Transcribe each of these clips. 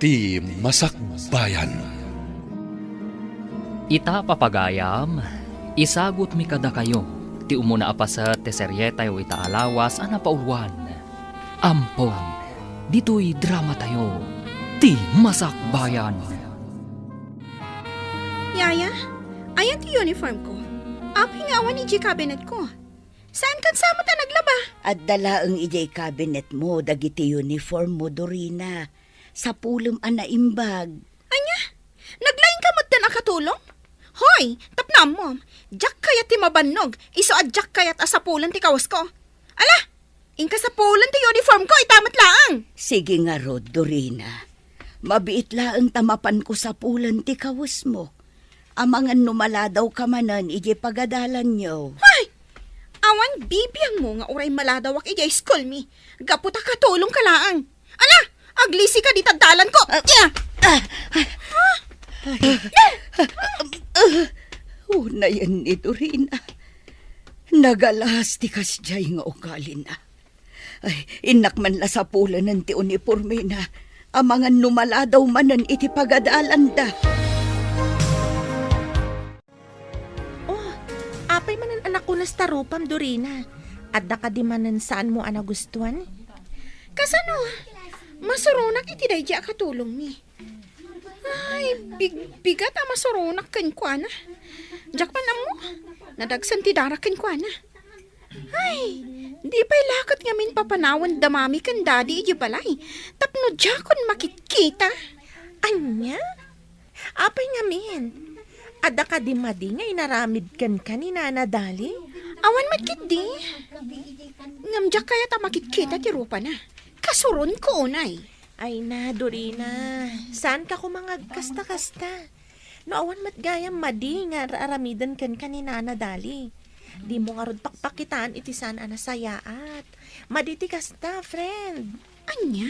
ti Masakbayan. Ita papagayam, isagot mi kada kayo, ti umuna apasat ti seryeta o ita alawas ana pauluan. Ampon, dito'y drama tayo, ti Masakbayan. Yaya, ayan ti uniform ko. Hingawan ni cabinet ko. Saan kan sa mo ta naglaba? At dalaang ijay cabinet mo, dagiti uniform mo, Dorina. Sa pulong anaimbag. Anya, naglain ka mo't na nakatulong? Hoy, tapnam mo. Jack kayat ti mabannog. Iso at jack kayat asapulan ti kawas ko. Ala, inka sa pulan ti uniform ko, itamat laang. Sige nga, Rod, Dorina. Mabiit laang tamapan ko sa pulan ti kawas mo. Amangan numaladaw ka manan, ijay pagadalan nyo. Hoy, awan bibiyang mo nga uray maladawak ijay school mi. Gaputa katulong ka laang. Ala, aglisi ka di tagdalan ko. Una yan ni Dorina. Nagalas ti kasjay nga ugali na. Ay, inak man la sa pulan ng ti uniforme na. Amangan numaladaw manan iti pagadalan da. Apay manan anak ko na starupam, Dorina. At da ka di manan saan mo anagustuhan? Kasano? Masurunak iti dayja katulong mi. Ay, bigat masurunak ken kuana. Jak man mo. Nadagsan ti dara ken kuana. Ay, di pa'y lakat ngamin papanawan damami kan daddy iji balay. Tapno jakon makikita. Anya? Apay ngamin. Ada ka di madi nga inaramid kan kanina nadali? Awan matkit di. Ngamjak kaya ta makikita ti rupa na. Kasuron ko unay. Ay na, Dorina. Saan ka kumangag kasta-kasta? No awan matgayam madi nga aramidan kan kanina nadali. Di mo nga rod pakpakitaan iti saan anasayaat. Madi ti kasta, friend. Anya?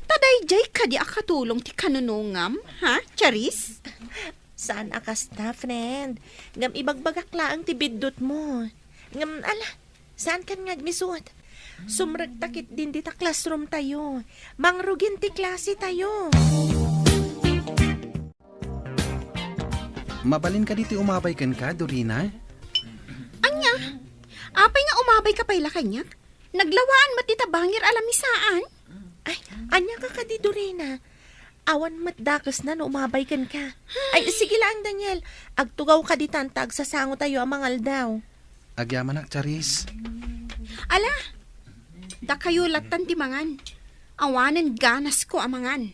Taday jay ka di akatulong ti kanunungam, ha, Charis? Saan akasta, friend? Ngam ibagbagak laang ti biddot mo. Ngam, saan kan ngagmisut? Sumragtakit din di ta classroom tayo. Mangrugin ti klase tayo. Mabalin ka diti umabay kan ka, Dorina? Anya? Apay nga umabay ka payla kanyak? Naglawaan matitabangir alamisaan? Ay, anya ka ka di, Dorina? Awan matdakas na no umabay kan ka. Ay, sige lang, Daniel. Agtugaw ka di tantag sa sango tayo amangal daw. Agyaman ak, Charis. Ala, da kayo latan ti mangan. Awanan ganas ko amangan.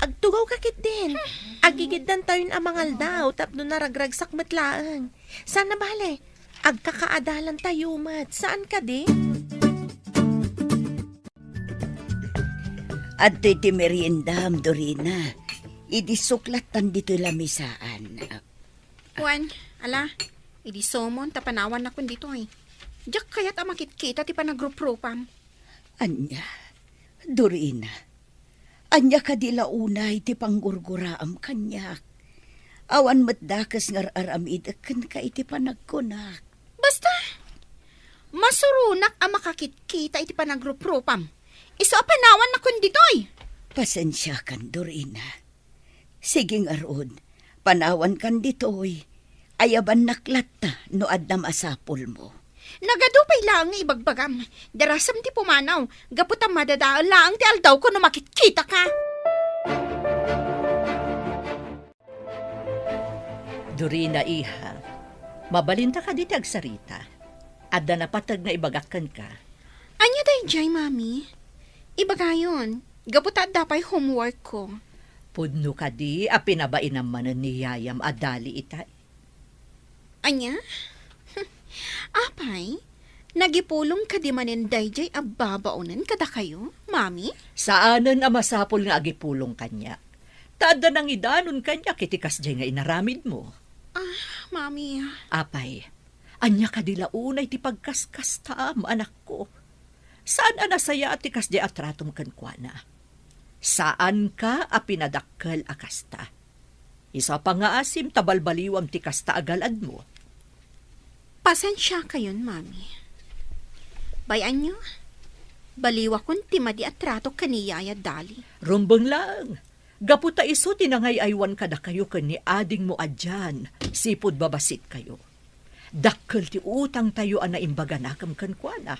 Agtugaw ka kit din. Agigiddan tayo amangal daw tapno naragragsak matlaang. Sana bale, agkakaadalan tayo mat. Saan ka di? At iti meriendam, Dorina. Idisuklatan dito lamisaan. Juan, ala, idi somon tapanawan na kun dito ay. Diyak kaya't makikita ti panagrup-rupam. Anya, Dorina. Anya ka di launay ti panggurguraam kanyak. Awan matdakas ngar aramid akan ka iti panagkunak. Basta, masurunak ang makakikita iti panagrup-rupam. Iso panawan na kun ditoy. Pasensya kan, Dorina. Sige nga rod, panawan kan ditoy. Ayaban naklat na no adna masapol mo. Nagadupay lang nga ibagbagam. Darasam ti pumanaw. Gaputam madadaan lang ti aldaw ko no makikita ka. Dorina, iha, mabalinta ka diti agsarita. Adda na patag na ibagakan ka. Anya day jay, mami? Ibagayon, gaputa dapay homework ko. Pudno ka di, a pinabain naman ni Yayam adali itay. Anya? Apay, nagipulong ka di manin dayjay ababaunan kada kayo, mami? Saanan a masapol nga agipulong kanya? Tada nang idanon kanya kitikas jay nga inaramid mo. Mami. Apay, anya ka dila unay ti pagkaskas taam, anak ko. Saan anasaya at tikas di atratum kankwana? Saan ka a pinadakkel akasta? Isa pa nga asim tabalbaliwam ti kasta agalad mo. Pasensya kayon, mami. Bayan nyo, Baliwa kun ti madi at trato kaniyaya dali. Rumbang lang. Gaputa iso tinangay aywan kada kayo kan ni ading mo adyan. Sipod babasit kayo. Dakkel ti utang tayo na imbaga nakam kan kuana.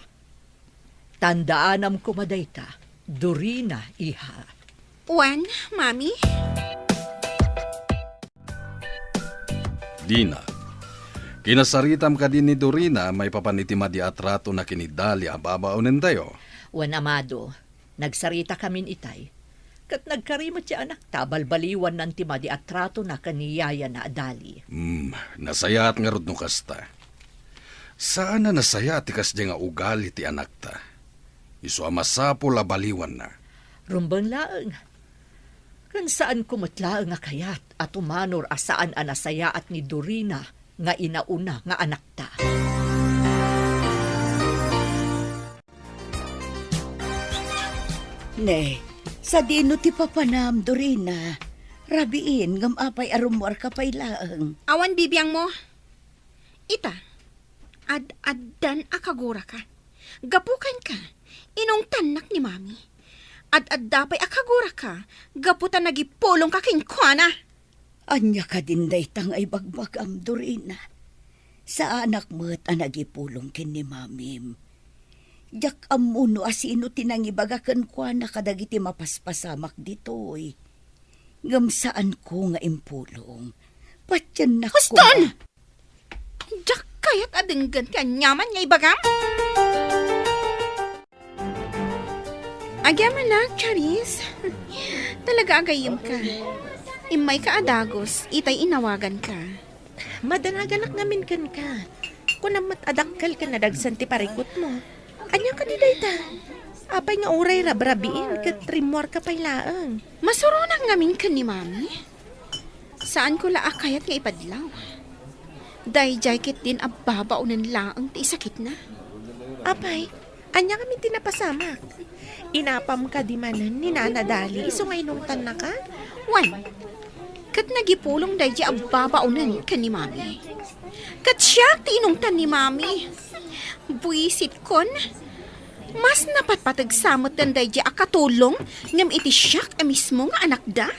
Tandaanam kumadayta, Dorina, iha. Wan, mami? Dina, kinasaritam ka din ni Dorina may papanitima di atrato na kinidali ababaunin tayo. Wan amado, nagsarita kamin itay. Kat nagkarimot siya anak, tabalbaliwan ng timadi at trato na kaniyaya na adali. Nasaya at ngarod no kasta. Saan na nasaya ti kasdi nga ugali ti anak ta? Iso amasapo labaliwan na. Rumbang laang. Kan saan kumutlaang nga kayat at umanor asaan anasaya at ni Dorina nga inauna nga anak ta. Ne, sa dino ti papanam, Dorina. Rabiin, ngam apay arumwar ka pay laang. Awan bibiyang mo? Ita, ad-addan akagura ka. Gapukan ka, inong tanak ni mami. Ad-addapay akagura ka, gaputan nagipulong ka king kuana. Anya ka din daytang ay bagbagam, Dorina. Sa anak mo't anagipulong kin ni mamim. Jak amuno asino tinangibagakan kwa na kadagiti mapaspasamak ditoy. Ngam saan ko nga impulong. Patyan na ko. Huston! Jak kayat adenggan ti anyaman nga ibagam? Agyaman na, Charis. Talaga agayim ka. Imay ka adagos, itay inawagan ka. Madanaganak ngamin kan ka. Kung namat adakkel ka na dagsan ti parikot mo. Anya ka di dayta. Apay nga uray rabrabiin kat trimwar ka pay laang. Masurunak ngamin ka ni mami. Saan ko laakayat nga ipadlaw? Dayjay kit din ababaw ng laang ti sakit na. Apay, anya kami tinapasamak. Inapam ka di manan ni nanadali. Iso nga inungtan na ka? Wan, kat nagipulong dayjay ababaunan ka ni mami. Kat siya ti inungtan ni mami. Buisit kon, mas napatpatag samot dan dayjay akatulong ngam iti siyak mismo nga anak da.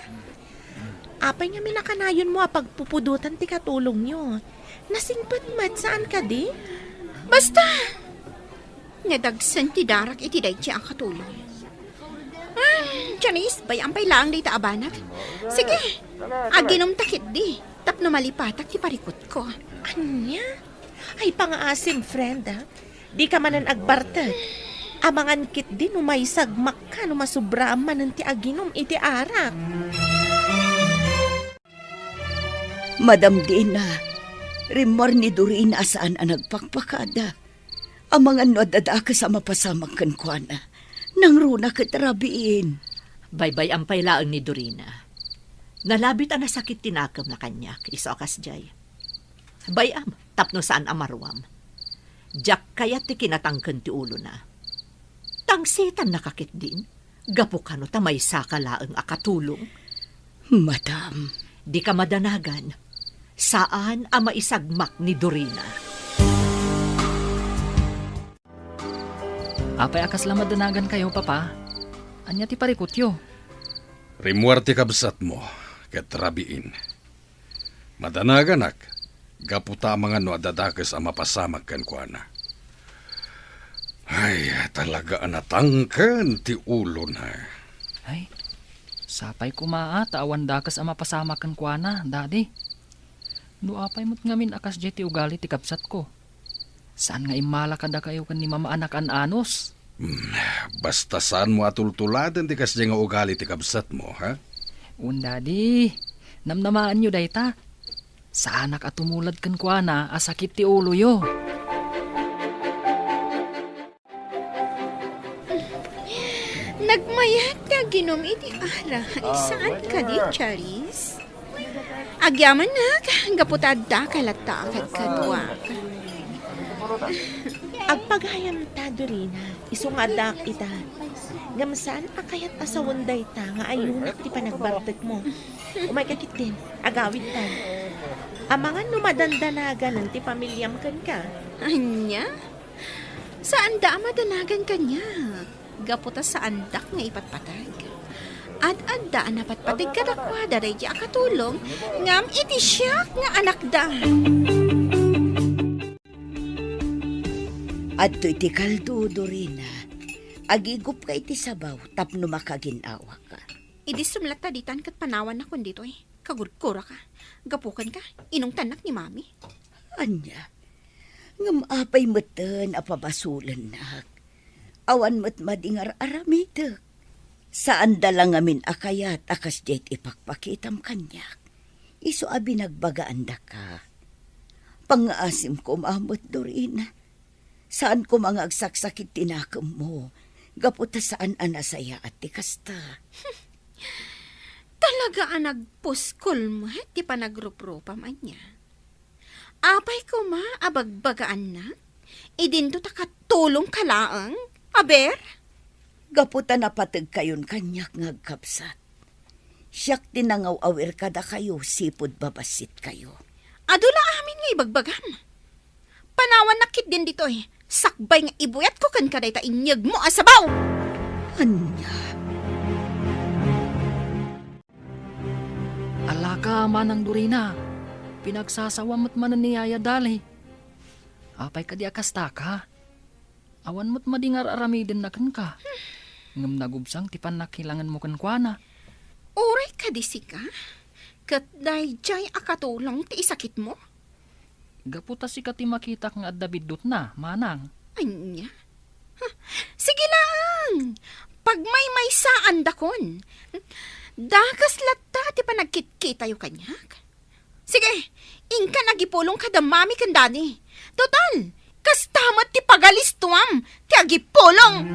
Apay nga minakanayon mo pagpupudutan ti katulong nyo. Nasingpat mat saan ka di? Basta, nadagsan ti darak iti dayjay ang katulong. Charis, bayang pay lang day taabanak. Sige, aginom takit di. Tapno malipatak ti parikot ko. Anya? Ay pangaasim, friend, ha? Di ka manan agbartag. Amangan kit din umaysagmak ka numasubra man ti aginom iti arak. Madam Dina, rimor ni Dorina saan ang nagpakpakada. Ang mga nuadada ka sa mapasamang kankwana. Nang runa katrabiin. Baybay ang pailaang ni Dorina. Nalabit ang nasakit tinakam na kanyak, iso akas jay. Bayam, tapno saan amarwam. Jak kaya ti kinatangkan ti ulo na. Tangsitan nakakit din. Gapo ka no tamay sakalaang akatulong. Madam, Di ka madanagan. Saan ang maisagmak ni Dorina? Apay akas lang madanagan kayo, papa. Anya ti parikutyo. Rimuarte kabsat mo, katrabiin. Madanaganak, gaputa mga no adadakas ang mapasamag kan kuana. Ay, talaga anatangkan ti ulo na. Ay, sapay kumaa, taawan dakas ang mapasamakan kwa na, daddy. Nuapay mo't ngamin akas jay ti ugali ti kapsat ko. Saan nga imala kada kayo kan ni mama anak an anos? Basta saan mo atultuladan ti kasdi nga ugali ti kabsat mo, ha? Daddy, namnamaan nyo dayta. Sa anak at tumulad kan kwa na, asakit ti ulo yo. Nagmayat ka ginom iti ara. Saan ka di, Charis? Agyaman na, gaputadda kalata akad kadwa. Agpagayam ta, Dorina, isungadak ita. Gamsaan akayat asawunday ta nga ayunak ti panagbartek mo. Umay kakit din, agawid ta. Amangan numadandanagan ti pamilyam kan ka. Anya? Saan da madanagan kanya? gaputa sa andak nga ipatpatag. At adda na patpatig kadakwada day di akatulong ngam iti siya nga anak da. At to iti kaldo, Dorina. Agigup ka iti sabaw, tapno makaginawa ka. Idi sumlata ditan kat panawan na kun dito eh. Kagurkura ka. Gapukan ka. Inong tanak ni mami. Anya, ngam apay meten apabasulan nak. Awan met madingar aramitek. Saan dalang amin akayat akas jet ipakpakitam kanyak. Iso abi nagbagaan da ka. Pangaasim ko maamot, Dorina. Saan ko mga agsaksakit tinakam mo? Gaputa saan anasaya at tikasta. Talaga ang nagpuskol mo het di pa nagrup-rupa man niya. Apay ko ma abagbagaan na. Idinto ta katulong kalaang. Aber? Gaputa na patag kayon kanyak ngagkapsat. Siyak tinangaw awir kada kayo, sipod babasit kayo. Adula amin nga ibagbagam. Panawan nakit din dito eh. Sakbay nga ibuyat ko kan kaday ta inyag mo asabaw. Anya, Alaka manang Dorina. Pinagsasawa mo't manan ni Yaya Dali. Apay ka di akasta ka. Awan mo't madingar aramidin na kan ka. Ngam nagubsang tipan nakilangan mo kan kuana. Uray ka di sika. Kat day jay akatulong ti isakit mo. Gaputa si kati makita kang adabidot na, manang. Anya? Sige lang. Pag may saan dakon. Dakas lata ti pa nagkit-kita yung kanyak. Sige, ingka nagipulong kada mami kan dani. Total, kastamat ti pagalistuam ti agipulong.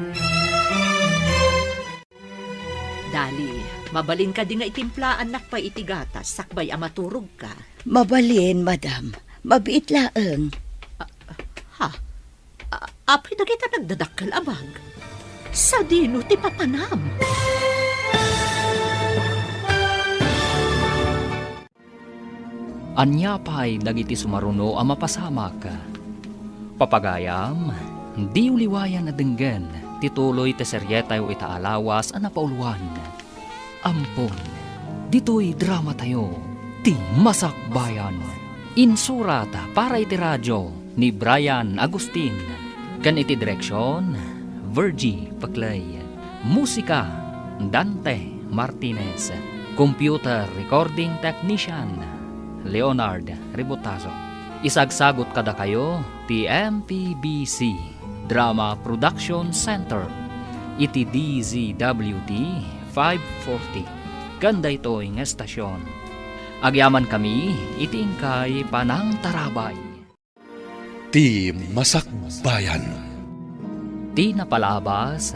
Dali, mabalin ka di nga itimplaan nak pa itigatas, sakbay amaturog ka. mabalin, madam. Mabiit laeng. Ha? Apay na kita nagdadakkel abag. Sa dino ti papanam. Anya pa'y dagiti sumaruno ang mapasamak. Papagayam, di uliwayan na denggen, tituloy te seryeta yu itaalawas ang napauluan. Ampon, dito'y drama tayo, ti Masakbayan. Insurata para iti radyo ni Brian Agustin. Kan iti direksyon, Virgie Paclay. Musika, Dante Martinez. Computer recording technician, Leonard Ribotazo. Isagsagot kada kayo, ti MPBC Drama Production Center. Iti DZWD 540. Ganda ito'y nga estasyon. Agyaman kami, itingkay panang tarabay. Ti Masakbayan. Di napalabas,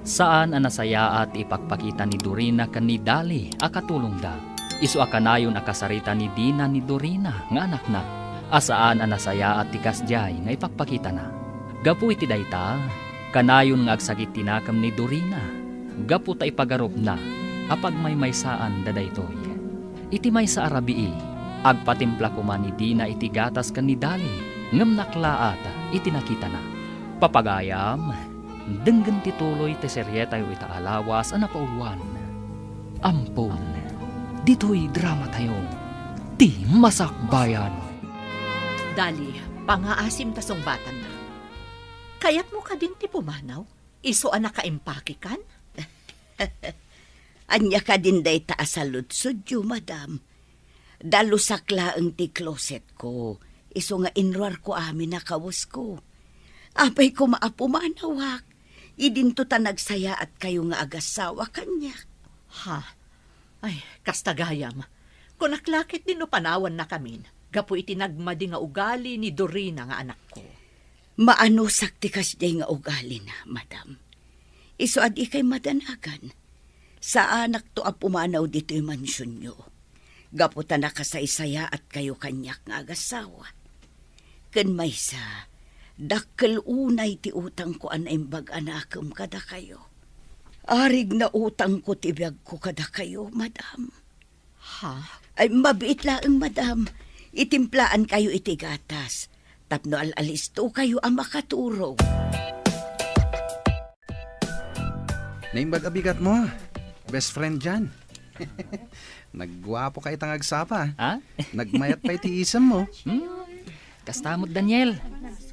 saan ang nasaya at ipagpakita ni Dorina kan ni Dali akatulong da. Isu akanayon akasarita ni Dina ni Dorina nga anak na. Asaan ang nasaya at tikasjay nga ipagpakita na. Gapu iti dayta, kanayon nga agsagit tinakam ni Dorina. Gapu ta ipagarup na, apag may saan dadaytoy. Iti may sa arabii, agpatimpla ko man ni Dina iti gatas kan ni Dali, ngam naklaat iti nakita na. Papagayam, denggan tituloy te seryeta yu itaalawas ang napauluan. Ampon, dito'y drama tayo, ti Masakbayan. Dali, pangaasim tasong batan na. Kaya't mo ka din ti pumanaw? Iso ang nakaimpake kan? Anya ka din day taasalud sudyo, madam. Dalusakla ang ti closet ko. Iso nga inruar ko amin na kawas ko. Apay ko maapumanawak. Idinto ta nagsaya at kayo nga agasawa kanya. Ha? Ay, kastagayam. Kung naklakit din no panawan na kamin, gapu iti nagmadi nga ugali ni Dorina nga anak ko. Maano saktikas day nga ugali na, madam. Iso adi kay madanagan. Sa anak to apumanaw dito yung mansyon nyo. Gaputa na kasaysaya at kayo kanyak nga agasawa. Kan may sa, dakkel unay ti utang ko anaimbag anakam kada kayo. Arig na utang ko tibiyag ko kada kayo, madam. Ha? Ay mabiit lang, madam. Itimplaan kayo iti gatas. Tapno alalis to kayo ang makaturo. Naimbag abigat mo. Best friend dyan. Nagwapo ka itang agsapa. Ha? Nagmayat pa iti isam mo. Kastamot Daniel.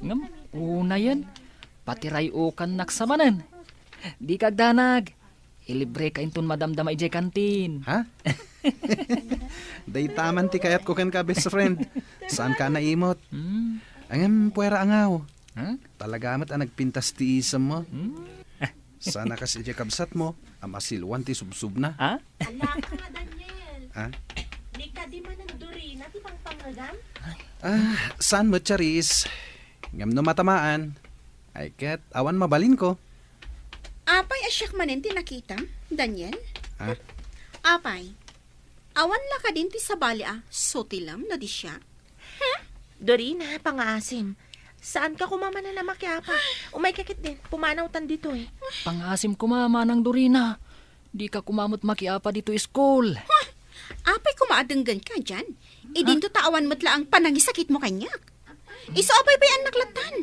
Ngam, una yan. Pati rayo kan naksamanan. Di kagdanag. Ilibre ka inton madamdama ijay kantin. Ha? Day taman ti kayat ko kan ka best friend. Saan ka naimot? Angam puwera angaw. Ha? Talagamat ang nagpintas ti isam mo. Sana kasi iti kabsat mo. Amasilwan ti subsub na. Ha? Ala ka nga, Daniel. Ha? Di ka di man ng Dorina, di pang pangagam? Saan mo, Charis? Ngam no matamaan. Ay ket, awan mabalin ko. Apay asyak manen ti nakita, Daniel? Ha? Apay, awan la ka din ti sabali sotilam na di siya. Dorina, pangaasim. Saan ka kumama na makiapa? Umay kakit din, pumanaw tan dito eh. Pangasim kumama ng Dorina. Di ka kumamot makiapa dito school. Apay kumaadenggan ka dyan. Idinto tawan mo't la ang panangisakit mo kanyak. Iso apay pa'y anak latan.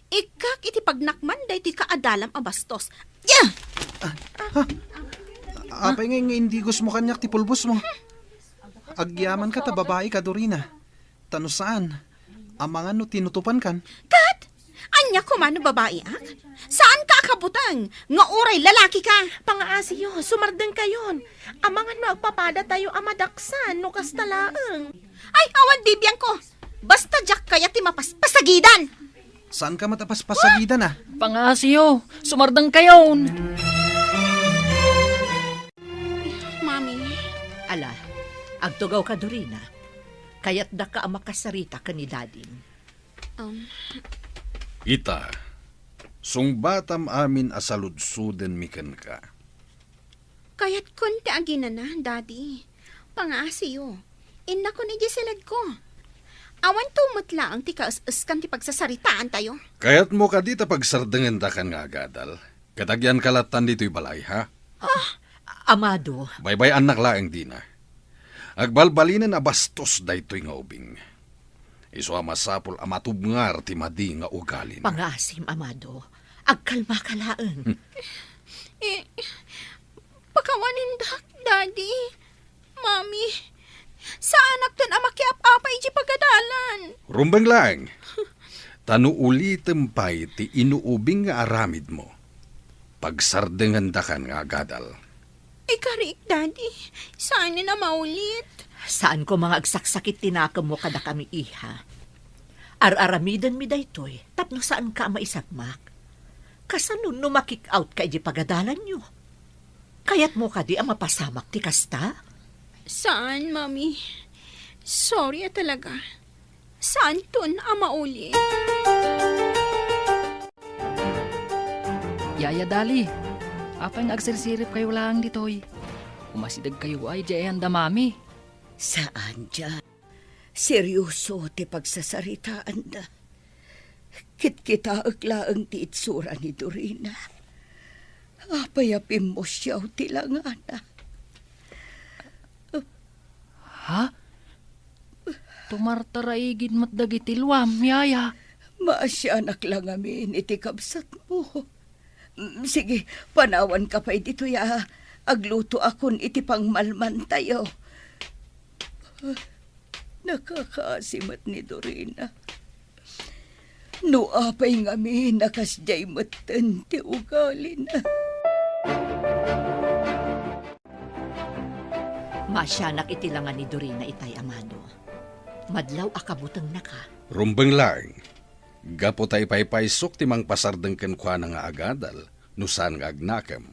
Ikak iti pagnakman day ti kaadalam abastos. Yeah! Apay nga hindi gusto mo kanyak ti pulbos mo. Agyaman ka ta babae ka, Dorina. Tano saan? Amangan no tinutupan kan. Kat! Anya kumano babae ak? Saan ka akabutang? Nga oray lalaki ka. Pangaasiyo, sumardeng kayon. Amangan mo agpapada tayo amadaksan, no kastalaang. Ay, awan dibiyang ko. Basta jak kaya ti mapaspasagidan. Saan ka matapaspasagidan ah? Pangasiyo, sumardang kayon. Mami, Ala, agtugaw ka Dorina. Kaya't da ka ang makasarita ka ni Dadin. Ita, sungbatam amin asaludsuden miken ka. kaya't kunti agina na, Daddy. Pangasiyo. Inna ko ni Giselad ko. Awan tumutla ang tikaas-as kan ti pagsasaritaan tayo. Kaya't mo ka dita pagsardengan da kan nga agadal. Katagyan kalatan dito'y balay, ha? Amado, Baybay anak laeng di na. Agbalbalinen a bastos daytoy nga ubing. Iso amasapol amatubngar ti madi nga ugalin. pangasim, Amado. Agkalma ka laeng. Pakawanin dak, Daddy. Mami, sa anak ton amakiap-apay di pagadalan. Rumbeng laeng. Tanu ulitem pay ti inuubing nga aramid mo. Pagsardengan da kan nga agadal. Ikarik, Daddy. Saan na maulit? Saan ko mga agsaksakit tinakam mo kada kami iha? Ar-aramidan mi daytoy, tapno saan ka maisagmak? Kasano no makik out ka di pagadalan nyo? Kayat mo ka di ang mapasamak ti kasta? Saan, Mami? Sorry talaga. Saan ton maulit? Yaya Dali, apay nga agsirsirip kayo lang ditoy. Umasidag kayo ay jayan da mami. Saan dyan? Seryoso ti pagsasaritaan da. Kit-kita aglaang ti itsura ni Dorina. Apayapin mo siyaw ti langana. Ha? Tumartaraigid mat dagiti luwam, yaya. Maasyanak lang amin iti kabsat mo. Sige, panawan ka pa dito ya. Agluto akon iti pangmalman tayo. Nakakaasimat ni Dorina. Nuapay ngami nakasjay matan ti ugali na. Masyanak itilangan ni Dorina itay, Amado. Madlaw akabutang naka. Rumbeng laeng. Gapo tay paypaysok ti mang pasardeng ken kwa nga agadal. Nusan nga agnakam.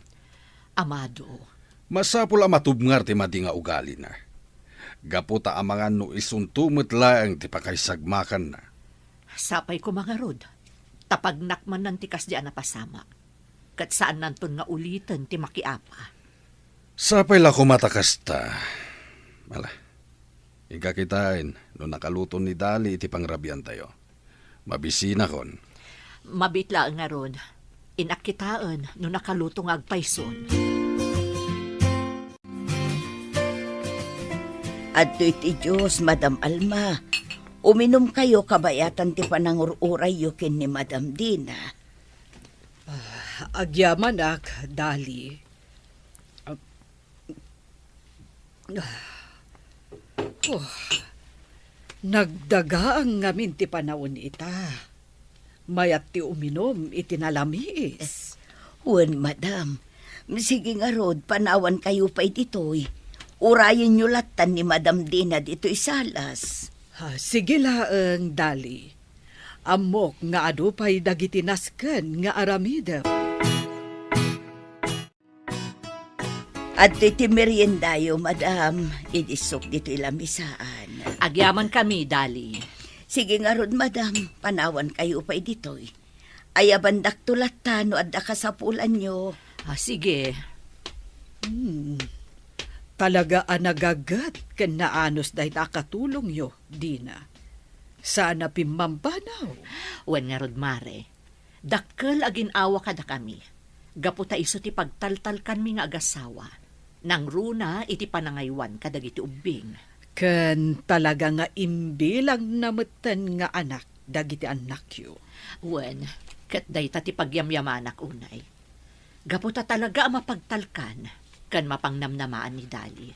Amado, Masapul amatubngar ti madi nga ugali na. Gapo ta amangan no isuntumot laeng ti pakaysagmakan na. sapay ko mga rod. Tapag nakman ng tikas di napasamak. Kat saan nanton nga ulitan ti makiapa. Sapay la kumatakas ta. Mala, ikakitain no nakaluto ni Dali iti pangrabian tayo. Mabisina kon. Mabitla nga rod. Inakitaan no nakaluto nga agpayson. Adto iti Diyos, Madam Alma. Uminom kayo kabayatan ti panangururay yukin ni Madam Dina. Agyaman ak, Dali. Nagdaga ang ngamin ti panahon ita. Mayat ti uminom itinalamis. Wen, madam. Sige nga rod, panawan kayo pa ititoy. Urayin nyo latan ni Madam Dina dito'y salas. Sige laeng, Dali. Amok nga adu pa'y dagitinasken nga aramida. At iti meriendayo, madam. Idisok dito'y lamisaan. Agyaman kami, Dali. Sige nga rod, madam. Panawan kayo pa ititoy. Ayabandak tulatan no adda kasapulan nyo. Sige. Talaga anagagat ken naanos dahi nakatulong yo, Dina. Sana pimmambanaw. Wen nga rod, mare. Dakkel agin awa kada kami. Gaputa iso ti pagtaltal kan mi nga agasawa. Nang runa iti panangaywan kadagiti ubing. Ken talaga nga imbilang namutan nga anak dagiti anak yo. Wen, ket dayta ti pagyamyamanak unay. Gaputa talaga ang mapagtalkan kan mapangnamnamaan ni Dali.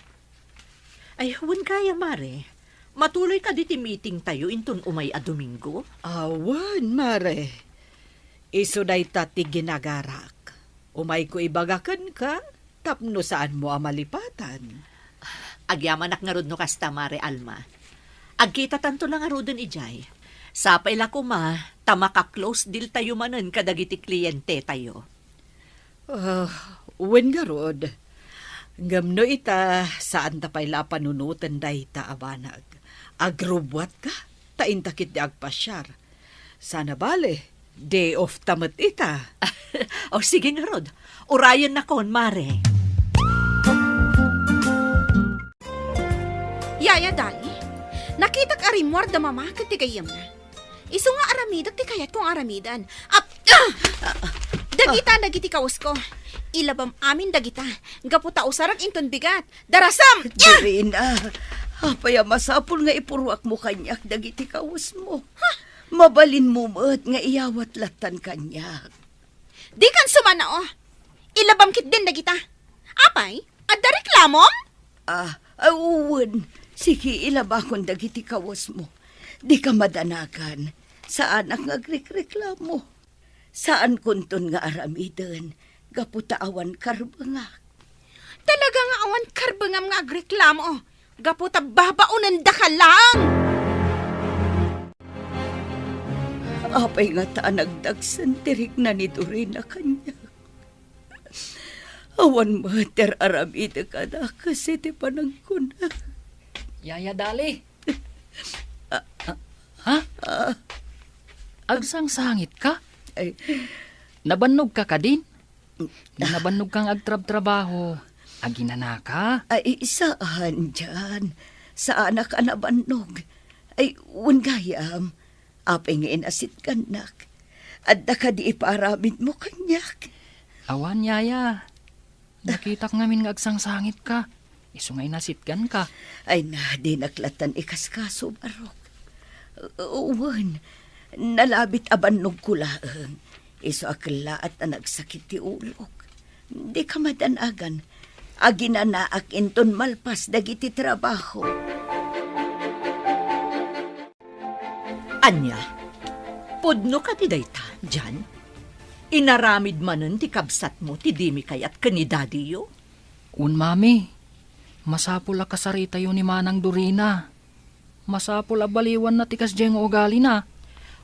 Ay, wen kaya, mare. Matuloy ka di ti meeting tayo inton umay a Domingo. Awan, mare. Iso dayta ti ginagarak. Umay ko ibagakan ka, tapno saan mo amalipatan. Agyamanak nga rod no kasta, mare Alma. Agkita tanto lang nga rodon ijay. Sapay la ko ma, tamaka-close deal tayo manen kadagiti kliyente tayo. Wen nga rod. Ngamno ita, saan tapay la panunutan dayta abanag. Agrubwat ka, taintakit di agpasyar. Sana bale, day off tamat ita. O sige nga rod, urayan na kon, mare. Yaya, Dali. Nakita ka arimwar da mamakat ti kayam na. Iso nga aramidak ti kayat kong aramidan. Dagita dagiti kawas ko. Ilabam amin dagita. Gaputa usarag inton bigat. Darasam! Dorina, apaya masapul nga ipuruak mo kanyak dagiti kawas mo. Mabalin mo mo't nga iyawat latan kanyak. Di kan sumana oh. Ilabam kit din dagita. Apay, adda reklamom? Uwan. Sige, ilabakon dagiti kawas mo. Di ka madanakan. Saan ang agrekreklamo? Saan kunton nga aramidan? Gaputa awan karbangak. Talaga nga awan karbangam nga agreklamo. Gaputa babaunan da ka lang. Apay nga taan nagdagsan tirik na ni Dorina kanya. Awan mater aramida ka na kasi ti panangkunak. Yaya, Dali. Ha? Agsang sangit ka? Ay, Nabannog ka din? Nabannog kang agtrab-trabaho. Aginana ka? ay saan dyan? Saan ka nabanog? Ay, gayam. Apay nga inasit kanak. At da ka di iparamid mo kanyak. Awan, Yaya. Nakita ko ngamin nga agsang sangit ka. Iso nga inasitgan ka. Ay na, di naklatan ikaskaso, barok. Uwan, nalabit abannog ko laang. Iso akla at nagsakit ti ulok. Di ka madanagan. Aginanaak inton malpas dagiti trabaho. Anya, podno ka ti dayta, dyan? Inaramid manen ti kabsat mo ti dimi kayat kanidadi yo? Mami. Masapul a kasarita yun ni Manang Dorina. Masapul a baliwan na tikas diyang ugali na.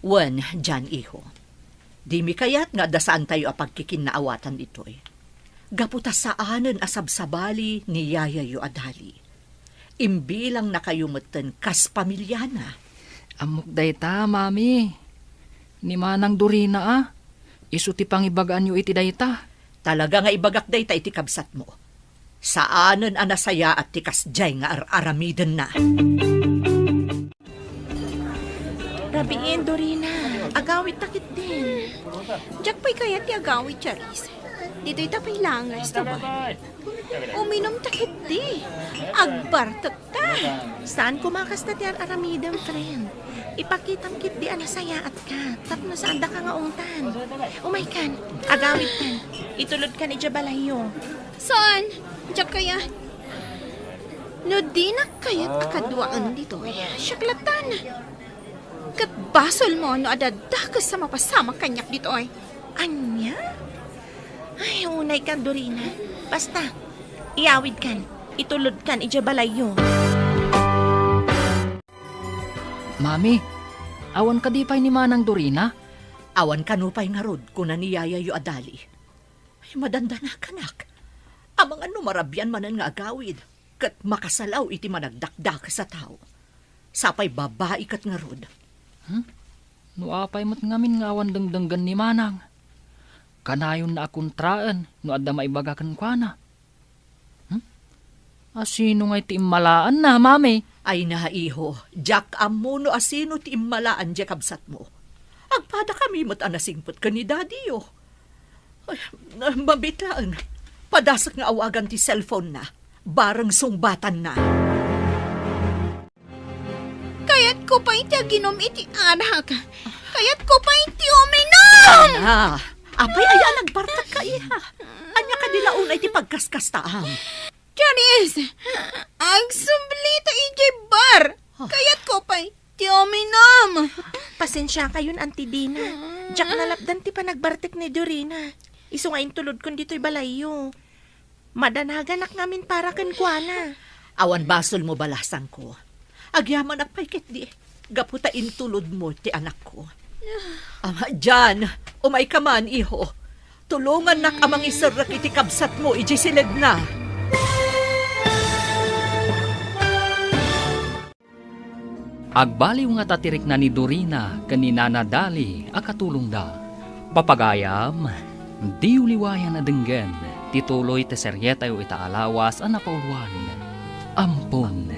Wen, dyan iho. Dimi kayat nga dasaan tayo a pagkikinaawatan ditoy. Gaputa saanen asabsabali ni Yaya yu adali. Imbilang na kayo meten kas pamilyana. Amok dayta, Mami. Ni Manang Dorina Isu ti pangibagaan yu iti dayta. Talaga nga ibagak dayta iti kabsat mo. Saanen anasaya at tikas jay nga aramiden na. Rabiin, Dorina. Agawit takit din. Diyak pa'y kaya ti agawit, Charis. Dito'y tapay lang, resto ba? Uminom takit di. Agbartak ta. Saan kumakas na ti aramidam, friend? Ipakitam kit di anasaya at ka. Tapno saan da ka nga ungtan. Umay kan, agawit kan. Itulod kan ijabalayo. Saan? Diyak kaya? No di na kaya't akadwaan dito. Syaklatan. Kat basol mo no adadakas sa mapasama kanyak dito ay. Anya? Ay, unay kan, Dorina. Basta, iawid kan. Itulod kan ijabalayo. Mami, awan ka di pa'y ni Manang Dorina? Awan kanupay nga rod kung naniyaya yu adali. Ay madandana kanak. Amang ano marabyan manan nga agawid. Kat makasalaw iti managdakdak sa tao. Sapay babae kat nga rod. No apay mo't ngamin nga awan dengdenggan ni Manang. Kanayon na akong traan, no adda maibagakan kwa na. Asino nga iti immalaan na, mami? Ay na iho, jak amuno asino ti immalaan di kabsat mo. Agpada kami mo't anasingpot ka ni daddy yo. Ay, mabitlaan. Padasak nga awagan ti cellphone na. Barang sungbatan na. Kaya't ko pa iti aginom iti anak. Kaya't ko pa iti uminom! Ah, apay aya nagbartak ka iha. Anya ka nila unay ti pagkaskastaam. Charis! Agsublita iti bar! Kaya't ko pa iti uminom! Pasensya kayon, Auntie Dina. Diyak nalapdan ti panagbartek ni Dorina. Iso nga intulod kon dito'y balayo. Madanaganak ngamin para kan kuana. Awan basol mo balasan ko. Agyaman ak paikit di. Gaputa intulod mo ti anak ko. Diyan, umay ka man, iho. Tulungan nak amang isarrak iti kabsat mo, ijisilid na. Agbaliw nga tatirik na ni Dorina kanina na dali akatulong da. Papagayam, di uliwayan na denggen, tituloy te seryetayo itaalawas ang napauluan. Ampon,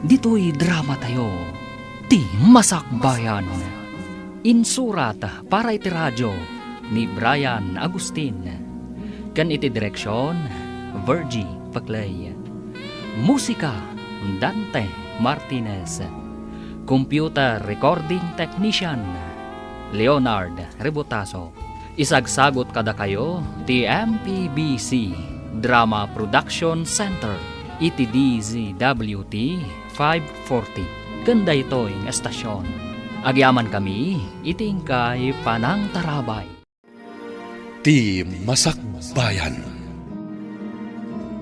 dito'y drama tayo, ti masakbayan. Insurat para iti radyo ni Brian Agustin. Kan iti direksyon, Virgie Paclay. Musika, Dante Martinez. Computer Recording Technician, Leonard Rebotaso. Isagsagot kada kayo, ti MPBC Drama Production Center, iti DZWT 540. Ganda ito yung estasyon. Agyaman kami, itingkay Panang Tarabay. Ti Masakbayan.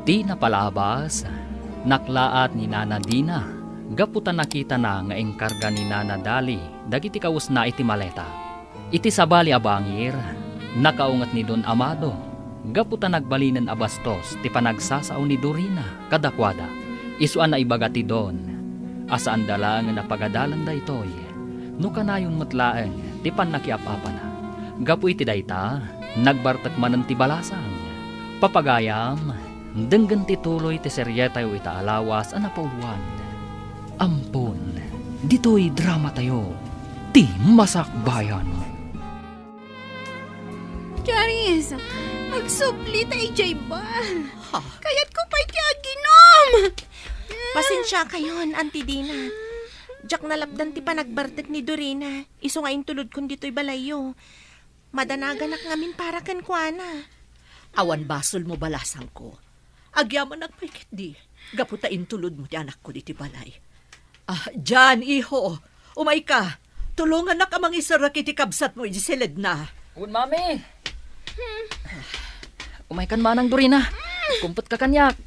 Di napalabas, naklaat ni Nana Dina. Gaputan nakita na nga engkarga ni Nana Dali, dagiti kaus na iti maleta. Iti sabali abangir, nakaungat ni Don Amado. Gaputan nagbalinan abastos, ti panagsasao ni Dorina, kadakwada. Isuan na ibaga ti Don. Asaan dala nga napagadalan da itoy. No kanayon matlaeng, ti panakiapapa na. Gapu iti dayta, nagbartak manan ti balasang. Papagayam, denggan ti tuloy ti seryetayo itaalawas ang napauluan. Ampon, dito'y drama tayo, ti masakbayan. Charis! Agsublita iti bar! Kaya't ko pa iti aginom! Pasensya kayon, Auntie Dina. Diyak nalapdan ti panagbartek ni Dorina. Iso nga intulod kon dito'y balayo. Madanaganak ngamin para kan kuana. Awan basol mo balasan ko. Agyaman nagpaikit di. Gaputa intulod mo ti anak ko diti balay. Diyan, iho. Umay ka. Tulungan na ka mang isarak iti kabsat mo, ijisilid na. Un mami! Umay kan Manang Dorina. Kumpot ka kanyak.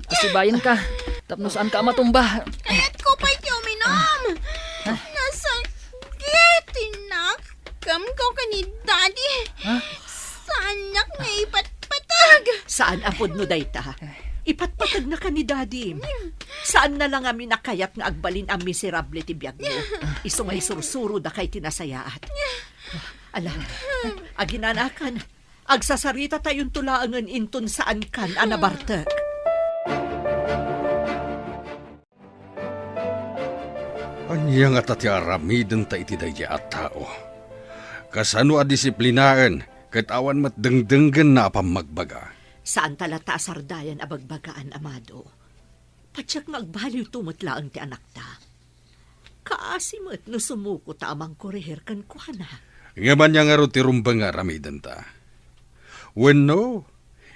Asibayan ka. Tapno saan ka matumba. Kaya't ko pa iti uminom! Nasakit! Tinakam ko ka ni Daddy! Saan nak na ipatpatag? Saan apod no dayta? Ipatpatag na ka ni Daddy. Saan na lang amin nakayat nga agbalin ang miserable ti biyag mo? Iso nga isursuro da kay tinasayaat. Ala, aginanakan, agsasarita tayong tulaangan inton saan kan anabartek. Anya nga tati aramiden ta iti dayja at tao. Kasano a disiplinaan, kat awan mat dengdenggen na apang magbaga. Saan talata sardayan abagbagaan, amado? Patsak magbaliw tumutlaang ti anak ta. Kaasimot no sumuko ta amang koreher kan kuana. Nga man niya nga ro tirumbang nga ramidan ta. Wenno,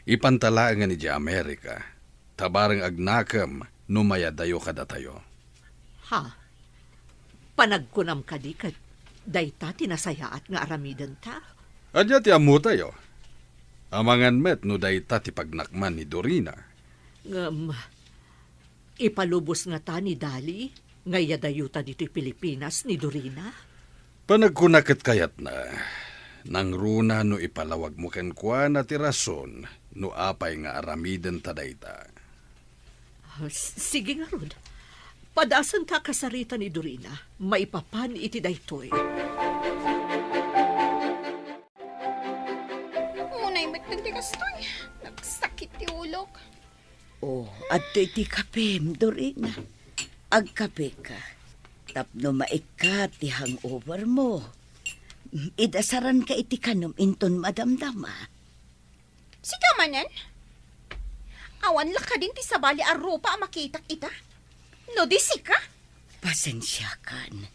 ipantala nga ni di Amerika, tabarang agnakam numaya dayo kada tayo. Ha? Panagkunam ka di kat dayta tinasayaat nga aramidan ta. Anya ti amu tayo. Amangan met no dayta ti pagnakman ni Dorina. Ipalubos nga ta ni Dali, nga yadayuta dito'y Pilipinas ni Dorina. Panagkunakit kayat na, nang runa no ipalawag mo ken kwa na ti rason no apay nga aramiden ta dayta. Sige nga rod. Padasan ta kasarita ni Dorina, maipapan iti daytoy. Unay magtagtikas to'y. Nagsakit ti ulok. Oh, at iti kapem, Dorina. Agkape ka. Tapno maikat ti hangover mo. Idasaran ka iti kanom inton madamdama. Sika manen? Awan la ka din ti sabali a rupa a makitak ita. No di sika? Pasensya kan.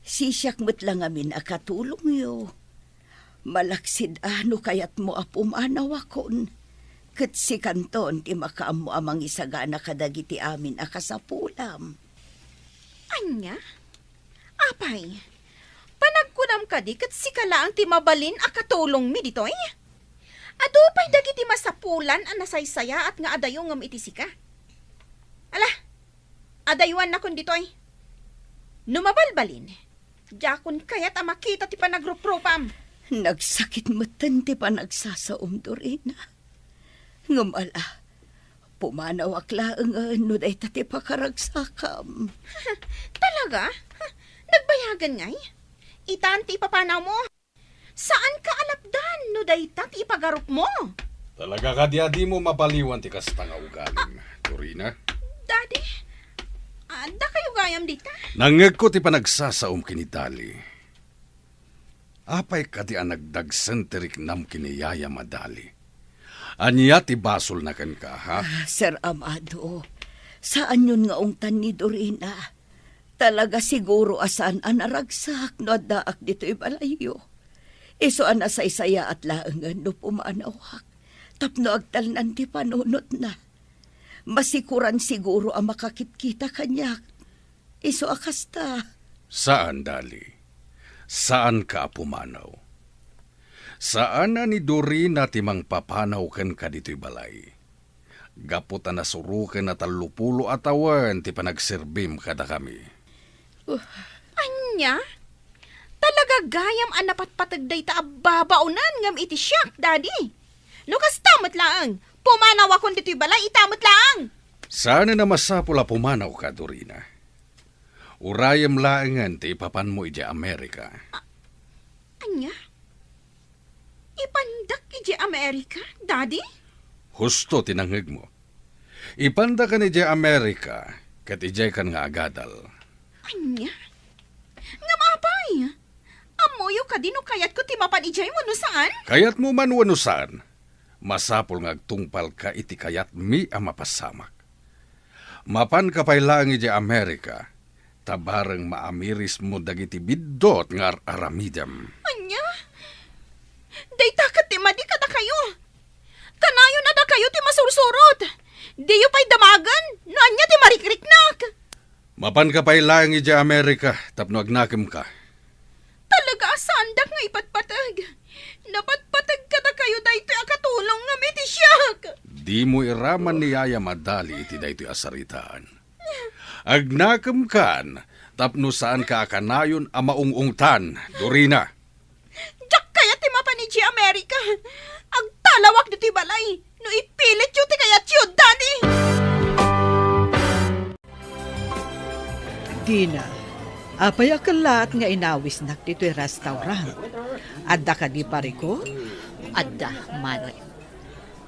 Sisyak mo't lang amin akatulong yo. Malaksid ano kayat mo apumanaw akon. Kat si kanton ti makaam mo amang isagana kadagiti amin akasapulam. Anya? Apay, panagkunam ka di kat si kalaang ti mabalin akatulong mi ditoy? Adupay dagiti masapulan ang nasaysaya at nga adayo ngam iti sika. Ala, adaywan na kun ditoy. Numabalbalin, jakon kayat ang makita ti panagrupropam. Nagsakit mo ti panagsasaom, Dorina. Ngumala, pumanaw akla ang ano day tati pakaragsakam. Talaga? Nagbayagan ngay? Itanti papanaw mo? Saan ka alapdan no daytat ipagarup mo? Talaga ka di mo mapaliwan ti kastang ugaling, Dorina. Daddy, anda kayo gayam dita? Nangeg ko ti panagsasaom kini Dali. Apay ka ti anagdagsen tirik nam kiniyaya madali. Anya ti basol na kan ka, ha? Sir Amado, saan yun nga ungtan ni Dorina? Talaga siguro asan anaragsak no daak dito'y balayo. Iso anasaysaya at laangan no pumanawak. Tapno agtalnan ti panunot na. Masikuran siguro ang makakitkita kanyak. Iso akasta. Saan, Dali? Saan ka pumanaw? Saan na ni Dorina timang papanaw ken ka dito'y balay? Gaputan na suruken na talupulo atawan ti panagserbim kada kami. Anya? Talaga gayam ang napatpatagday ta babaunan ngam iti siyak, Daddy. No kastamot laang. Pumanaw akong dito'y balay, itamot laang. Sana na masapula pumanaw ka, Dorina. Urayam laangan ti ipapan mo iti Amerika. Anya? Ipandak iti Amerika, Daddy? Husto tinangeg mo. Ipanda ka ni iti Amerika, kat ijay kan nga agadal. Anya? Nga maapay. Amoyo ka din o kayat ko timapan ijay mo no saan? Kayat mo man wano saan, masapol nga agtungpal ka iti kayat mi ang mapasamak. Mapan ka pa'y lang iti Amerika, tabarang maamiris mo dagiti bidot nga aramidam. Anya? Dayta ka timadi kada kayo. Kanayon ada kayo ti masursurot. Diyo pa'y damagan, no anya ti marikriknak. Mapan ka pa'y lang iti Amerika, tapno agnakim ka. Talaga asandak nga ipatpatag. Napatpatag ka na kayo dayto akatulong nga miti siyak. Di mo iraman ni Yaya madali iti daytoy asaritaan. Agnakam kan, tapno saan ka akanayon a maungungtan, Dorina. Diyak kaya ti mapaniji Amerika. Agtalawak dito balay. No ipilit yu ti kayat yu, Daddy. Dina, apay akalat nga inawis nak dito'y restaurant. Adda ka di pariko? Adda, Mare.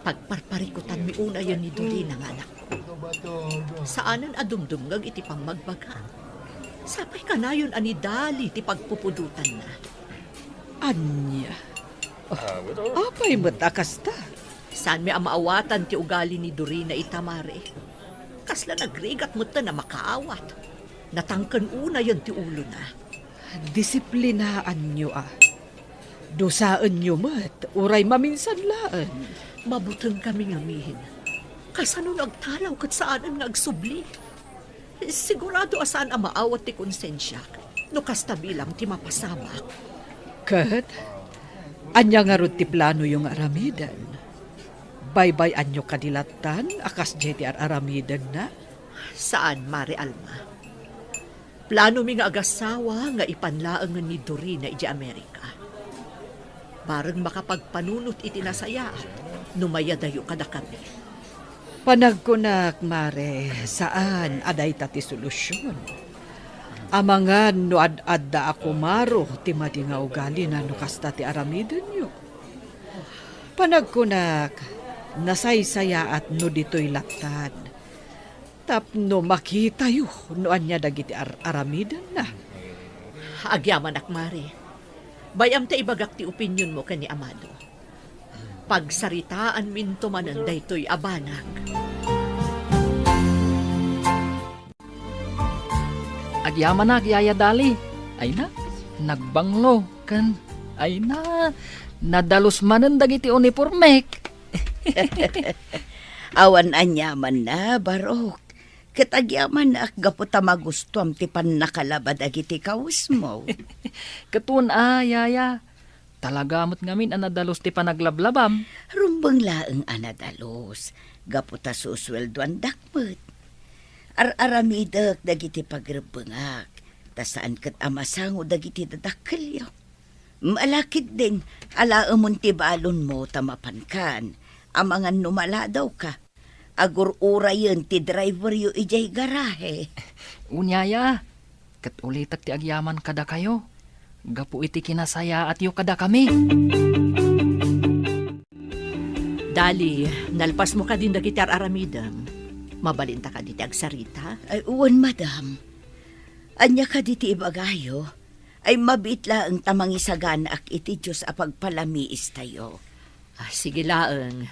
Pagparparikutan mi una yan ni Dorina nga anak ko. Saanan adumdumgag iti pang magbaga. Sapay ka na yun ani Dali ti pagpupudutan na. Anya. Oh, apay mo takas ta. Saan may amaawatan ti ugali ni Dorina itamare? Kasla nagrigat mo ta na makaawat. Natangkan una yan ti ulo na. Disiplinaan nyo Dosaan nyo mat, uray maminsan laan. Mabutang kami ngamihin. Kasano nagtalaw kat saanan nga agsubli. Sigurado asaan ang maawat ti konsensya. No kasta bilang ti mapasamak. Kat, anya nga rod ti plano yung aramidan. Baybay anyo kadilatan, akas jeti aramidan na. Saan, Mare Alma? Plano mi nga agasawa nga ipanlaang ni Dorina iti Amerika. Barang makapagpanunot iti nasaya, numayadayo kada kami. Panagkunak, Mare, saan aday tati solusyon? Amangan no ad-adda ako maro, ti madi nga ugali na no kasta ti aramidan nyo. Panagkunak, nasaysaya at no dito'y latad. Tapno makita yu, no anya dagiti aramidan na. Agyaman ak, Mare. Bayam ta ibagak ti opinyon mo kani Amado. Pagsaritaan minto manan daytoy abanag. Agyaman na, Yaya Dali. Ay na, nagbanglo. Kan, ay na, nadalos manan dagiti uniformek. Awan anyaman na, barok. Kitagyaman na gaputa magustuam ti pan nakalabad agiti kaus mo. Katun Yaya. Talaga mo't ngamin ang nadalos ti panaglablabam. Rumbang laeng anadalos. Gaputa susweldoan dakmet. Aramidak dagiti pagrebengak. Tasaan kat amasango dagiti dadakkelyo. Malakit din, alaamon ti balon mo tamapankan. Amangan numala daw ka. Agur-ura yun ti driver yu ijay garahe. Unyaya, kat ulitak ti agyaman kada kayo. Gapu iti kinasaya at yu kada kami. Dali, nalpas mo ka din dagiti aramidam. Mabalinta ka diti agsarita. Ay, uwan, madam. Anya ka diti ibagayo, ay mabitla ang tamangisagan ak iti Diyos a pagpalamiis tayo. Sige laeng.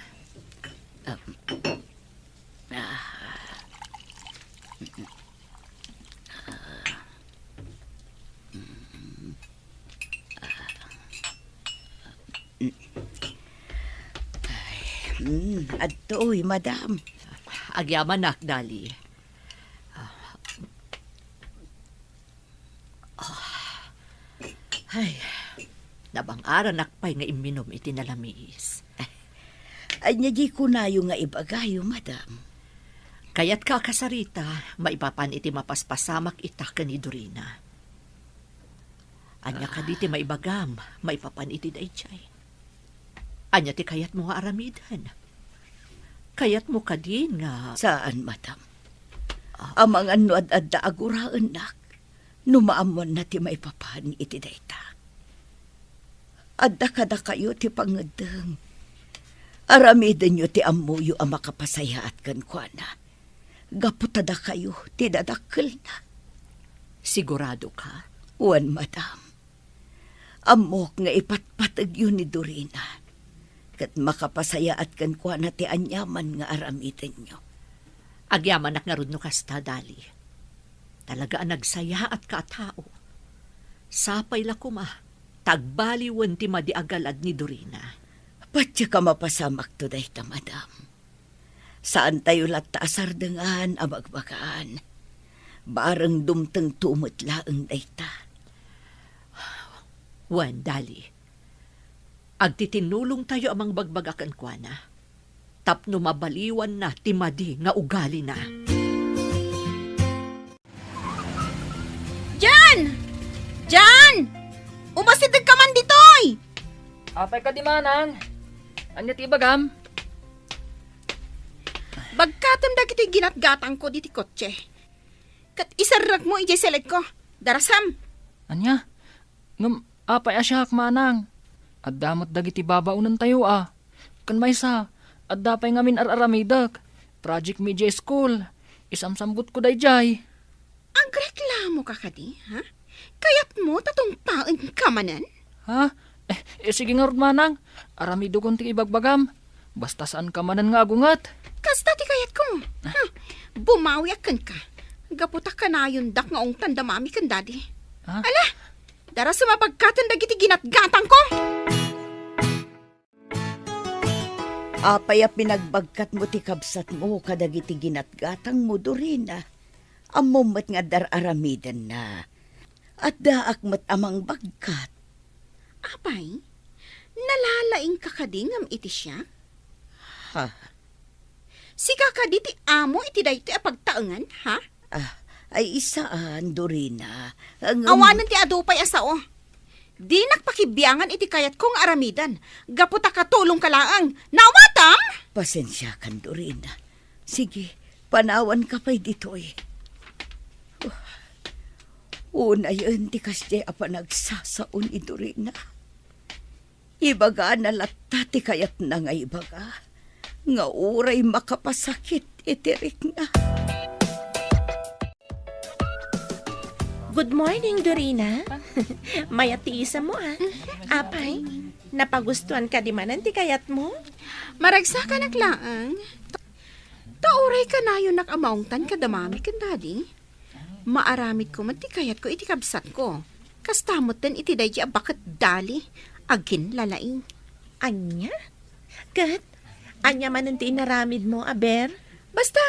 Adtoy, madam. Agyaman nak, Dali. Ay, nabang-aran nakpay nga iminom iti nalamiis. Anya di ko na yung nga ibagayo, madam. Kaya't kakasarita, maipapan iti mapaspasamak itak ni Dorina. Anya ka diti maibagam, maipapan iti dayjay. Anya ti kayat mo nga aramidan. Kayat mo ka din nga. Saan, madam? Amang ano ad-adda aguraan nak. Numaamon na ti maipapan iti dayta. Adda kada kayo ti pangadeng. Aramidan nyo ti amuyo ang makapasaya at kankwana. Gaputada kayo ti dadakkel na. Sigurado ka? Wan, madam. Amok nga ipatpatag yun ni Dorina. Kat makapasaya at kankwana ti anyaman nga aramidan nyo. Agyaman nak nga rod no kasta, Dali. Talaga ang nagsaya at katao. Sapay la kuma, tagbaliwan ti madiagalad ni Dorina. Patya ka mapasamak to dayta, madam. Saan tayo latta asardengan amagbagaan? Barang dumteng tumot laeng dayta. Wan, Dali. Agtitinulong tayo amang bagbagakan kwa na. Tapno mabaliwan na timadi nga ugali na. Jan! Jan! Umasidag ka man ditoy! Apay ka di manang. Anya ti bagam? Bagkatam dagiti ginatgatang ko diti kotse. Kat isarag mo ijay seled ko. Darasam. Anya? Ngam, apay asyak manang. At damot dagiti babaunan tayo Kan maysa, at dapay ngamin araramidak. Project Media School. Isamsambot ko dayjay. Ang reklamo ka kadi, ha? Kayat mo tatong paen ka manan? Ha? Sige nga rod manang. Aramido kong ti ibagbagam. Basta saan ka manan nga agungat. Kasta ti kayat ko. Bumawi akan ka. Gaputa ka na yun dak nga ong tanda mami kan daddy. Ha? Ala, dara sa mapagkatan dagiti ginatgatang ko. Apay a pinagbagkat mo ti kabsat mo kadagiti ginatgatang mo, Dorina. Amumat nga dararamidan na. At daak mat amang bagkat. Apay, nalalaing ka kading am iti siya? Ha? Si kakaditi amo iti dayto apagtaengan, ha? Ay isaan, Dorina. Awanan ti adupay asao. Di nakpakibiyangan iti kayat kong aramidan. Gaputa katulong kalaang. Nawatam! Pasensya kan, Dorina. Sige, panawan ka pa'y ditoy. Una yun, ti kasya apa nagsasaon i Dorina. Ibaga na latati kayat na nga ibaga. Nga uray makapasakit itirik na. Good morning, Dorina. Mayatiisa mo, ah. Apay, napagustuhan ka di manan ti kayat mo? Maragsa ka naglaang. Tauray ka na yun nakamangtan kadamami kan daddy. Maaramid ko man ti kayat ko iti kabsat ko. Kastamot din iti dayji abakat dali. Agin lalaing. Anya? Kat, anya manan ti inaramid mo, aber? Basta,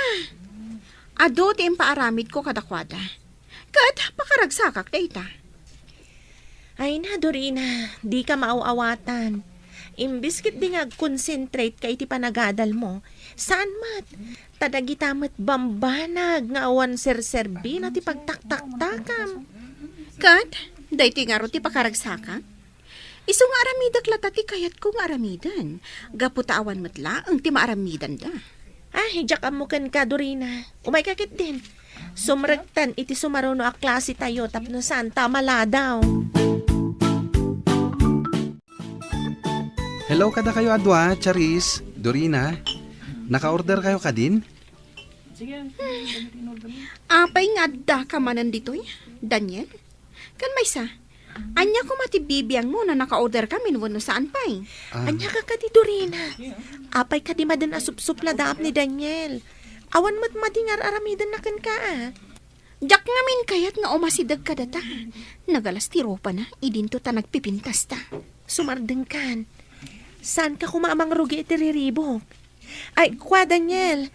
ado ti impaaramid ko kadakwada. Kat, pakaragsakak dayta. Ay na, Dorina, di ka maaawatan. Imbis kit di nga concentrate ka iti panagadal mo. Saan mat? Tadagitamat bambanag nga awan serserbi na ti pagtaktaktakam. Kat, dayto nga ro ti pakaragsakak. Iso nga aramidak latati kayat ko nga aramidan. Gaputawan matla ang ti maaramidan da. Ay, diyak mo kan ka, Dorina. Umay kakit din. Sumragtan iti sumaruno a klase tayo tapno santa maladaw. Hello kada kayo adwa, Charis, Dorina. Naka-order kayo kadin? Apay nga da ka manan ditoy, Daniel. Kan may sa, anya ko matibibiyang mo na naka-order kami no saan pa'y. Anya ka di, Dorina. Apay ka di madan asupsup na daap ni Daniel. Awan mat madingar aramidan na kan ka, ah. Jak ngamin kayat nga umasidag ka data. Nagalas ti ropa na, idinto ta nagpipintas ta. Sumardeng kan. Saan ka kumamang rugi iti riribok? Ay, kwa Daniel.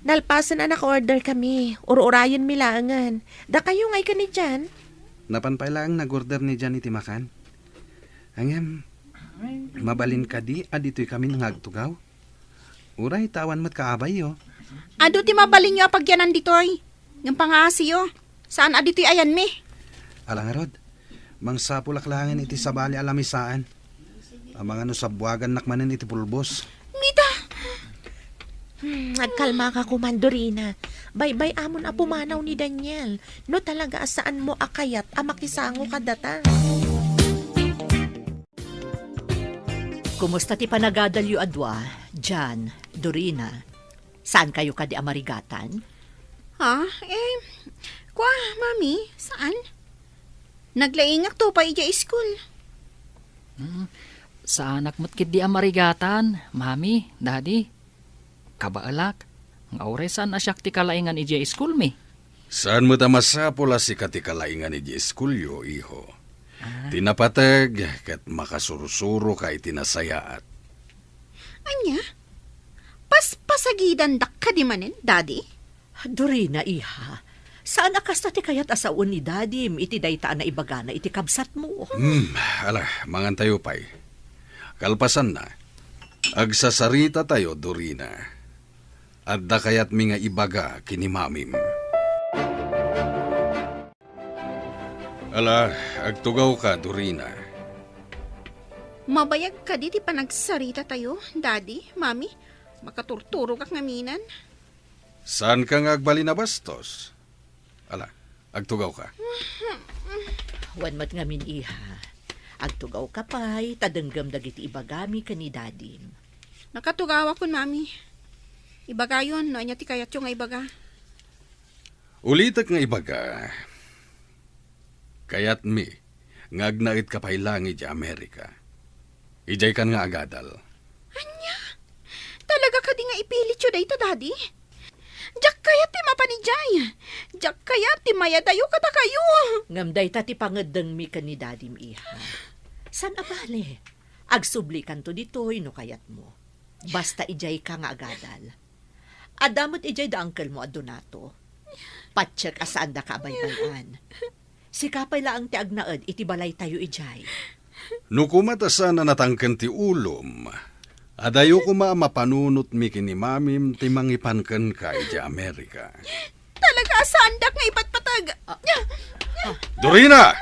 Nalpasan na naka-order kami. Ur-urayan milangan. Da kayo ngay ka ni dyan? Napanpay lang nag-order ni Jan iti makan. Angem, mabalin ka di, adito'y kami nangagtugaw. Uray, tawan mat kaabay yo. Ado ti mabalin nyo apagyanan ditoy. Yung pangasiyo. Saan adito'y ayan mi? Alang rod, mangsapulaklangan iti sabali alamisaan. Ang mga no sabwagan nakmanan iti pulbos. Mita! Nagkalma ka kumandorina. Baybay amon a pumanaw ni Daniel. No talaga saan mo akayat a makisango ka data. Kumusta ti panagadalyo adwa, Jan, Dorina? Saan kayo kadi amarigatan? Ha? Kwa, mami, saan? Naglaingak to pa ija school. Sa anak mo't kid di amarigatan, mami, daddy. Kabaalak, ang auresan asyak ti kalaingan ija school mi. Saan mo tamasapula si katikalaingan ni Eskulyo, iho? Tinapatag, kat makasurusuro ka itinasayaat. Anya? Pasagidan dak ka di manin, daddy? Dorina, iha. Saan akas na ti kayat asaon ni Daddy, iti daytaan na ibagana, iti kabsat mo. Ala, mangantayo pa'y. Kalpasan na. Agsasarita tayo, Dorina. Adda kayat mi nga ibaga kinimamim. Ala, agtugaw ka, Dorina. Mabayag ka di pa nagsarita tayo, daddy, mami. Makaturturo kak ngaminan. Saan ka nga agbali na bastos? Ala, agtugaw ka. Wan mat ngamin iha. Agtugaw ka pa'y, tadanggam dagiti ibagami ka ni Daddy. Nakatugawa ko, mami. Ibaga yun, no? Anya ti kayat yung nga ibaga. Ulitak nga ibaga. Kayat mi, ngagnait ka pa'y langit sa Amerika. Ijay kan nga agadal. Talaga ka di nga ipilit yun dito, daddy? Diyak kaya ti mapanijay. Diyak kaya ti mayadayo kata kayo. Ngamday ta ti pangadang mi ka ni Daddy Iha. San abale? Agsubli kan to ditoy no kayat mo. Basta ijay ka nga agadal. Adamot ijay da uncle mo adonato. Patsyek asaan da ka baybayan. Sikapay laang ti agnaed iti balay tayo ijay. Nukumatasan na natangken ti ulom. Adayo ko mapanunot mi kini mamim ti mangipanken ka iti Amerika. Talaga sandak nga ipatpatag. Dorina!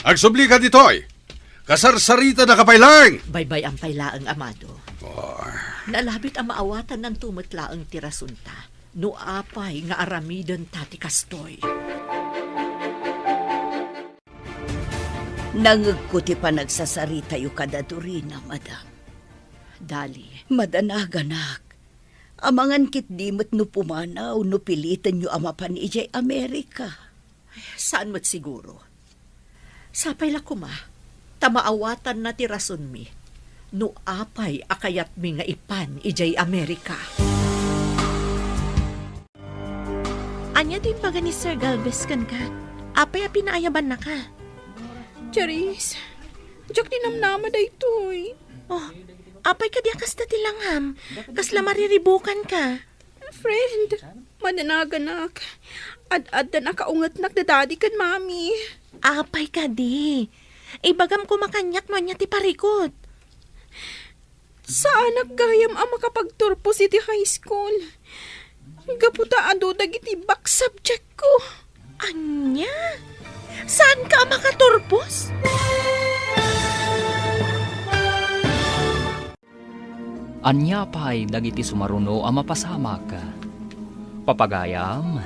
Agsubli ka ditoy! Kasarsarita na kapailang! Baybay ang pailaang amado. Nalabit ang maawatan ng tumatlaang tirasunta. No apay nga aramidon tati kastoy. Nangagkuti pa nagsasarita yu kada Dorina, madam. Dali, Madanaganak. Amangan kit dimot no pumanaw no pilitan yu amapan ijay Amerika. saan mo't siguro? Sapay la kuma, tamaawatan na ti rason mi. No apay akayat mi nga ipan ijay Amerika. Anya din baga ni Sir Galvez kan ka? Apay a pinaayaban na ka. Charis, diyak dinamnama da ito'y. Oh, apay ka di akas na tilangham. Kasla mariribukan ka. Friend, mananaganak. Ad-ad na nakaungat-nak da daddy kan mami. Apay ka di. Ibagam ko makanyak no niya ti parikot. Saan nagkayam ang makapagturpo si ti high school? Gaputa ado dagiti back subject ko. Anya? Saan ka makaturpos? Anya pa'y dagiti sumaruno ang mapasamak. Papagayam,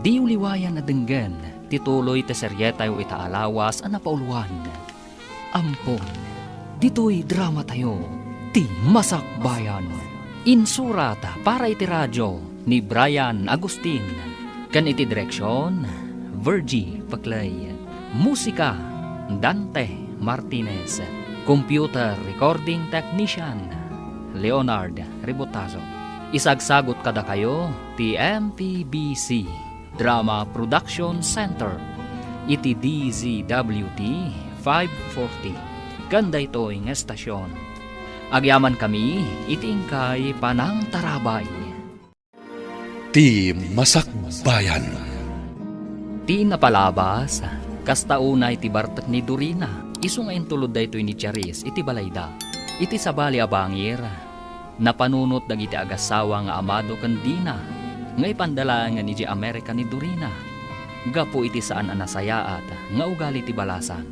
di uliwayan na denggan, tituloy te seryetayo itaalawas ang napauluan. Ampon, dito'y drama tayo, ti Masakbayan. Insurata para iti radyo ni Brian Agustin. Kan iti direksyon, Virgie Paclay. Musika, Dante Martinez. Computer Recording Technician, Leonard Ribotazo. Isagsagot kada kayo, TMPBC Drama Production Center. Iti DZWT 540. Ganda ito ang estasyon. Agyaman kami, itingkay panang tarabay. Ti Masakbayan. Ti napalabas, kastaunay ti bartak ni Dorina. Isu nga intulod da ito ni Charis, iti balayda. Iti sabali abangir, napanunot dagiti agasawa nga amado kandina. Nga ipandala nga ni Amerika ni Dorina. Gapo iti saan anasayaat, nga ugali ti balasan.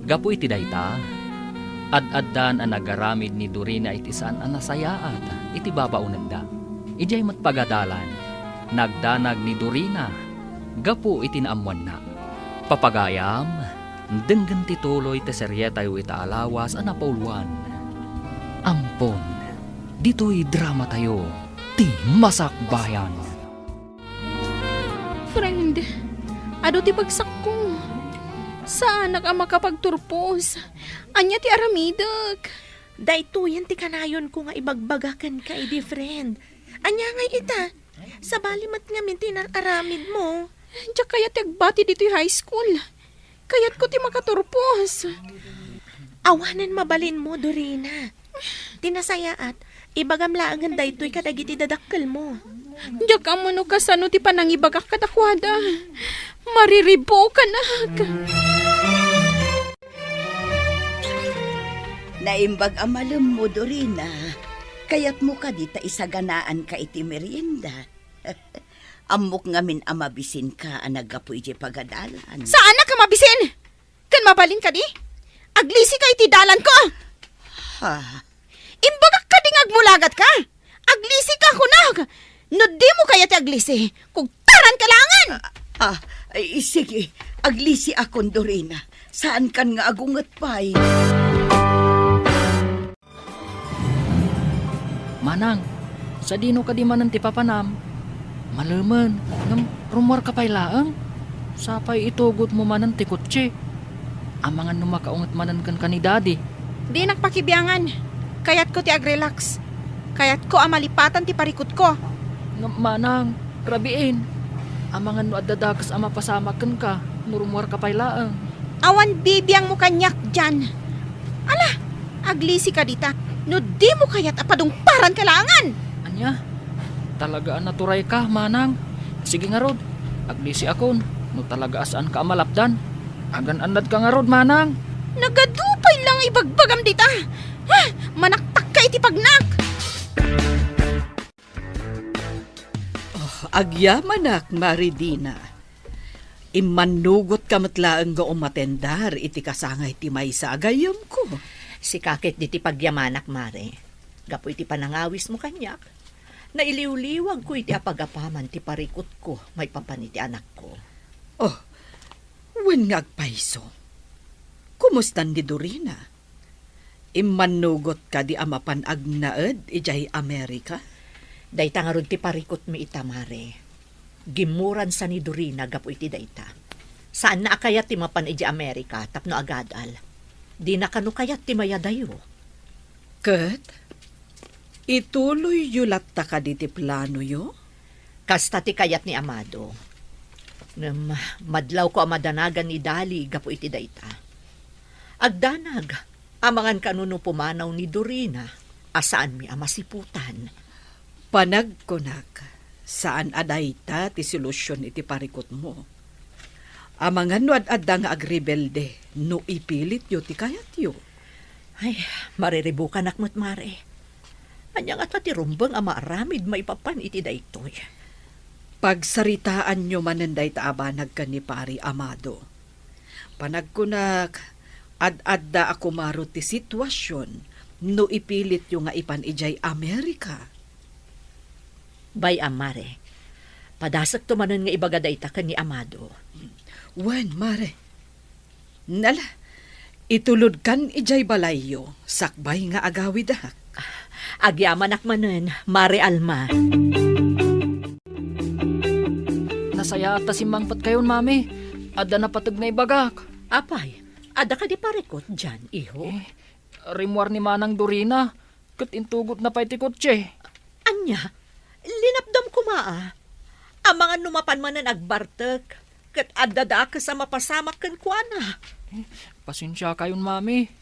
Gapo iti dayta, ad-addan ang nagaramid ni Dorina iti saan anasayaat, iti babaunag da. Ijay matpagadalan, nagdanag ni Dorina, gapo iti naamuan na. Papagayam, denggan tituloy te seryetayo itaalawas ang napauluan. Ampon, dito'y drama tayo, ti Masakbayan. Friend, ado ti bagsak ko. Saan ka makapagturpos? Anya ti aramidag. Daytoyan ti kanayon ko nga ibagbagakan ka, edi friend. Anya nga ita, sa balimat nga minti aramid mo. Diyak kaya ti agbati dito high school. Kayat ko ti makaturpos. Awanan mabalin mo, Dorina. Tinasayaat, ibagam laangan daytoy kadagiti dadakkel mo. Diyak amo no kasano ti panangibagak katakwada. Mariribo ka na. Naimbag amalem mo, Dorina. Kayat mo ka dita isaganaan ka iti merienda. Amok ngamin amabisin ka anagapo iti pagadalan. Saan na ka mabisin? Kan mabalin ka di? Aglisi ka iti dalan ko. Ha? Imbagak ka ding agmulagat ka. Aglisi ka kunag. No di mo kaya ti aglisi. Kung taran ka langan. Ay, sige. Aglisi akon, Dorina. Saan kan nga agungat pa'y? Manang, sa dino ka di manan ti papanam. Malaman, ngam rumor ka pa'y laang. Sapay itugot mo manan ti kutsi. Amangan numakaungat manan kan kanidadi. Di nakpakibiyangan. Kayat ko ti agrelax. Kaya't ko amalipatan ti parikot ko. Manang, grabiin. Amangan no adadakas ama pasamakan ka, nurumwar ka pailaang. Awan bibiyang mo kanyak dyan. Ala, aglisi ka dita. No di mo kaya't apadong paran kalangan. Anya, talagaan naturay ka, manang. Sige nga rod, aglisi akon, no talaga asaan ka amalapdan. Agan-anad ka nga rod, manang. Nagadupay lang ibagbagam dita. Ha, manaktak ka iti pagnak. Agyamanak, Maridina. Imanugot ka matlaang ga umatendar iti kasangay ti may sa agayam ko. Si kakit di ti pagyamanak, Mare. Gapo iti panangawis mo kanyak. Nailiw-liwag ko iti apagapaman ti parikot ko, may papan iti anak ko. Oh, wen nga agpaiso. Kumustan di Dorina? Imanugot ka di amapan agnaed ijay Amerika? Dayta nga rod ti parikot mi ita, Mare. Gimuran sa ni Dorina gapo iti dayta. Saan na akayat ti mapan iti Amerika tapno agadal. Di na kanu kayat ti mayadayo. Ket, ituloy yulat ta ka di ti plano yo? Kasta ti kayat ni Amado. Madlaw ko amadanagan ni Dali gapo iti dayta. Agdanag, amangan kanuno pumanaw ni Dorina, asaan mi amasiputan. Panagkunak, saan adayta ti solusyon iti parikot mo? Amangan no ad-adda nga agrebelde, no ipilit yo ti kayat yo. Ay, mariribukan akmo't, Mare. Anya nga ti rumbang amaaramid maipapan iti daytoy. Pagsaritaan nyo mananday taabanag ka ni Pari Amado. Panagkunak, ad-adda ako maro ti sitwasyon, no ipilit yo nga ipan ijay Amerika. Bay Mare, padasak tumanon nga ibagaday ta ni Amado. Wen, Mare. Nala, itulod kan ijay balayo, sakbay nga agawid ha. Agyaman akmanen, Mare Alma. Nasaya at tasimangpat kayon, mami. Ada na patag na ibagak. Apay, ada ka di parikot dyan, iho. Rimwar ni Manang Dorina, kat intugot na pa iti kotse. Anya, linapdam ko maa. Ang mga numapan man na nagbartek, kat adada ka sa mapasamak kan kuana. Pasensya kayon, mami.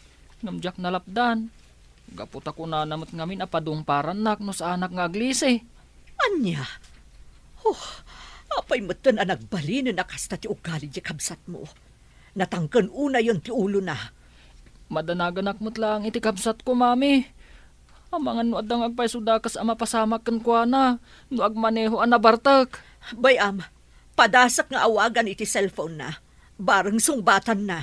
Namjak na lapdan. Gapot ako na namot ngamin apadong paranak no sa anak nga aglise. Anya, apay matan ang nagbali na nakasta ti ugali di kabsat mo. Natangkan una yon ti ulo na. Madanagan akmot lang iti kabsat ko, mami. Ang mga no adang agpaysudakas ama pasamak kan kuana, no agmaneho anabartak. Bayam, padasak nga awagan iti cellphone na. Bareng sungbatan na.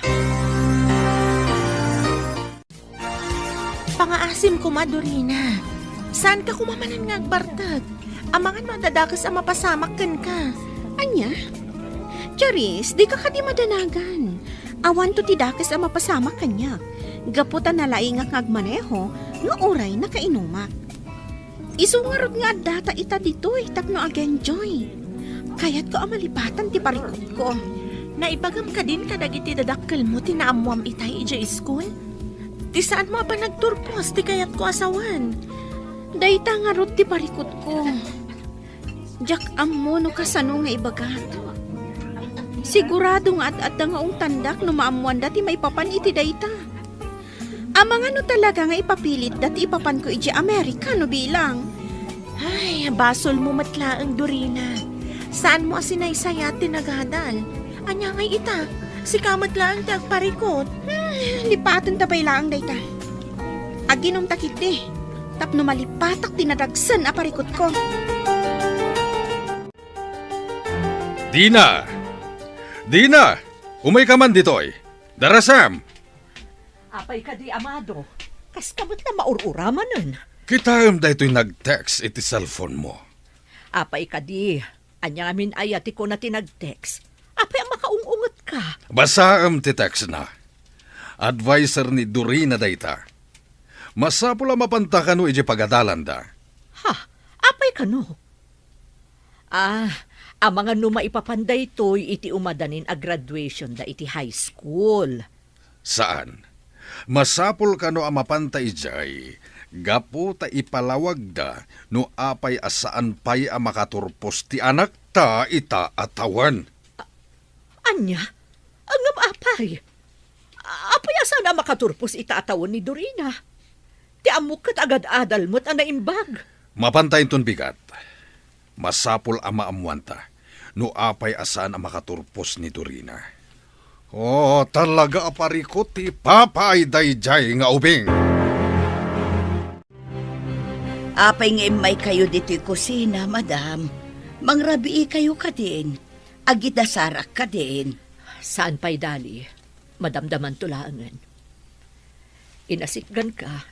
Pangaasim ko, Dorina. Saan ka kumamanan nga agbartag? Amangan madadakas ang mapasamak kan ka. Anya? Charis, di ka kadi madanagan. Awan to ti dakes ang mapasamak kanya. Gaputan na laing nga agmaneho, no oray na kainumak. Isungarod nga data ita ditoy, tapno ag-enjoy. Kaya't ko amalipatan ti parikot ko. Naibagam ka din kadag iti dadakkel mo tinaamuam itay ija school? Ti saan mo pa nagturpos ti kayat ko asawan? Dayta nga rod ti parikot ko. Jak ammo no kasano nga ibagat. Sigurado nga at nga tandak no maamuan dati may papan iti dayta. Amang ano talaga nga ipapilit dati ipapan ko iti Amerika no bilang. Ay, basol mo matlaang Dorina. Saan mo asinaysaya tinagadal? Anya ngay ita, si kamat lang tagparikot. Lipatan tabay lang dayta. Aginom takit di. Tapno malipatak tinadagsan a parikot ko. Dina! Dina! Umay ka man ditoy. Darasam! Apay ka di, Amado. Kas kamot na maururaman nun. Kitayam da ito'y nag-text iti cellphone mo. Apay ka di. Anya amin ayati ko na tinag-text. Apay ang makaungungot ka. Basaam ti text na. Advisor ni Dorina dayta. Masapula mapantakan no iti pagadalan da. Ha? Apay ka no? Ang mga numaipapanday to'y iti umadanin a graduation da iti high school. Saan? Masapul ka no ang mapantay jay, Gapo ta ipalawag da no apay asaan pay a makaturpos ti anak ta ita atawan. Anya, ang apay. Apay asa na makaturpos itaatawon ni Dorina. Ti amok kat agad-adal mo't ang naimbag. Mapantayin ton bigat. Masapol ama amwanta no apay asaan a makaturpos ni Dorina. Oh, talaga aparikot ti papay dayjay nga ubing. Apay nga imay kayo dito'y kusina, madam. Mangrabii kayo ka din. Agidasarak ka din. Saan pa'y dali? Madamdaman tulaangan. Inasikgan ka.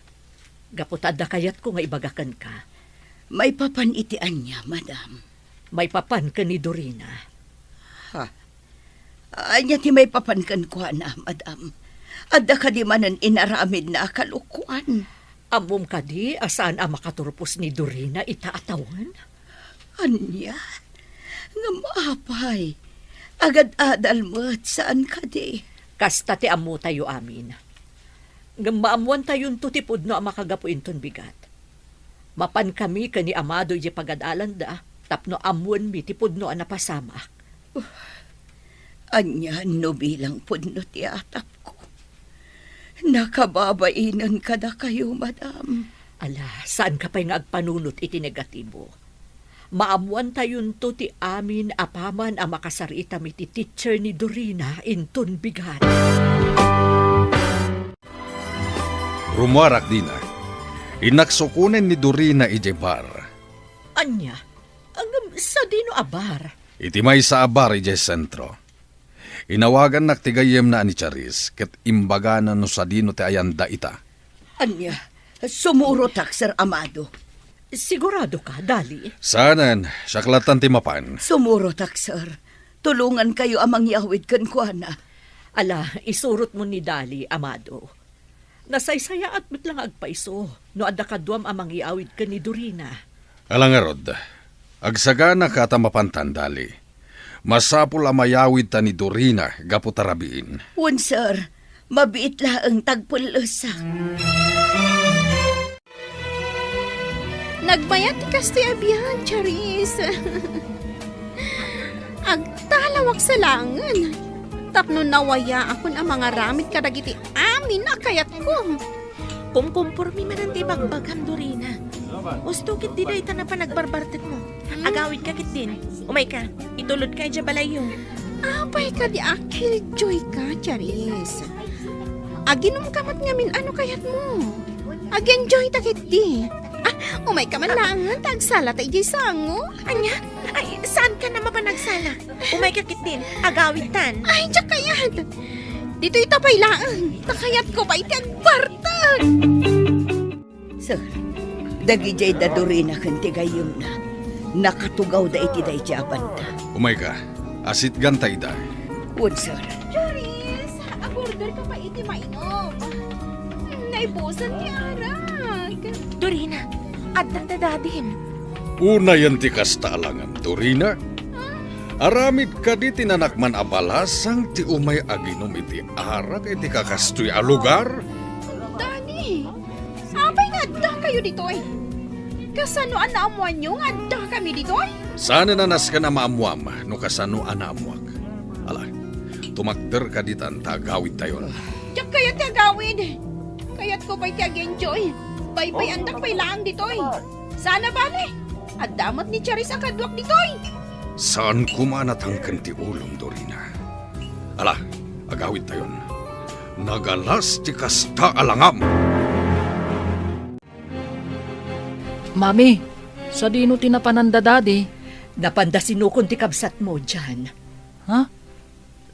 Gaputad na kayat ko nga ibagakan ka. May papanitian niya, madam. May papan ka ni Dorina. Anya ti may papankan ko na, madam. Adda ka di manan inaramid na kalukuan. Amom ka di, asaan ang makaturpos ni Dorina itaatawan? Anya? Nga maapay. Agad-adal mo't saan ka di? Kasta ti amo tayo amin. Nga maamuan tayon to tipod no ang makagapuin ton bigat. Mapan kami ka ni Amado di pagadalan da, tapno amuan mi tipod no ang napasamak. Anya no bilang pudno ti atap ko. Nakababainan ka na kayo, madam. Ala, saan ka pa'y nga agpanunot iti negatibo? Maamuan tayon to ti amin apaman ang makasarita mi ti teacher ni Dorina inton bigat. Rumuarak din na. Inaksukunen ni Dorina ijebar. Anya, ang sa dino abar? Iti may sa abar ije sentro. Inawagan naktigayem na ni Charis ket imbaga na no sa dino ti ayanda ita. Anya, sumuro tak, Sir Amado. Sigurado ka, dali? Sanan, saklatan ti mapan. Sumuro tak, sir. Tulungan kayo amang yawid kan kuana. Ala, isurot mo ni Dali, Amado. Nasaysaya at mitlang agpaiso, no adda kaduam amang iawid ka ni Dorina. Alangarod, agsagana ka ta mapantan dali. Masapul amayawid ta ni Dorina gaputarabiin. Wan, sir. Mabiit laang tagpulusa. Nagbayat ti kasti abiyan, Charis. Agtalawak sa langan. Tapno nawaya akon ang mga ramit kadagiti amin na kayat ko. Kumkumpurmi man ang bagbagam, Dorina. Ustukit di day na pa nagbarbartet mo. Agawid ka kit din. Umay ka, itulod ka dya balayo. Apay ka di akil joy ka, Charis. Aginom kamat ngamin ano kayat mo. Ag-enjoy takit di. Umay ka man langan, tagsala ta ijay sango. Anya? Ay, saan ka naman pa nagsala? Umay ka kit din. Agawid tan. Ay, diyak kayat. Dito ita pa'y laan. Takayat ko pa iti agbartan. Sir, dagijay da Dorina kan tigayom na. Nakatugaw da iti da iti abanda. Umay ka, asit gantay da. Wan, sir. Charis, agorder ka pa iti mainom. Naibusan ti arag. Dorina, addan dadin. Una yan ti kasta alangan, Dorina. Aramid ka di tinanakman abalasang ti umay aginom iti arak iti kakastoy a lugar. Dani, apay nga adda kayo ditoy. Kasano anaamuan nyo nga adda kami ditoy? Sana nanas ka na maamuam no kasano anaamuak. Ala, tumakder ka ditan tagawid tayon. Diyak kaya ti agawid. Kayat ko pa'y ti ag-enjoy. Bay-bay andak pa'y laang ditoy. Sana bale, adamot ni Charis ang kadwak ditoy. Saan kumanatangkan ti ulong, Dorina? Ala, agawid tayon. Nagalas ti kasta alangam. Mami, sa dino tinapananda dadi? Napanda sinukon ti kabsat mo dyan. Ha?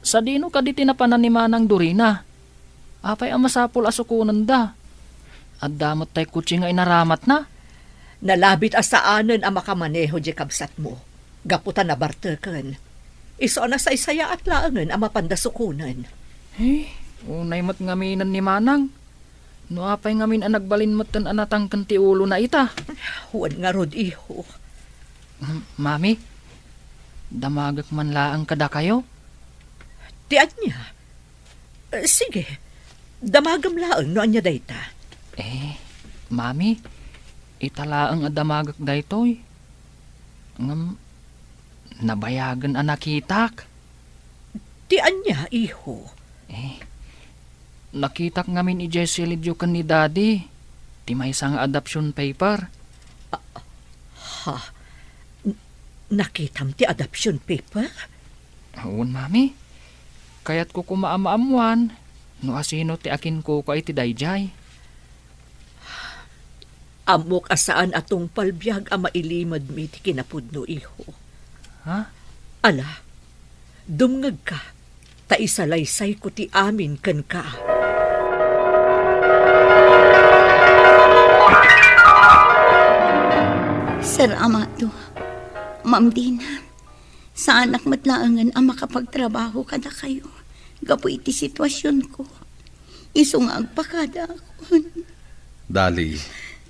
Sa dino ka di tinapanan ni Manang Dorina? Apay ang masapul asukunan da. At damot tay kutsi nga inaramat na. Nalabit asaanan ang makamaneho di kabsat mo. Gaputan na bartekan. Iso na sa isaya at laangan ang mapandasukunan. Unay mat ngaminan ni Manang. No apay ngamin ang nagbalin matan anatang kanti ulo na ita. Huwag nga rod iho. Mami, damagak man laang kada kayo? Tiyan niya. Sige, damagam laang no anya dayta. Mami, itala ang adamagak daytoy. Ngam, nabayagan ang nakitak. Ti anya, iho. Nakitak ngamin i Jessie Lidyo kan ni Daddy. Ti may isang adoption paper. Nakitam ti adoption paper? Huwag, Mami. Kaya't ko kumaamaamuan. No asino ti akin ko iti dayjay. Amok asaan atong palbiag ang mailimad mi ti kinapudno, iho. Ha? Ala, dumngag ka. Ta isalaysay ko ti amin ken ka. Sir Amado, Ma'am Dina, sa anak matlaangan ang makapagtrabaho kada kayo. Gapo iti sitwasyon ko. Isungag pa kada ako. Dali,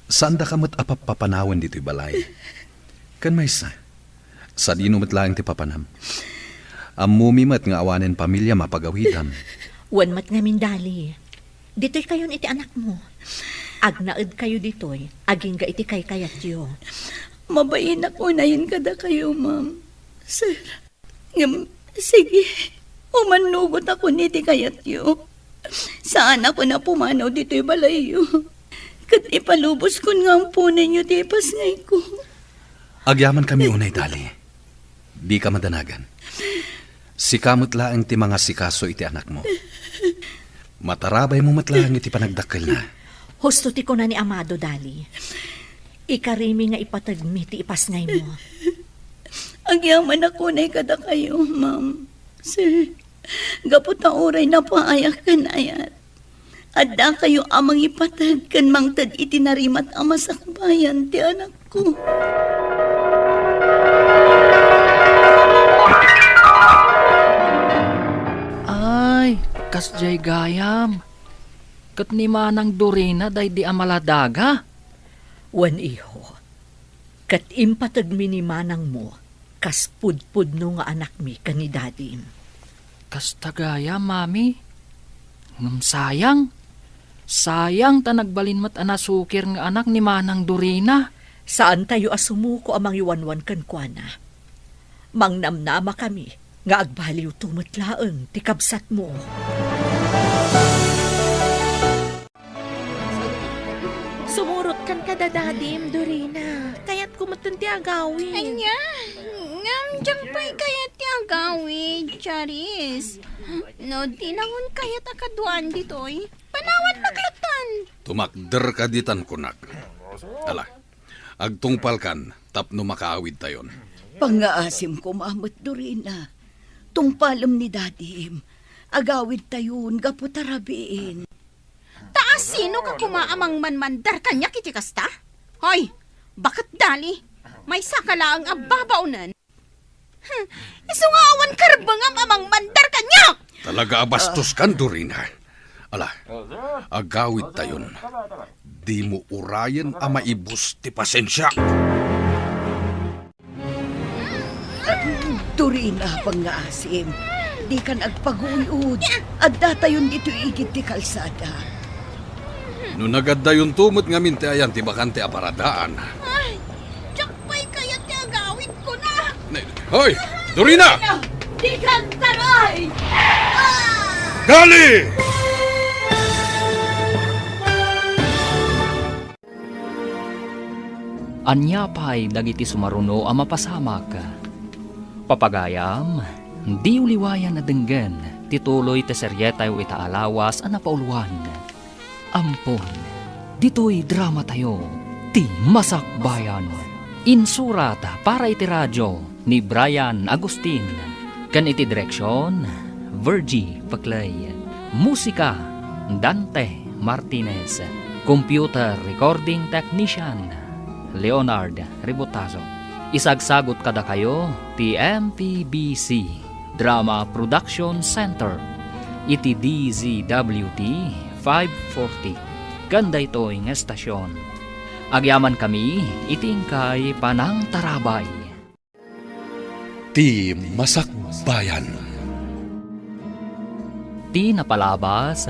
saan da ka mat apapapanawan dito'y balay? Kan may sa dino matlaang ti papanam. Amumi mat nga awanen pamilya mapagawitam. Wan mat ngamin dali. Dito'y kayon iti anak mo. Agnaed kayo dito'y, aging ga iti kay kayat yo. Mabayin ako na yun kada kayo, ma'am. Sir, sige, umanugot ako niti kayat yo. Saan ako na pumanaw dito'y balayo? Kat ipalubos ko nga ang punan nyo ti pasngay ko. Agyaman kami unay, Dali. Di ka madanagan. Sikamot laang ti mga sikaso iti anak mo. Matarabay mo matlaang iti panagdakkel na. Husto ti ko na ni Amado dali. Ikarimi nga ipatagmi ti ipasngay mo. Agyaman ako na kada kayo, ma'am. Sir, gapot na oray na paayak kan ayat. Adda kayo amang ipatag kan mangtad itinarimat ang masakbayan ti anak ko. Ay, kasjay gayam. Kat ni Manang Dorina day di amaladaga. Wan iho, kat impatagmi ni manang mo, kas pudpud no nga anak mi kani dadim. Kas tagaya, Mami. Ngam sayang. Sayang ta nagbalin mat anasukir nga anak ni Manang Dorina. Saan tayo asumuko amang iwanwan kan kuana? Mangnamnama kami, nga agbaliw tumatlaeng ti kabsat mo. Sumurot kan kada dadim, Dorina. Kaya't kumatan ti agawin. Anya, ngam dyan pa'y kayat ti agawi, Charis. No, tinangon kayat akaduan dito'y. Panawan maglatan. Tumakder ka ditan kunak. Ala, agtungpal kan, tapno makaawid tayon. Pangaasim ko, Mamot Dorina. Tungpalam ni Dadim. Agawid tayon, gaputarabiin. Taas sino ka kumaamang manmandar kanya kiti kasta? Hoy, bakit dali? May sakala ang ababaunan. Iso nga awan karbangam amang mandar kanya! Talaga abastos kan, Dorina. Ala, agawid tayon. Di mo urayan a maibus ti pasensya. Dorina, pangaasim. Di ka nagpaguyod. At datayon dito igit ti kalsada. No nagaddayon tumot nga minti ayan ti bakante aparadaan. Ay, diyak pa'y kayat ti agawid ko na! Hoy! Dorina! Di ka taray! Dali! Anya pa'y dagiti sumaruno ang mapasamak. Papagayam, di uliwayan na denggen, tituloy te seryetay o itaalawas ang napauluan. Ampon, dito'y drama tayo, ti Masakbayan. Insurat para iti radyo ni Brian Agustin. Kan iti direksyon, Virgie Paclay. Musika, Dante Martinez. Computer Recording Technician, Leonard Ributazo. Isagsagot kada kayo, ti MPBC Drama Production Center. Iti DZWT 540. Ganda ito ng estasyon. Agyaman kami, itingkay panang tarabay. Ti Masakbayan. Ti napalabas,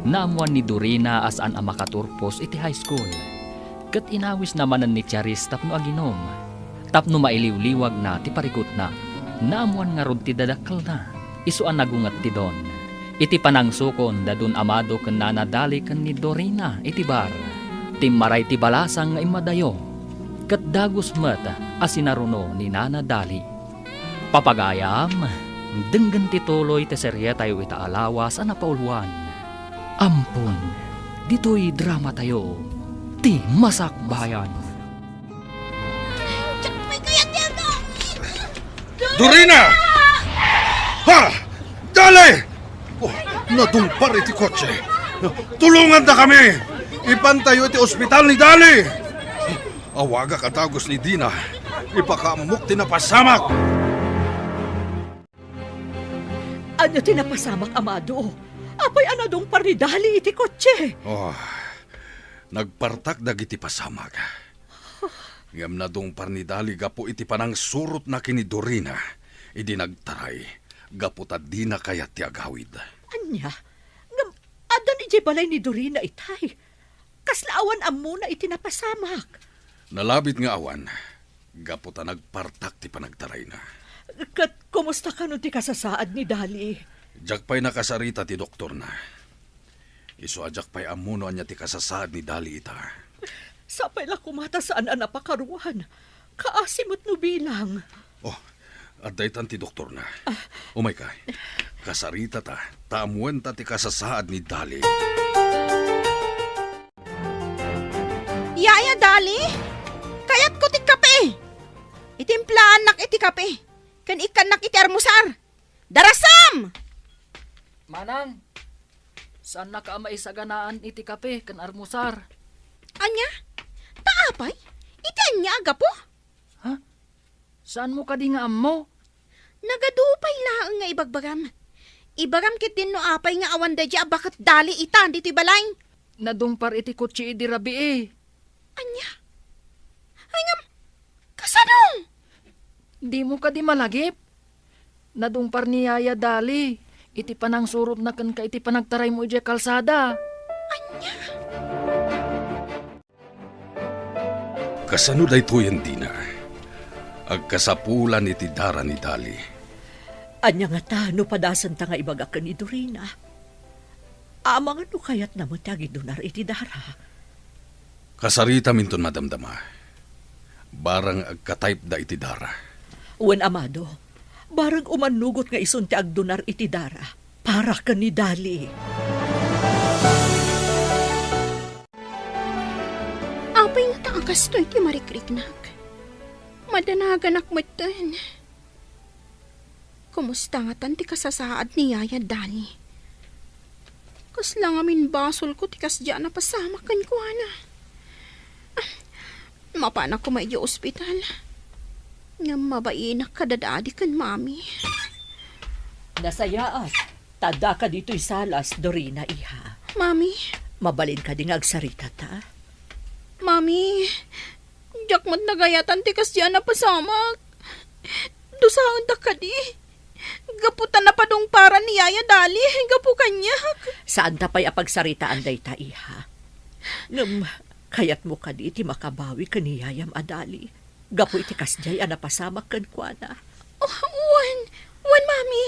naamuan ni Dorina as an ang makaturpos iti high school. Kat inawis namanan ni Charis tapno aginom. Tapno mailiw-liwag na ti parikot na. Naamuan nga rod ti dadakkel na. Isuan nagungat ti don. Iti panangsukon dadun amado ken nanadali ken ni Dorina iti bar. Timmaray ti balasang nga imadayo. Kat dagus met asinaruno ni nanadali. Papagayam, denggen ti tuloy ti serye tayo itaalawas a napauluan. Ampun, dito'y drama tayo. Ti Masak Bayan. Dorina! Ha! Dali! Oh, nadumpar iti kotse. Tulungan na kami! Ipantayo iti ospital ni Dali! Awaga katagos ni Dina. Ipakamuk tinapasamak! Ano tinapasamak, amado? Apay anadong paridali iti kotse. Oh, nagpartak dagiti pasamag. Ngam na dong parnidali gapo iti panang surot na kini Dorina. Idi nagtaray, gapo ta di na kayat ti agawid. Anya? Ngam, adan iti balay ni Dorina itay. Kaslaawan amo na itinapasamak. Nalabit nga awan, gapo ta nagpartak ti panagtaray na. Kat, kumusta ka nun ti kasasaad ni Dali? Jakpay nakasarita ti doktor na. Isu ajakpay amuno anya ti kasasaad ni Dali ita. Sapay la kumata saan ang napakaruan. Kaasimot no bilang. Oh, adaytan ti doktor na. Umay ka, kasarita ta, taamuan ta ti kasasaad ni Dali. Yaya, Dali? Kayat ko ti kape. Itimplaan nak iti kape. Kan ikan nak iti armusar. Darasam! Manang, saan na ka maisaganaan iti kape kan armusar? Anya? Taapay? Iti anya aga po? Saan mo ka di nga ammo? Nagadupay laang nga ibagbagam. Ibagam kit din no apay nga awan da dya bakat Dali itan dito'y balay. Nadumpar iti kutsi idi rabi eh. Anya? Ay ngam, kasanong? Di mo ka di malagip. Nadumpar ni Yaya Dali. Iti panang surot na kan ka iti panagtaray mo iti kalsada. Anya? Kasano dayto yan Dina? Agkasapulan iti dara ni Dali. Anya nga ta, no padasan ta nga ibagakan ni Dorina. Amang ano kayat na mo tagi donar iti dara. Kasarita minton madamdama. Barang agka-type da iti dara. Wen amado, barang umanugot nga isun ti agdonar iti dara. Para ka ni Dali. Apay nga taakas to iti marikriknak. Madanagan akmatan. Kumusta nga tan ti kasasaad ni Yaya Dali? Kasla nga min basol ko ti kasdya na pasama kan ko ana. Mapana ko may ospital. Nga mabainak kadadadi kan mami. Nasayaat. Tada ka dito'y salas, Dorina, iha. Mami, Mabalin ka ding agsarita ta. mami, jakmat nagayatan ti kasdya na pasamak. Dusaon da ka di. Gaputan na padong para ni Yaya Dali. Gapu kanyak. Saan ta pa'y apagsaritaan day ta, iha? Ngam, kayat mo ka di iti makabawi ka ni Yayam Adali. Gapu iti kasjay anapasamak kan kwa na. Oh, wan, mami.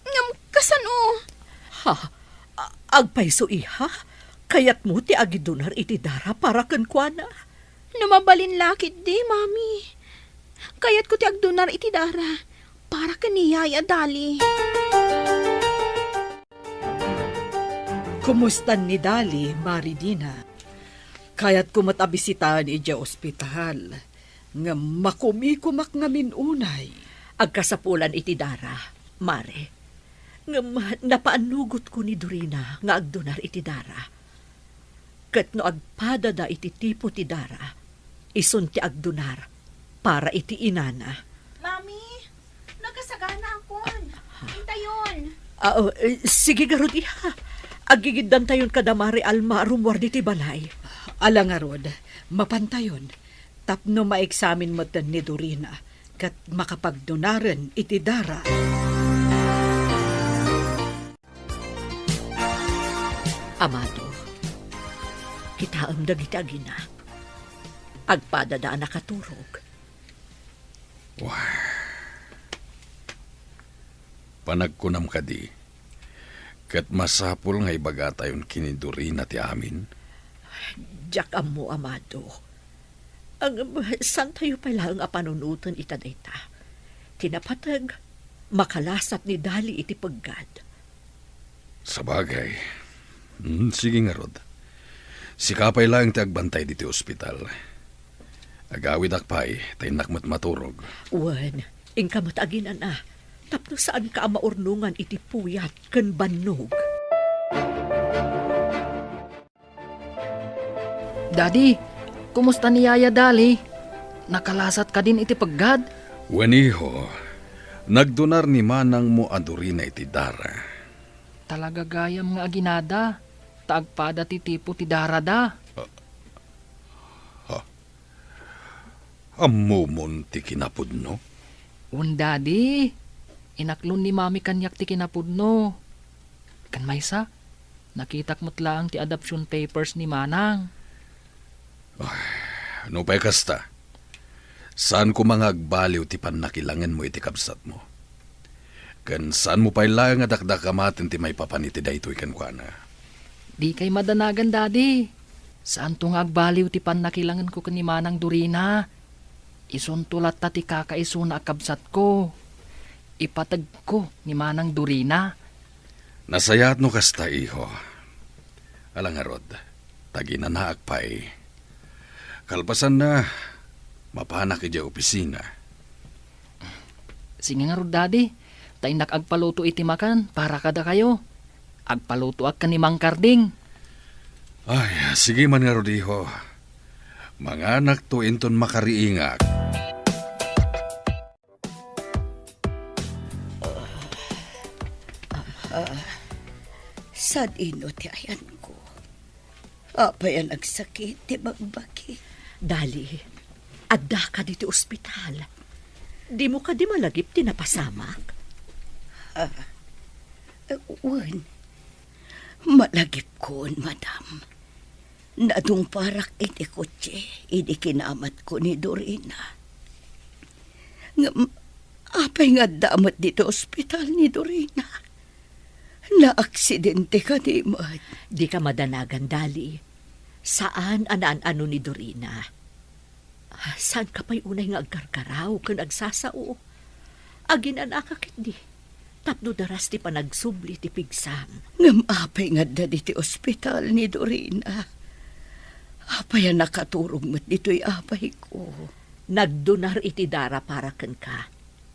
Ngam, kasano? Ha? Agpayso, iha? Kayat mo ti agidunar iti dara para kan kwa na. Numabalin lakit di, mami. Kayat ko ti agdunar iti dara. Para ka ni Yaya Dali. Kumustan ni Dali, Maridina? Kayat kumatabisitaan ija ospital. Nga makumikumak nga minunay. Agkasapulan iti dara, mare. Ngam, napaanugot ko ni Dorina nga agdunar iti dara. Kat no agpadada iti tipo ti dara, isun ti agdunar para iti inana. Mami, nagasagana akon. Hintayon. Sige garod iha. Agigiddan tayon kadamari alma rumwar di ti balay. Alangarod, mapantayon. Tapno maeksamin mo tan ni Dorina. Kat makapagdunaran iti dara. Amado, kitaam dagiti agina. Agpadada nakaturog. Panagkunam ka di. Kat masapul nga ibaga tayon kiniduri na ti amin. Diyak mo, amado. Ang san tayo pala ang apanunutan itadayta. Tinapatag, makalasat ni Dali iti paggad. Sa bagay. Sige nga, Rod. Sikapay lang ti agbantay diti ospital. Agawid akpay, tayo nakmat maturog. Wan, ingkamot aginan na. Tapno saan ka maurnungan iti puyat ken bannog. Daddy, kumusta ni Yaya Dali? Nakalasat ka din iti paggad? Waniho, nagdunar ni manang mo aduri na iti dara. Talaga gayam nga aginada. Taagpada ti tipo ti darada. Amumon ti kinapudno. Daddy, inaklon ni mami kanyak ti kinapudno. Kan maysa, nakitak mo't lang ti adoption papers ni Manang. Ano pa'y kasta? Saan ko mga agbaliw ti panakilangan mo iti kabsat mo? Kan saan mo pa'y lang nga dakdakamatin ti may papaniti da ito'y kankwana? Di kay madanagan, Daddy. Saan to nga agbaliw ti panakilangan ko ni Manang Dorina? Isuntulat ta ti kakaiso na akabsat ko. Ipatag ko ni Manang Dorina. Nasayat no kasta, iho. Alang Rod, taginanaak pa'y. Kalpasan na, mapanak iti opisina. Sige nga, Rod, Daddy. Tainak agpaluto iti makan para kada kayo. Agpaluto ak ni Mang Karding. Ay, sige man nga, Rod, iho. Mga anak to inton makariingak. Sad ino ti ayan ko. Apay ang nagsakit ti magbaki. Dali, adda ka dito ospital. Di mo ka di malagip tinapasamak. Wan, malagip kon, madam. Nadung parak iti kotse, iti kinamat ko ni Dorina. Apay nga damat dito ospital ni Dorina. Na-aksidente ka di mat. Di ka madanagan, Dali. Saan anaan-ano ni Dorina? Saan ka pa'y unay nga agkarkaraw kan agsasao? Agin anakakit di. Tapno daras ti panagsubli ti pigsam. Apay nga da diti ospital ni Dorina. Apay ang nakaturog mat dito'y apay ko. Nagdunar iti dara para ken ka.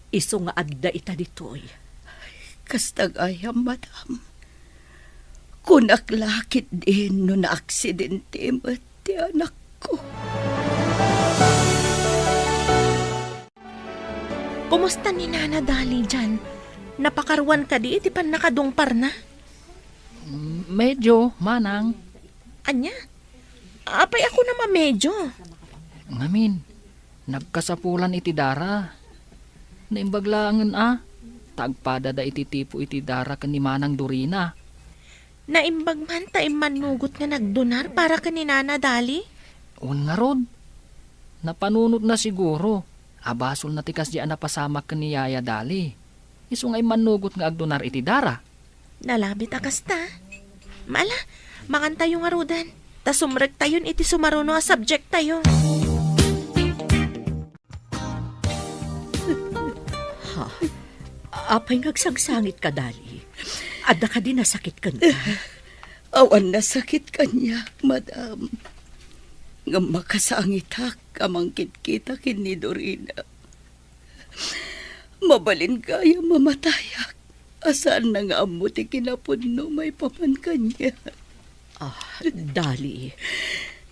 Iso nga adda ita ditoy. Kastag ayam, madam. Kunaklakit din no na-aksidente mat ti anak ko. Kumusta ni Nana Dali dyan? Napakarwan ka di, iti pan nakadungpar na. Medyo, Manang. Anya? Apay ako naman medyo. Ngamin, nagkasapulan iti dara. Naimbaglangan tagpada da iti tipo iti dara kan ni Manang Dorina. Naimbag man tayo manugot nga nagdonar para ka ni Nana Dali? Un nga Rod. Napanunod na siguro. Abasol na tikas di napasamak kan ni Yaya Dali. Iso nga'y manugot nga agdonar iti dara. Nalabit akas ta. Mala, mangan tayo nga Rodan. Ta sumrek tayon iti sumaruno a subject tayo. Apay ngagsangsangit ka, Dali. Adda ka din nasakit ka na. Awan na sakit kanya, madam. Nga makasangit hak amangkit kita kin ni Dorina. Mabalin kaya mamatayak. Asaan na nga amuti kinapudno may paman kanya. Dali.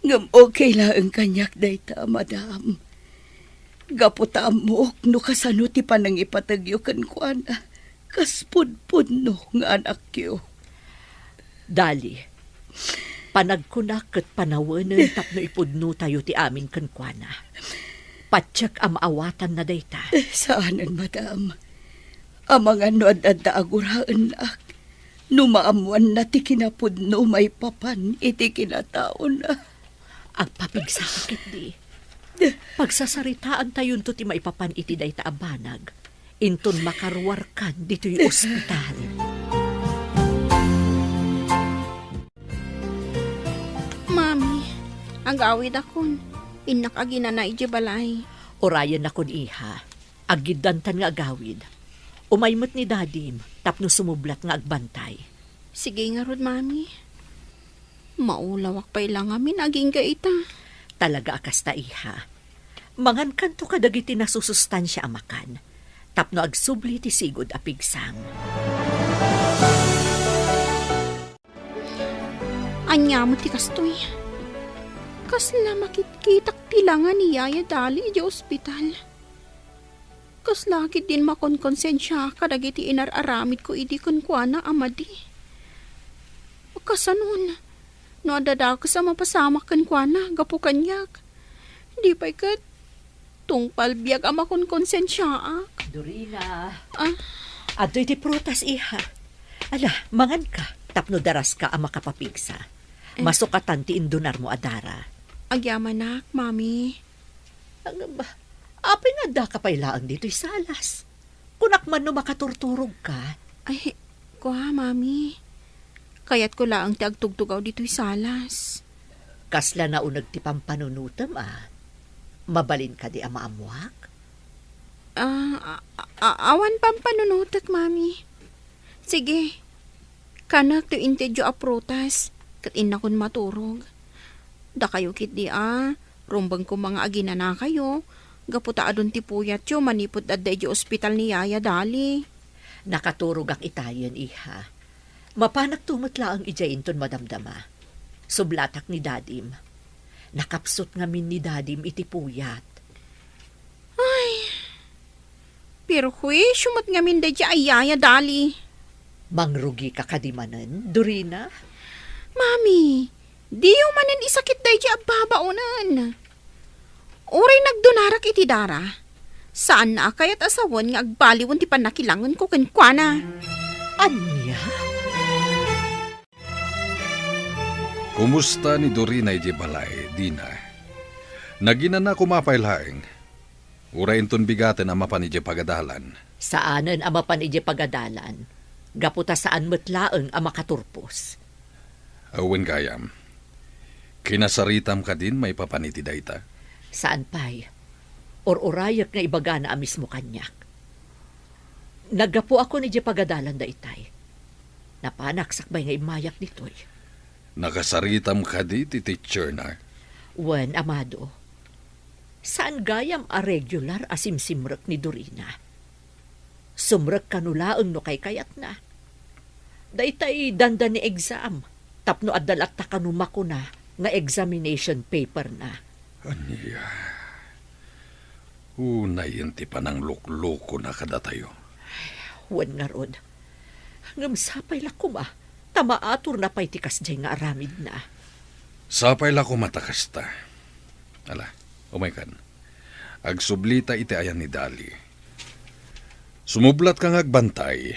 Ngam okay lang ang kanyak dayta, madam. Gaputa amok no kasano ti panang ipatagyo kan kuana. Kaspudpud no nga anak yo. Dali. Panagkunak ket panawanen tapno ipudno tayo ti amin kan kuana. Patsak amaawatan na dayta. Saanan, madam? Amang ano adda aguraan ak. Numaamuan na ti kinapudno may papan iti kinataon na. Agpapigsakit di. Pagsasaritaan tayon to ti maipapan iti day taabanag. Inton makaruwar kan dito'y ospital. Mami, agawid akon. Inak aginanay di balay. Orayan na kun iha. Agidantan nga agawid. Umaymot ni dadim, tapno sumublat nga agbantay. Sige nga rod, mami. Maulawak pa ilang amin aging gaita. Talaga akasta iha. Mangan kanto kadagiti nasusustansya amakan. Tapno agsubli ti sigod a pigsang. Anya mo ti kastoy. Kasla makitkitak tilangan ni Yaya Dali di ospital. Kasla kit din makonkonsensya kadagiti inararamid ko idi kuana amadi. Kasanon, no adada ko sa mapasama kuana gapu kanyak. Di pa ikat tungpal biyag ama konkonsensya. Dorina. Ah? Adoy ti prutas iha. Ala, mangan ka. Tapno daras ka ang makapapigsa. Masukatan ti indunar mo adara. Agyamanak, mami. Ang ba? Apay nga da ka pailaan dito'y salas. Kunak man no makaturturog ka. Ay, kuha, mami. Kaya't ko lang ti agtugtugaw dito'y salas. Kasla na unag ti pampanunutam Mabalin ka di amaamuak? Awan pang panunutak, mami. Sige, kanak to intedyo aprotas, kat inakon maturog. Da kayo kit di rumbang ko mga agina na kayo, gaputa adun ti puyat yo, manipot adda di ospital ni Yaya Dali. Nakaturog ang itayan, iha. Mapanak tumutla ang ijainton madamdama. Sublatak ni dadim. Nakapsot ngamin ni dadim iti puyat. Pero huy, sumot ngamin da di ay Yaya Dali. Mangrugi ka kadimanan, Dorina? Mami, di yung manan isakit day di ababaunan. Uray nagdunarak iti dara. Saan na kayat asawan nga agbaliwon ti panakilangan ko kenkwana. Anya? Kumusta ni Dorina iti balay, Dina? Nagina na kumapailaeng. Urayin ton bigaten ang mapan iti pagadalan. Saanen ang mapan iti pagadalan? Gaputa saan metlaeng ang makaturpos. Awen gayam. Kinasaritam ka din may papaniti dayta. Saan pa'y? Or-urayak nga ibaga na amis mo kanyak. Naggapo ako ni di pagadalan da itay. Napanak sakbay nga imayak ditoy. Nakasaritam ka di ti teacher na. Wen, amado. Saan gayam a regular asimsimrek ni Dorina? Sumrek kanulaang no kay kayat na. Daytay danda ni exam. Tapno adalat ta kanumako na nga examination paper na. Anya. Unay ti panang lukloko na kada tayo. Wen nga rod. Ngamsapay lakom tamaatur na pay tikas jay nga aramid na. Sapay la ko matakas ta. Ala, umay kan. Agsublita iti ayan ni Dali. Sumublat kang agbantay,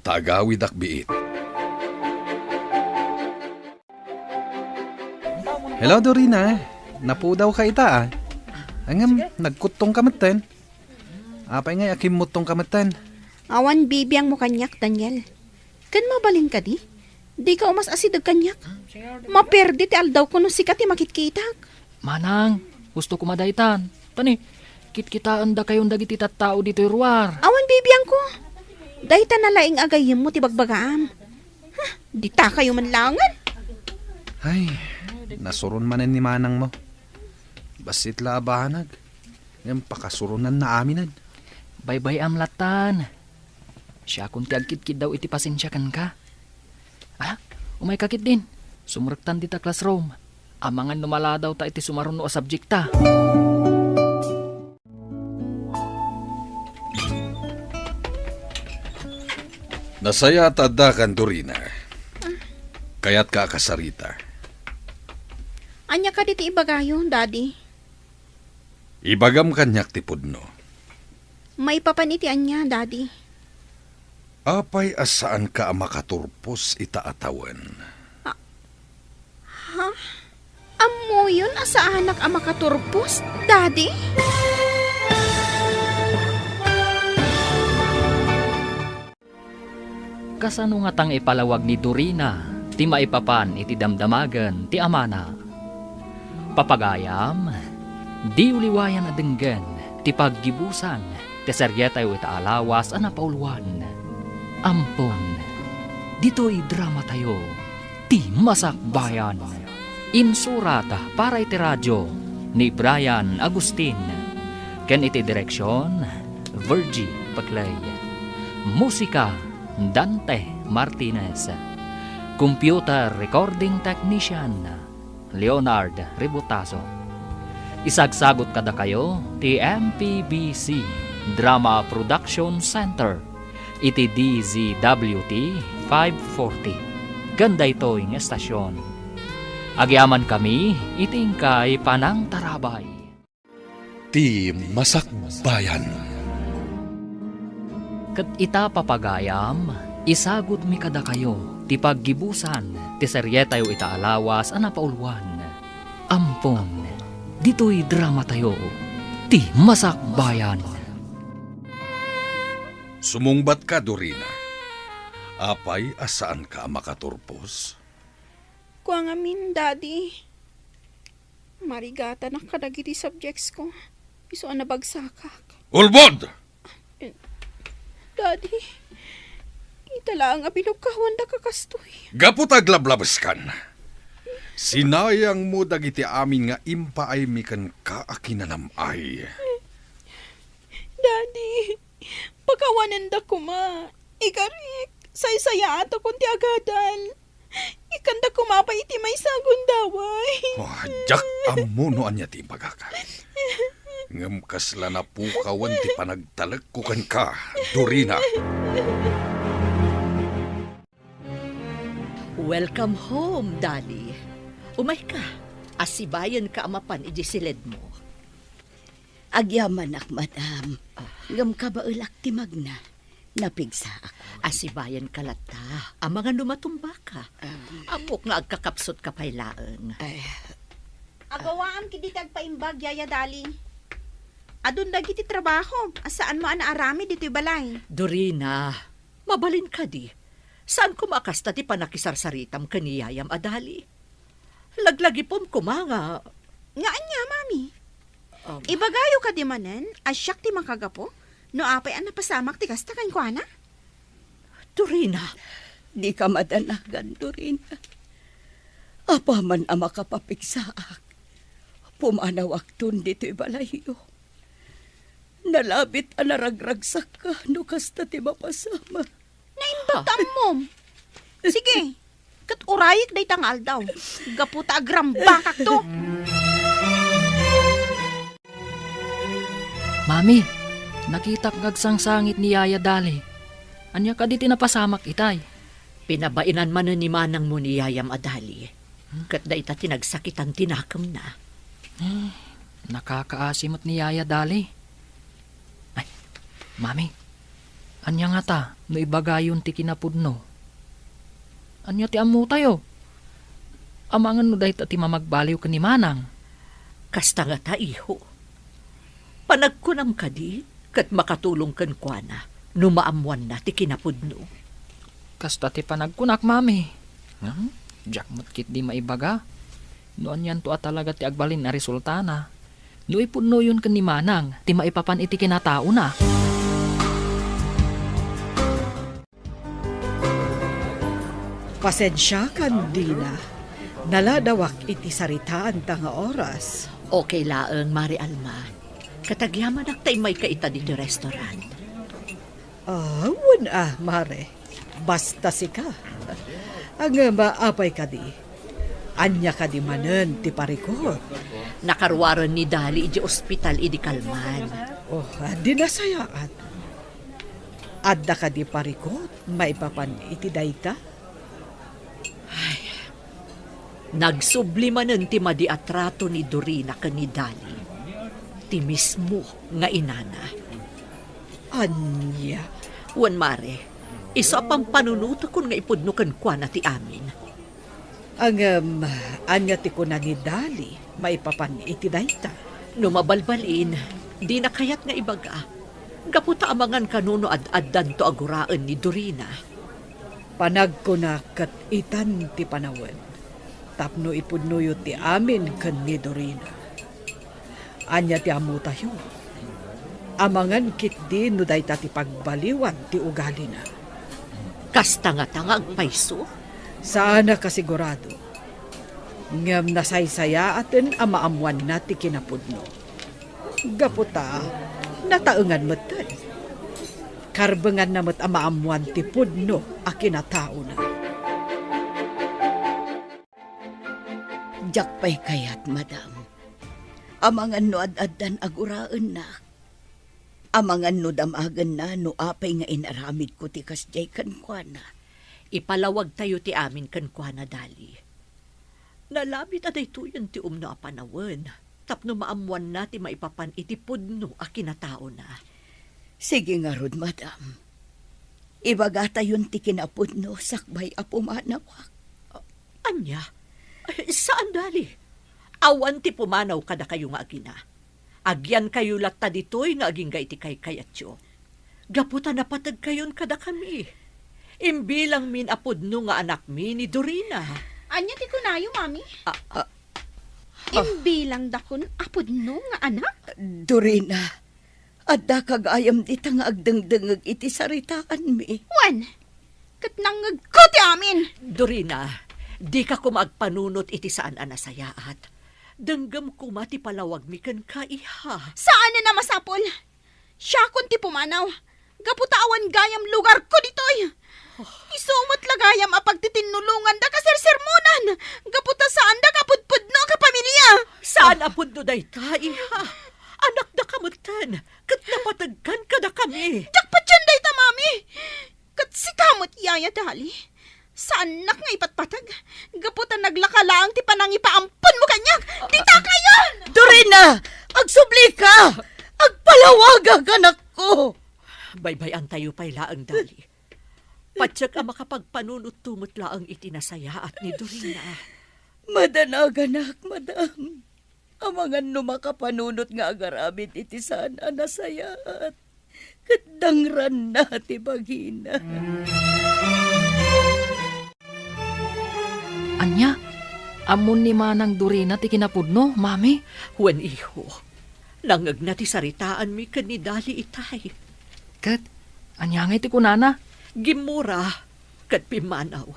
tagawid akbiit. Hello, Dorina. Napudaw ka ita Angam, nagkutong kamatan. Apay nga akimutong kamatan. Awan bibiyang mo kanyak, Daniel. Kan mabalin ka di? Di ka umas asidag kanyak. Maperdi ti aldaw ko no sikat ti makitkitak. Manang, gusto ko madaitan. Tani, kitkitaan da kayong dagiti tattao dito'y ruwar. Awan bibiyang ko. Dahita na laing agayim mo ti bagbagaam. Di ta kayo manlangan. Ay, nasuron manen ni manang mo. Basit labanag. Ngayon pakasurunan na aminan. Bye-bye amlatan. Siya kung ti agkit-kit daw iti pasensyakan ka. Umay kakit din. Sumrektan di ta classroom. Amangan numala daw ta iti sumaruno a subjekta. Nasaya tadda kan Dorina. Kaya't ka kasarita. Anya ka diti ibagayo, Daddy. Ibagam kanyak ti pudno. May papaniti anya, Daddy. Apay asaan ka makaturpos itaatawan. Amo? mo yun asa anak ang makaturpos, Daddy? Kasano nga tang ipalawag ni Dorina, ti maipapan iti damdamagan ti amana. Papagayam, di uliwayan adenggan, ti paggibusan, ti seryetay o itaalawas ana pauluan. Ampon, dito'y drama tayo, ti masakbayan. Insurata para iti radyo ni Brian Agustin. Ken iti direksyon, Virgie Paclay. Musika, Dante Martinez. Computer Recording Technician, Leonard Ributaso. Isagsagot kada kayo, ti MPBC Drama Production Center, iti DZWT 540. Ganda ito yung estasyon. Agyaman kami, itingkay panang tarabay. Ti Masakbayan. Kat ita papagayam, isagot mi kada kayo, ti paggibusan, ti seryetay o itaalawas ana pauluan. Ampon, dito'y drama tayo, ti masakbayan. Sumungbat ka, Dorina. Apay, asaan ka makaturpos? Kuang amin, Daddy. Marigata na kadagiti subjects ko. Iso ang nabagsakak. Ulbod! Daddy, itala ang abinugkawan na kakastoy. Gapot aglablabas kan. Sinayang mo dagiti amin nga impaay mikan ka akinanamay. Daddy, pagkawanan da kuma. Ikarik, saysaya ato kunti agadan. Ikanda kumapa iti may sagundaway. Oh, jak amuno anya ti pagaka. Ngam kasla na pukawan ti panagtalag ko kan ka, Dorina. Welcome home, Dali. Umay ka. Asibayan ka amapan iji silid mo. Agyaman ak, madam. Ngam ka ba ulak ti magna? Napigsa ako. Asibayan ka lata. Ang mga numatumba ka. Amok nga agkakapsot ka pailaan. Agawaan kiti tagpaimbag, Yaya Dali. Adun dagiti trabaho. Asaan mo anaarami dito'y balay? Dorina, mabalin ka di. Saan kumakasta ti panakisarsaritam kaniyayam adali? Laglagi pom kumanga. Nga anya, Mami. Ibagayo ka di manen, asyak ti makagapo. No apay ang napasamak ti kasta kan kwa na? Dorina, Di ka madanagan, Dorina. Apa man ang makapapigsaak. Pumanawak tun dito'y balayo. Nalabit ang naragragsak ka, no kasta ti mapasama. Naimbagtam mo. Sige, kat urayik day tangal daw. Gaputa agrambakak to. Mami, nakita ngagsangsangit ni Yaya Dali. Anya ka di tinapasamak itay. pinabainan man ni manang mo ni Yayam adali. Kat da ita tinagsakitan tinakam na. Nakakaasimot ni Yaya Dali. Ay, Mami, anya nga ta, no ibagayon ti kinapudno. Anya ti amu tayo. Amangan no dahit ti mamagbaliw ka ni Manang. Kasta nga ta iho. Panagkunam ka di, kat makatulong kan kwa na, numaamuan na ti kinapudno. Kasta ti panagkunak, Mami. Jack matkit di maibaga. Noon yan to at talaga ti agbalin na resulta na. No ipudno yun kan ni Manang, ti maipapan iti kinatao na. Pasensya kan, Dina. Naladawak iti saritaan ta nga oras. Okay laeng, Mari Alma. Katagyaman ak tay may kaita dito restaurant. Wala, Mare. Basta si ka. Ang maapay ka di. Anya ka di manen ti parikot. Nakarwaran ni Dali iji ospital idi Kalman. Di nasayaan. Adda ka di parikot, maipapan iti dayta. Nagsublimanen ti madi atrato ni Dorina ken ni Dali. Ti mismo nga inana. Anya. Wan Mare, isa pang panunuto kun nga ipudno ken kwa na ti amin. Anya ti ko na ni Dali, maipapan iti dayta. Numabalbalin, di na kayat nga ibaga. Gaputa amangan kanuno ad-addan to aguraan ni Dorina. Panag ko na kat itan ti panawen. Tapno ipudnuyo ti amin kan ni Dorina. Anya ti amu tayo. Amangan kit di no dayta ti pagbaliwan ti ugali na. Kasta nga tangag paiso. Sana kasigurado. Ngam nasaysaya atin ang maamuan na ti kinapudno. Gaputa, nataengan mo't tan. Karbengan na mo't ang maamuan ti pudno a kinatao na. Jakpay kayat, madam. Amangan no ad-addan aguraan na. Amangan no damagan na no apay nga inaramid ko ti kasjay kankwana. Ipalawag tayo ti amin kan kuana Dali. Nalamit aday tuyon ti umno a panawen. Tapno maamuan na ti maipapan iti pudno a kinatao na. Sige nga rod, madam. Ibaga tayon ti kinapudno sakbay a pumanawak. Anya? Ay, saan Dali? Awan ti pumanaw kada kayo nga agina. Agyan kayo latta ditoy nga aging iti kay kayatyo. Gaputa napatag kayon kada kami. Imbilang min apudno nga anak mi ni Dorina. Anya ti kunayo, mami? Imbilang dakon apudno nga anak? Dorina, adda kagayam di nga agdengdengeg iti saritaan mi. Wan, kat nangag ko ti amin. Dorina, di ka kumagpanunot iti saan anasayaat. Denggam kuma ti palawag mi kan kaiha. Saan na masapol? Siya kun ti pumanaw. Gaputawan gayam lugar ko ditoy. Isumot lagayam apag titinulungan da kasirsermonan. Gaputa saan da kapudpudno ka pamilya. Saan apudno dayta, iha? Anak da kamutan. Kat napatagkan ka da kami. Jakpat yan day ta, mami. Kat si kamot yaya Dali. Saan nak nga ipatpatag? Gaputa naglakalaang ti panangipaampon mo kanyak. Dita kayon! Dorina, agsubli ka! Agpalawaga anak ko! Baybayan tayo pa'y laang Dali. Patsyak ang makapagpanunot tumot laang itinasaya at ni Dorina. Madanag anak, madam. Amangan no makapanunot nga agaramid iti sana nasayaat. Kadangran na ti bagina. Anya, amon ni manang Dorina ti kinapudno, mami. Huwan iho, langag na ti saritaan mi kan ni Dali itay. Kat, anya nga ti kunana. Gimura, kat pimanaw.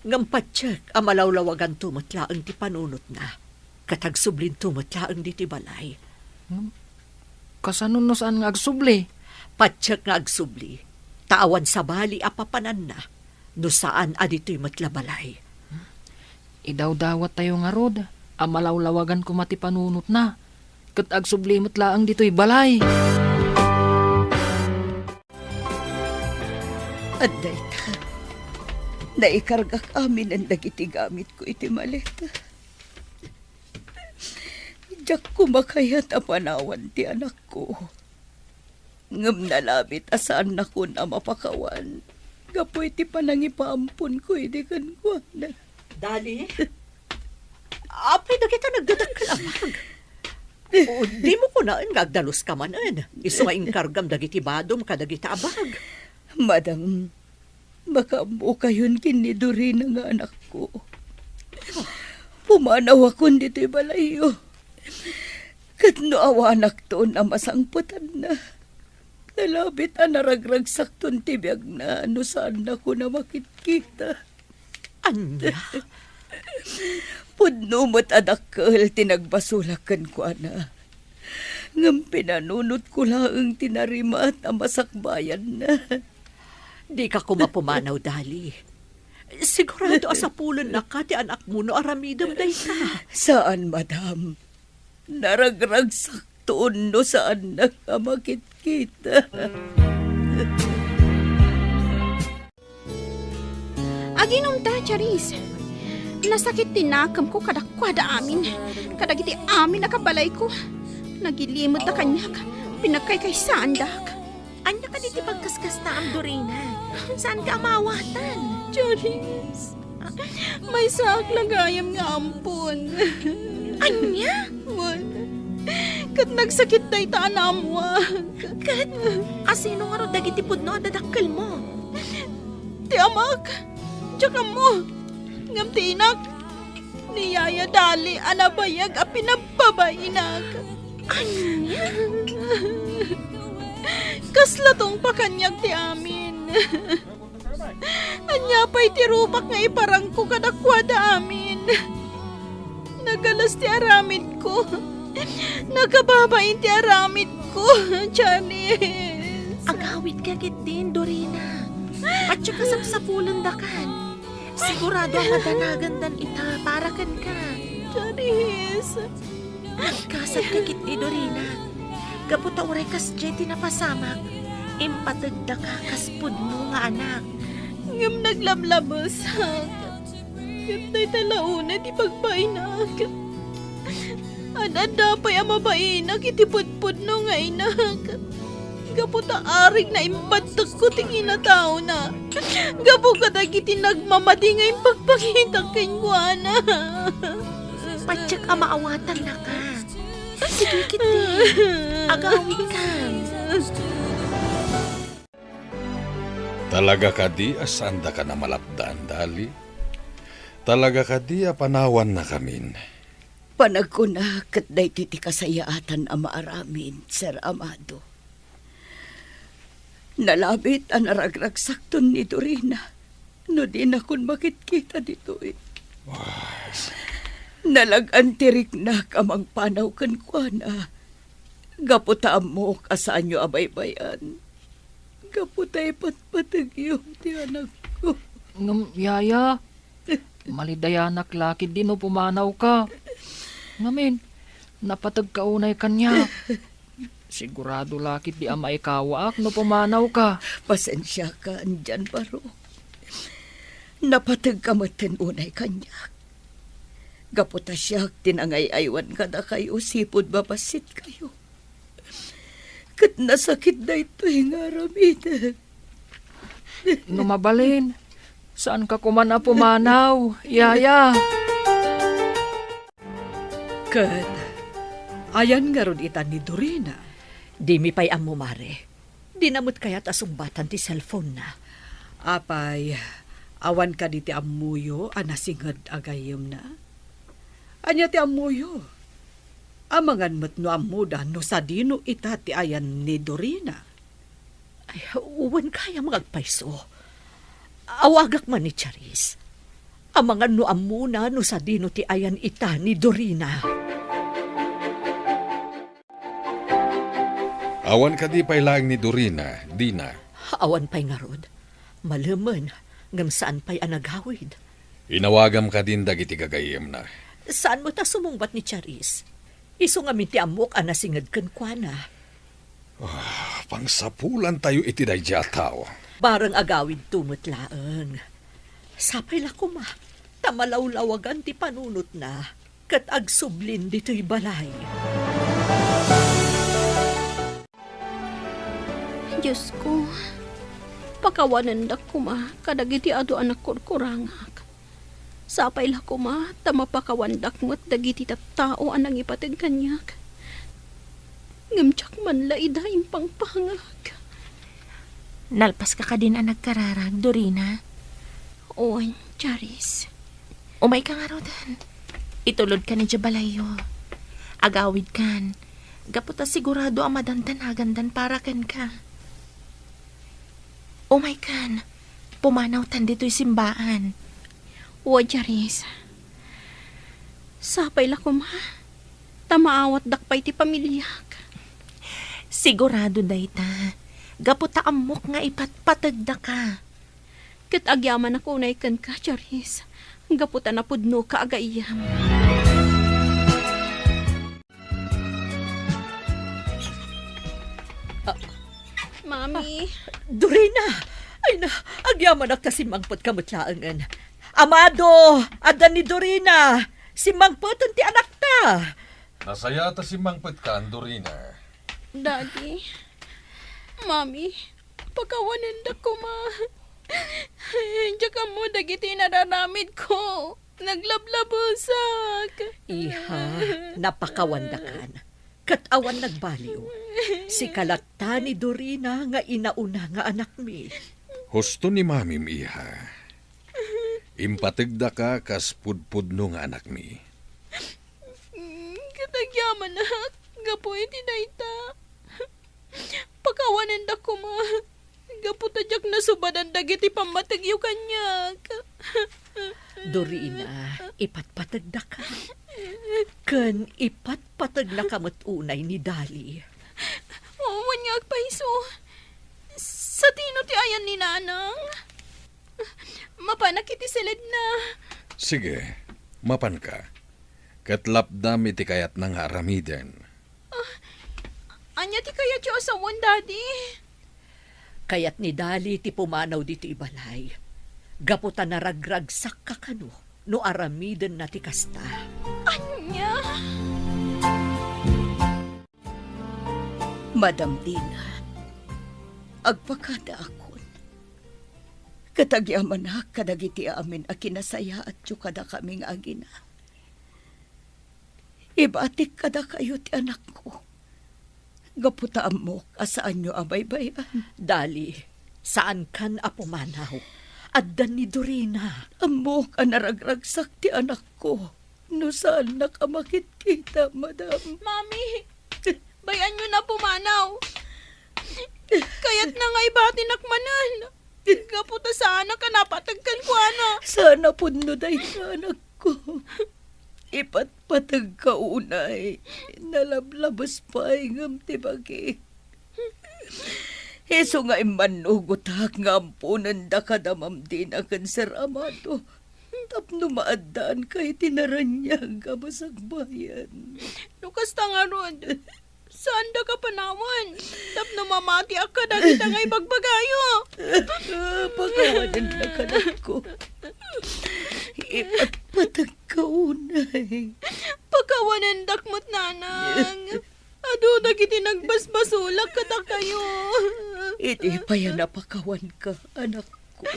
Ngampatsyak ang malawlawagan tumutlaang ti panunot na. Katagsublin tumutlaang di ti balay. Kasanon no saan nga agsubli? Patsyak nga agsubli. Taawan sa bali apapanan na. No saan adito'y matlabalay. Idaw-dawat tayo nga rod. Ang malawlawagan ko mati panunot na. Kat agsubli matlaang dito'y balay. At dayta, naikargak amin ang dagiti gamit ko iti maleta. Diyak kumakayat ang panawan ti anak ko. Ngam nalabit asaan na ko na mapakawan. Gapoy ti panangipaampon ko iti kankwana. Dali? Apay na kita nagdadagkalamag. O di mo ko naan ngagdalos ka manan. Iso nga inkargam dagiti badom kadagiti abag. Madam, makambo kayon kiniduri ng anak ko. Pumanaw ako dito'y balayo. Kat no awanak to na masangputan na. Nalabit ang naragragsak ton tibiyag na no saan ako na makitkita. Anya? Pudno mo't adakkel tinagbasulakan ko na. Ngam pinanunot ko laang tinarima at ang masakbayan na. Di ka kumapumanaw, Dali. Sigurado asapulan na ka ti anak mo no aramidam dayta. Saan, madam? Naragragsak toon no saan nakamakit kita. Aginom ta, Charis. Nasakit tinakam ko kadakwada amin. Kadagiti amin nakabalay ko. Nagilimod na kanyak. Pinagkay kay sandak. Anya ka diti pagkaskas na ang Dorina. Saan ka amawatan? Charis. May sak lagayam nga ampon. Anya? Wan. Kat nagsakit day ta anamwa. Kat, asino nga ro dagiti pudno at dadakkel mo? Ti amak. Tsaka mo. Ngam ti inak. Ni Yaya Dali anabayag a pinapabainak. Anya? Kasla tong pakanyag ti amin. Anya pa'y tirupak nga iparang ko kadakwada amin. Nagalas ti aramid ko. Nagababain ti aramid ko, Janice. Agawid ka kit din, Dorina. At saka sapsapulan da kan. Sigurado ang madanagan dan ita para kan ka. Janice. Nagkasad ka kit di, Dorina. Kaputa uray kas jeti na pasamak. Impatagda ka kaspud mo nga anak. Ngam naglamlabas. Gantay talauna ti pagbainak. Adada pa'y amabainak iti pudpud no nga inak. Gaputa arig na imbadag ko tingin na tao na. Gapu ka dagiti nagmamadi nga impagpakita kenywana. Patsak amaawatan na ka. Sige kiti. Agawid ka. Talaga ka di asanda ka na malapdaan, Dali. Talaga ka di panawan na kamin. Panagkuna kat day titi kasayaatan ang maaramin, Sir Amado. Nalabit ang naragragsakton ni Dorina. No di na kun makitkita dito eh. Nalagantirik na kamang panaw kan kwa na. Gaputaan mo kasaan nyo abaybayan. Gaputay patpatag yung ti anak ko. Ngam, Yaya, malidayanak lakid din no pumanaw ka. Ngamin, napatag kaunay kanya. Sigurado lakid di ama ikawaak no pumanaw ka. Pasensya ka, andyan baro. Napatag ka matin unay kanya. Gaputa siya, tinangay-aywan ka na kayo, sipod babasit kayo. Kat nasakit na ito yung aramid. Numabalin, saan ka kumana pumanaw, Yaya? Kat, ayan nga ron itan ni Dorina. Di mi pa'y amo mare. Di namot kaya tasumbatan ti cellphone na. Apay, awan ka di ti amuyo, anasingad agayom na. Anya ti amuyo. Amangan mat no amuda no sa dino ita ti ayan ni Dorina. Ay, uwan kaya magpaiso. Awagak man ni Charis. Amangan no amuna no sa dino ti ayan ita ni Dorina. Awan ka di pailang ni Dorina, Dina. Awan pa'y nga rod. Malaman, ngam saan pa'y anagawid. Inawagam ka din dagiti kagayem na. Saan mo ta sumungbat ni Charis? Iso nga minti amok anasingad kan kwa na. Pangsapulan tayo iti dayja tao. Barang agawid tumutlaang. Sapay la kuma, tamalawlawagan ti panunot na, kat agsublin dito'y balay. Diyos ko, pakawanan da kuma, kadagiti ado anak kurkurangak. Sapay la kuma, tamapakawandak mo't dagiti tattao anang ipatag kanyak. Ngamtsak man la idaing pangpangak. Nalpas ka din ang nagkararag, Dorina. Oy, Charis. Umay ka nga rodan. Itulod ka ni Jabalayo. Agawid kan. Gaputa sigurado ang madantanagan dan para kan ka. Umay kan. Pumanaw tan dito'y simbaan. O, Charis. Sapay la kuma, tamaawat dakpay ti pamilyak. Sigurado dayta. Gaputa amok nga ipatpatagda ka. Kat agyaman ako na ikan ka, Charis. Gaputa na pudno ka agayam. Mami. Dorina! Ay na, agyaman ak ta si Mangpot kamutlaangan. Amado! Adan ni Dorina! Si Mangpot ti anak ta! Nasaya ta si Mangpet ka, Dorina. Daddy. Mami. Pagkawanan da ko, ma. Diyan ka Amo, dagiti nararamid ko. Naglablabusak. Iha, napakawanda ka na. Katawan nagbaliw. Si kalata ni Dorina nga inauna nga anak mi. Husto ni mami iha. Impatigda ka kas pudpudno nga anak mi. Katagyaman na. Gapoy tinayta. Pakawanan da ko ma. Gaputadyak na subadan dagiti pamatagyo kanyak. Dorina, ipatpatagda ka. Kan ipatpatag na kamot unay ni Dali. Owan nga agpaiso. Sa tino ti ayan ni nanang. Mapanak iti silid na. Sige, mapan ka. Katlapdam iti kayat ng aramiden. Anya ti kaya ti asawon, daddy? Kayat ni Dali ti pumanaw dito ibalay. Gaputan na ragragsak ka kano, no aramiden na ti kasta. Anya? Madam Dina, agpakada akon. Katagyaman na kadagiti amin a kinasaya at kada kaming agina. Ibatik kada kayo ti anak ko. Gaputaan mo asaan nyo abaybayan. Dali, saan kan apumanaw? Addan ni Dorina. Amok ang naragragsak ti anak ko. No saan nakamakit kita, madam? Mami, bayan nyo na pumanaw. Kaya't na nga ibati nakmanan. Gaputa sana ka napatagkan ko, ana. Sana punno day sa anak ko. Ipatpatag ka unay. Nalablabas pa ingam ti bagi. Heso nga imanugot nga ampunan da kadamam din akan Sir Amado. Tapno maadaan kay tinaranyag ka masagbayan. Lukas ta nga ron. Saan da ka panawan? Tapno mamati ka dagit nga ibagbagayo. Pagawanan na kanak ko. Ipatpatag ka unay. Pagkawanan dakmot nanang. Ado dagiti nagbasbasulak kata kayo. Iti pa yan napakawan ka, anak ko.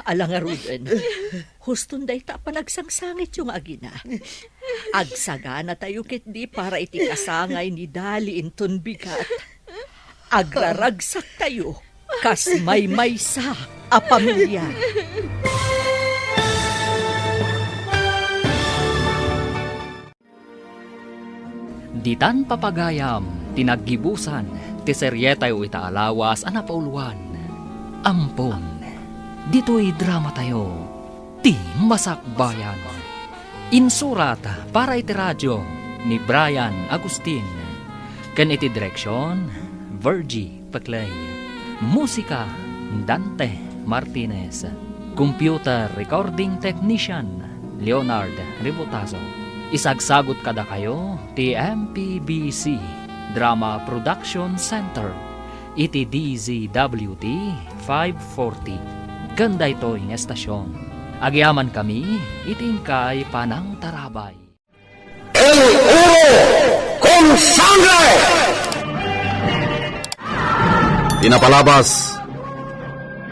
Alang aruden, huston day ta panagsangsangit yung agina. Agsagana tayo kit di para iti kasangay ni Dali inton bigat. Agraragsak tayo, kas may-maysa a pamilya. Ditan papagayam, tinaggibusan, ti seryetay o itaalawas, anapauluan. Ampon, dito'y drama tayo, ti Masakbayan. Insurat para iti radyo ni Brian Agustin. Kan iti direksyon, Virgie Paclay. Musika, Dante Martinez. Computer recording technician, Leonard Ribotazo. Isagsagot kada kayo, ti MPBC Drama Production Center, iti DZWT 540. Ganda ito yung estasyon. Agyaman kami, iting kay Panang Tarabay. El Oro con Sangre! Pinapalabas,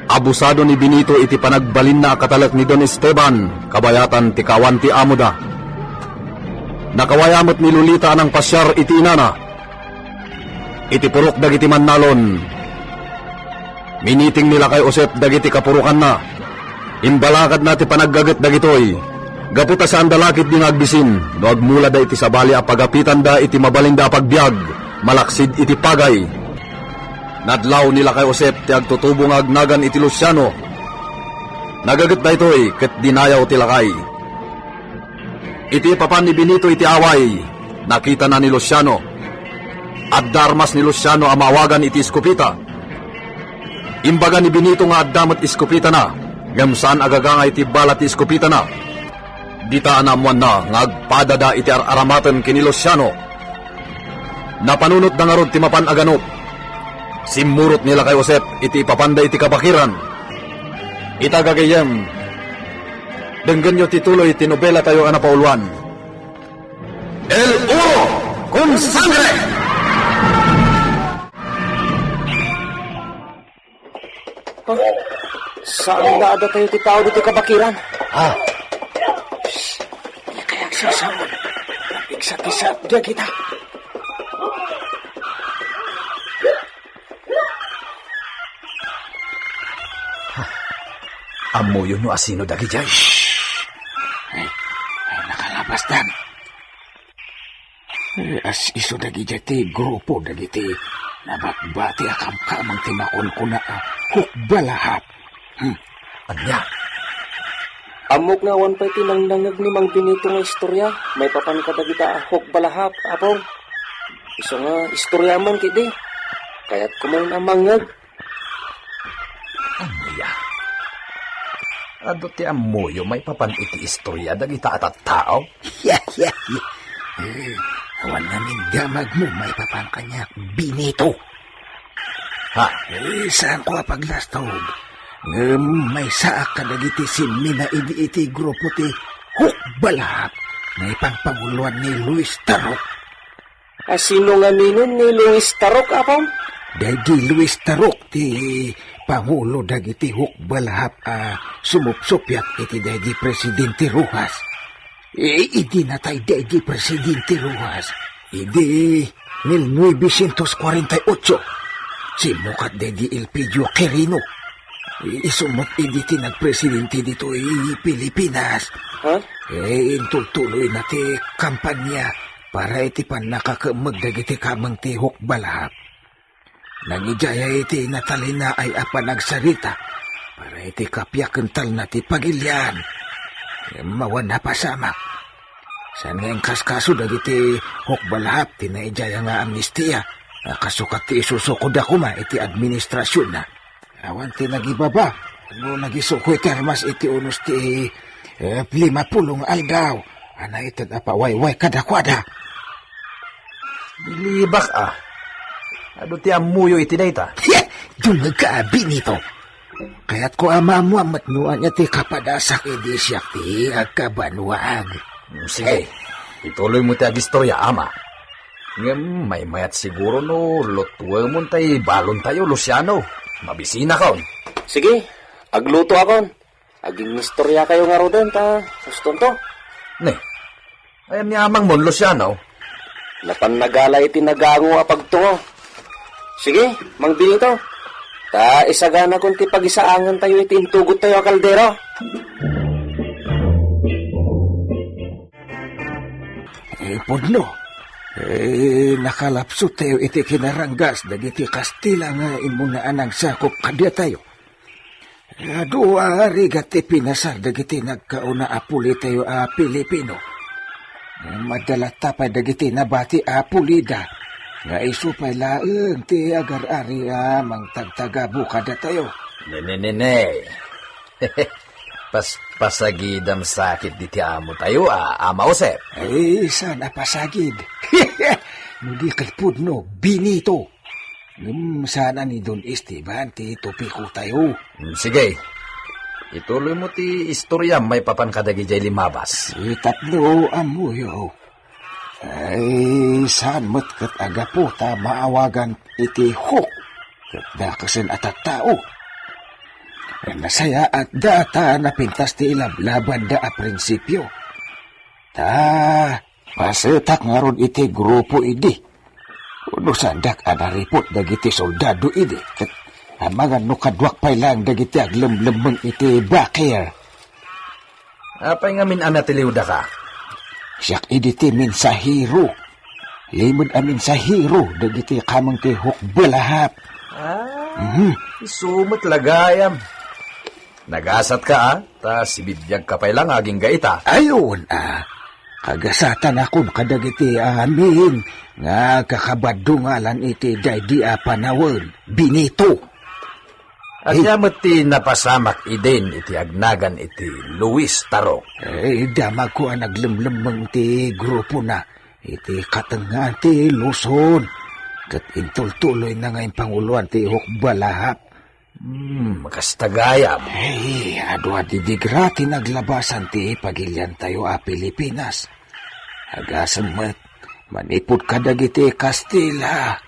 abusado ni Benito iti panagbalin na katalak ni Don Esteban, kabayatan ti kawan ti Amuda. Nakawayamot ni Lolita ng pasyar iti inana. Iti purok dagiti mannalon. Miniting nila kay Osep dagiti kapurukan na. Imbalakad na ti panaggagat dagitoy. Gaputa sa andalakit di ngagbisin. No agmula da iti sabali a pagapitan da iti mabaling da pagbiag. Malaksid iti pagay. Nadlaw nila kay Osep ti agtutubong agnagan iti Luciano. Nagagat da itoy ket dinayaw ti lakay. Iti papan ni Benito iti away, nakita na ni Luciano. At darmas ni Luciano amawagan iti Iskopita. Imbaga ni Benito nga addamat Iskopita na, gamsaan agaga iti balat ti Iskopita na. Dita anamuan na nga agpadada iti aramatan kini Luciano. Napanunot na nga rod ti mapan aganop. Simurot nila kay Josep iti papanda iti kabakiran. Itagagayem, denggan nyo tituloy tinobela tayo anapauluan. El Oro con Sangre! Saan naada tayo ti tao dito kabakiran? Ah, Kaya sasawon. Iksat-isat dia kita. amo yun no asino dagi jay. Ay, nakalabas dan. As iso dagi jati grupo dagi ti nabagbati akam kamang timakon ko na hukbalahap. Anya, Amok na awan pa tinangnangag ni Mang Benito nga istorya. May papan ka dagita hukbalahap, apong. Iso nga istorya man kidi. Kaya't kumain amangag. anya. Ado ti amoyo may papan iti istorya dagita at tao. Yeah. Awan namin gamag mo may papan kanya Benito. Ha, Saan ko paglastog? May saak ka dagiti sinmi na iti grupo ti hukbalahap. May pangpanguluan ni Luis Tarok. Sino nga minon ni Luis Tarok, apong? Dagi Luis Tarok ti pangulo dagiti hukbalahap sumupsupyak iti dagi Presidente Rojas. Idi natay dagi Presidente Rojas. Idi 1948. Simukat dagi Elpidio Quirino. Isumot iditi nagpresidente dito Pilipinas. Ha? Intutuloy na ti kampanya para iti pan nakakamag dagiti kamang ti hukbalahap. Nangijaya iti natalina ay apanagsarita para iti kapyakental na ti pagilyan. Mawan na pasamak. San ngayong kaskaso dagiti hukbalahap tinaijaya nga amnestia. Kasukat ti isusukod ako ma iti administrasyon na. Awan ti nagibaba. Ano nagisukoy termas iti unos ti 50 aldaw. Ana ito apawayway kadakwada. bilibak Ado ti amuyo iti dayta. Yung nagkaabi nito. Kaya't ko amamuamat nuan niya ti kapadasak edi siya ti agkabanwaag. Sige, ituloy mo ti agistorya, ama. Ngem, may mayat siguro no, lutwe mo tay balon tayo, Luciano. Mabisina kaon. Sige, agluto akon. Aging istorya kayo nga roden ta. Suston to. Ne, ayam ni amang mon, Luciano. Napan nagalay tinagango apagtungo. Sige, Mang Benito. Ta isagana kon ti pagisaangan tayo iti intugot tayo a kaldero. Podno. Nakalapso tayo iti kinaranggas dagiti Kastila nga imunaan ang sakop kadya tayo. Dua rigat ti pinasar dagiti nagkauna apuli tayo Pilipino. Madala tapay dagiti nabati Pulida. Nga isupay laeng ti agar-ari mang tagtagabu kada tayo. Ne. Pasagidam sakit di ti amo tayo, ama Josep. Ay, sana pasagid. Hindi kalpudno, Benito. Sana ni Don Esteban, ti topiko tayo. Sige, ituloy mo ti istorya may papan kadagi jay limabas. Tatlo amuyo. Ay, saan mo't kat agapo ta maawagan iti huk. Kat dakasin at tao. Nasaya at data na pintas ti ilablaban da a prinsipyo. Ta, pasetak nga ron iti grupo idi. Uno sandak anaripot dagiti soldado idi. Kat amagan no kadwak pay lang dagiti aglemlembeng iti bakir. Apay nga min anatiliw da ka? Siyak idi ti minsahiro. Limod amin sa hero dagiti kamang ti hukbalahap. Sumot lagayam. Nagasat ka, ta sibidyag ka pay lang aging gaita. Ayun, kagasatan akon kadagiti amin, nga kakabadungalan iti daydi panawon, Benito. At yamat ti napasamak idin iti agnagan iti Luis Tarok. Damag ko naglemlemeng ti grupo na, iti katengan ti Luzon. Kat intultuloy na ngayon panguluan ti hukbalahap. Makastagayam. Adwa didigrati naglabasan ti pagilyan tayo Pilipinas. Agasam met, manipod ka dagiti Kastila.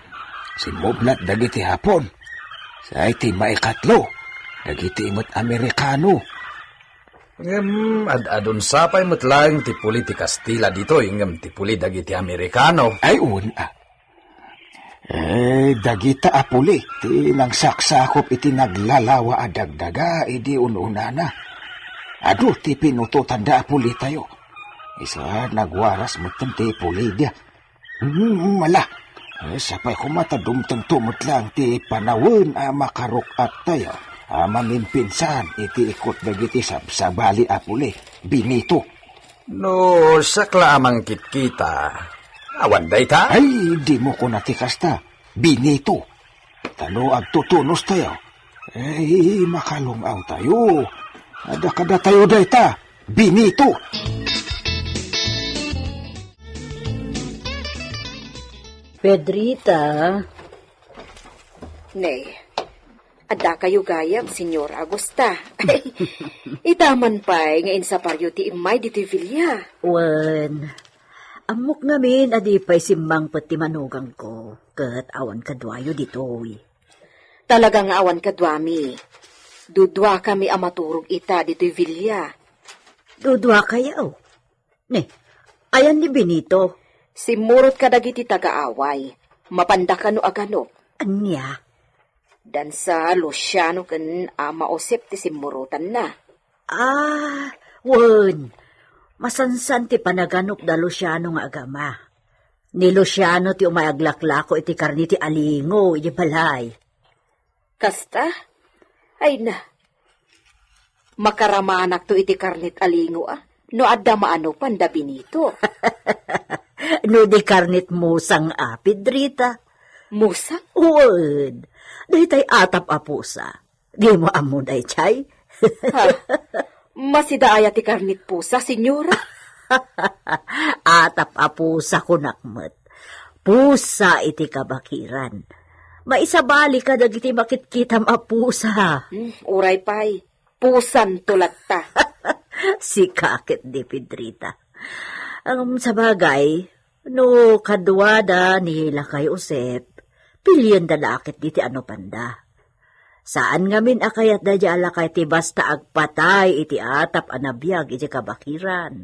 Simublat dagiti Hapon. Sa iti maikatlo, dagiti mo't Amerikano. Adun sapay mo't lang ti puli ti Kastila dito, ingam ti puli dagiti Amerikano. Ay, una. Dagita apuli, ti nang saksakop iti naglalawa a dagdaga, idi ununa na. Ado, ti pinututan da apuli tayo. Isa nagwaras mo ti puli dia. Mala, sapay kumatadumtang tumot lang ti panawin a makarok at tayo. Mamimpinsan, iti ikot dagiti sabali apuli, Benito. No, sakla amang kitkita. Awan day ta? Ay, di mo ko natikasta. Benito. Tano agtutunos tayo. Makalungaw tayo. Ada-kada tayo day ta. Benito. Pedrita. Nay, ada kayo gayam, Senyor Agusta. Itaman pa'y ngayon sa paryo ti imay dito'y Villa. Wen, amok ngamin adi pa'y simbang pati manugang ko. Kat awan kadwayo ditoy. Talagang awan kadwami. Dudwa kami amaturog ita dito'y Villa. Dudwa kayaw. Ne, ayan ni Benito. Simurot ka dagiti taga-away. Mapanda ka no agano. Anya? Dan sa Luciano kan maosip ti simurutan na. Wen. Masansan ti panaganop da Luciano nga agama. Ni Luciano ti umayaglaklako iti karni ti alingo, iti balay. Kasta? Ay na. Makaramanak to iti karnit alingo no adda maano panda Benito. No di karnit musang Pedrita. Musang? Wen. Dahi tay atap apusa. Di mo amo day chay? Masidaaya ti karnit pusa, senyora. Atap apusa kunakmet. Pusa iti kabakiran. Maisabali ka dagiti makitkitam apusa. Uray pay, pusan tulat ta. Si kakit di Pedrita. Sa bagay, no kadwada ni Lakay Usep, pilyon dalakit diti ano panda. Saan ngamin akayat da jala kay ti basta agpatay iti atap anabiyag iti kabakiran.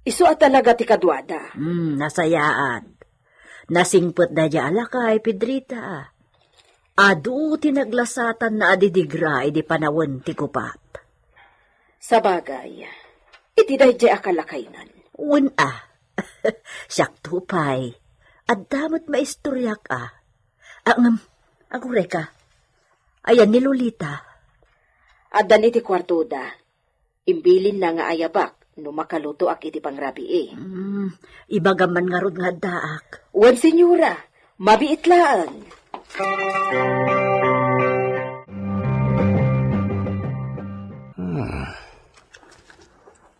Isu talaga ti kadwada. Nasayaan. Nasingpot da jala kay Pedrita. Adu tinaglasatan na adidigra iti panawon ti kupat. Sa bagay, iti dayjay akalakaynan. Siyak tupay. At damat maistoryak Agure ka. Ayan ni Lolita. Adan iti kwartuda. Imbilin na nga ayabak no makaluto ak iti pangrabi Ibagaman nga rod nga daak. Wan senyora, mabiit laan.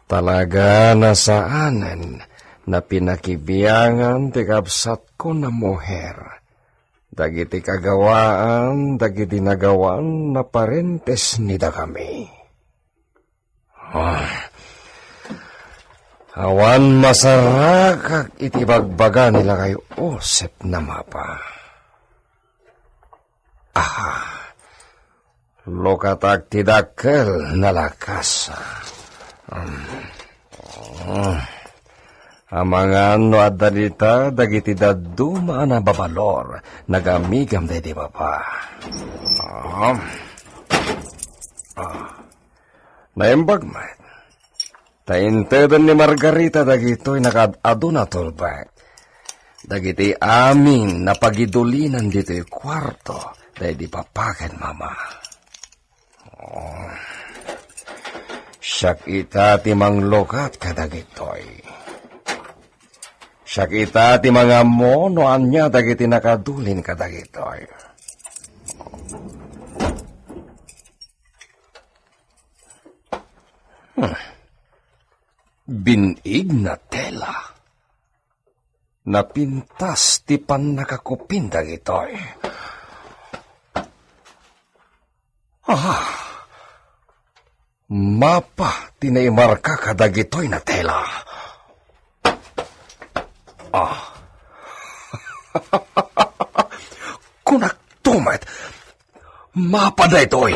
Talaga nasaanan na pinakibiyangan ti kapsat ko na moher. Dagiti kagawaan, dagiti nagawan na parentes nida kami. Awan masarakak iti bagbaga nila kay Osep na mapa. Lokatag tidakkel na lakas. Amangan no adalita dagiti daduma na babalor nagamigam dedi papa. Naimbag man. Taintedan ni Margarita dagito'y nakadado na tolbak. Dagiti amin na pagidulinan dito'y kwarto dedi papakan mama. Siyak ita ti manglokat kadagitoy. Siyak ita ti mga monoan niya dagiti nakadulin kadagitoy. Binig na tela. Napintas ti panakakupin dagitoy. Mapa tinaimarka kadagitoy na tela. Kunak tumat. Mapa da itoy.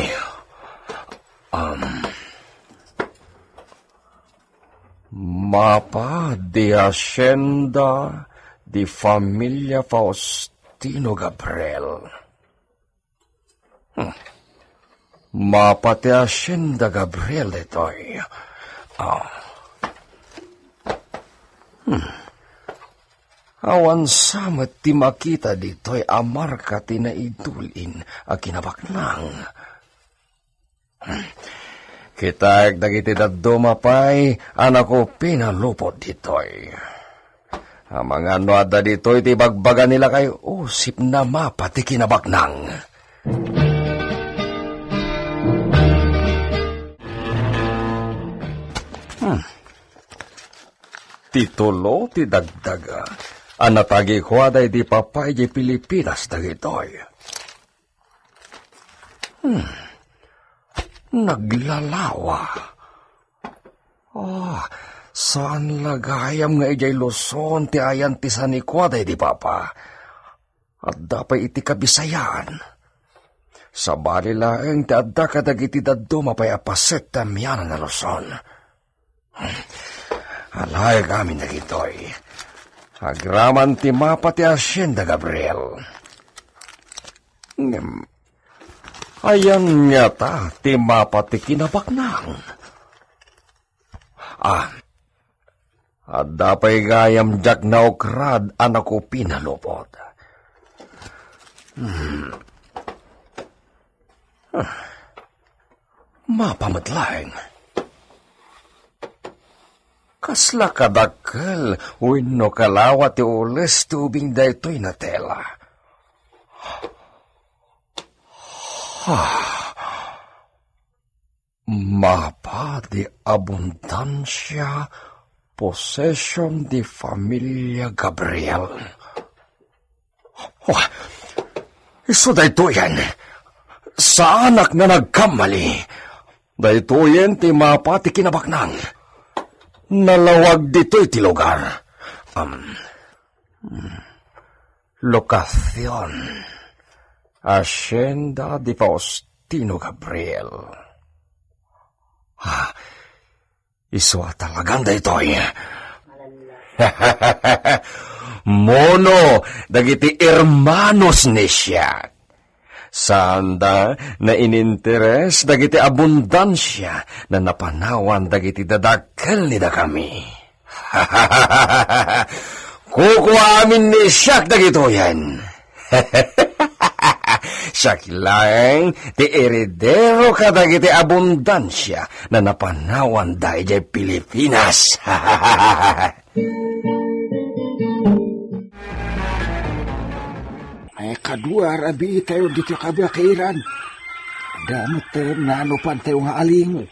Mapa de Hacienda di Familia Faustino Gabriel. Mapa de Hacienda Gabriel ito'y. Awan samet ti makita dito'y amarka tinaidulin a kinabaknang. Kita dagiti daddo mapay anak ko pinalupot dito'y. Ang mga nuada dito'y ti bagbaga nila kay usip na mapa ti kinabaknang. Titulo ti dagdaga. Anatagi ko aday di papay di Pilipinas dagitoy. Naglalawa. Saan lagayam nga ijay Luzon ti ayan ti sanikwaday di papa. At dapay iti kabisayaan. Sa bali laeng ti adda kadagiti daddo mapayapaset tamyanan na Luzon. Alay kami na gitoy. Agraman ti mapa ti Hacienda Gabriel. Ayan nga ta, ti mapa ti kinabaknang. At dapay gayam jak na okrad anak ko pinalupot. Mapamatlaeng. Kasla kadakkel, wenno kalawa ti ules tubing daytoy na tela. Mapa di abundansya, possession di Familia Gabriel. Iso daytoyan, sa anak na nagkamali, daytoyen ti mapa ti kinabaknang. Nalawag dito'y ti lugar. Lokasyon. Hacienda di Faustino Gabriel. Iswa talagang dito'y. Mono, dagiti hermanos ni siya. Sanda na ininteres dagiti abundansya na napanawan dagiti dadakkel ni da kami. Kukuha amin ni siyak dagito yan. Siyak lang ti eredero ka dagiti abundansya na napanawan dahil Pilipinas. Kadua, rabi tayo dito kabakiran. Damot tayo nanupan tayo nga aling.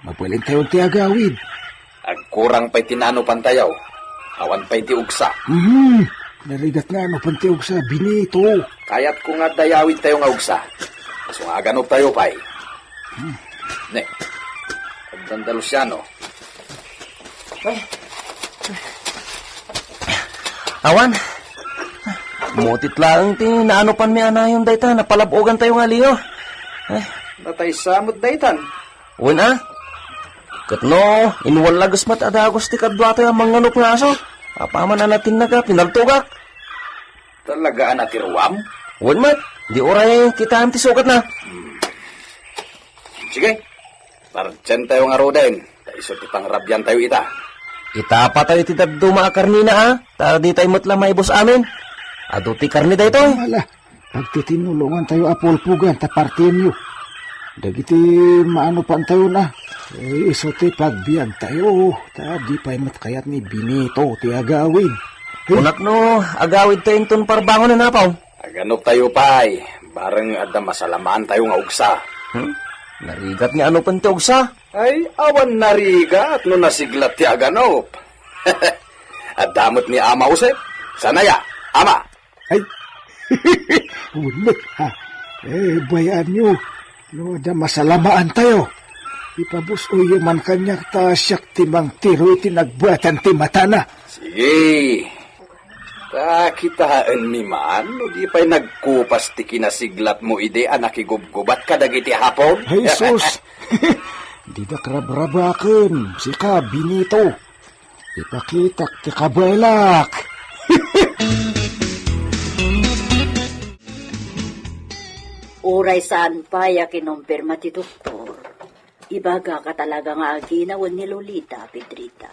Mapaling tayo ti agawid. Agkurang pa'y tinanupan tayo. Awan pa'y ti ugsa. Narigat nga nanupan tayo sa Binito. Kayat ko nga dayawid tayo nga ugsa. So nga ganop tayo pa'y. Ne, Agdandalusiano. Awan, mutit lang ti naanupan mi anayon dayta, napalabogan tayo nga liyo. Natay samot daytan. Una, katno, inwalagos mat adagos ti kadwa tayo ang manganop nga aso. Apaman na natin naga, pinagtugak. Talaga na tiruam? Wan mat, di oray kita ang tisukat na. Sige, parchen tayo nga roden. Tayo ti pangrabyan tayo ita. Itapa tayo ti dagduma karnina ha, tara di tayo matla maibos amin. Ado ti karni da ito. Wala, pagtitinulungan tayo apulpugan ta partinyo. Dagiti maanupan tayo na. Iso ti pagbiyan tayo. Ta di pa'y matkayat ni Binito ti agawid. Unak no, agawid tayo ton parbangon na napaw. Aganop tayo pa'y. Bareng ada masalamaan tayo nga ugsa. Narigat nga ano pang ugsa? Ay, awan narigat no nasiglat ti aganop. At damot ni Ama Usep. Sanaya, Ama. Ay, ulit ha. Bayan nyo. No, da masalamaan tayo. Ipabusoy man kanya ta siyak timang tiro itinagbuatan ti matana. Sige. Ta kitaan mi man, no di pa'y nagkupas ti kinasiglat mo ide anak igubgubat ka dagiti hapon. Jesus! Di na karabrabakan, si ka Binito. Ipakitak ti kabalak. Uray saan pa ya kinumpirma ti doktor. Ibaga ka talaga nga aginawan ni Lolita, Pedrita.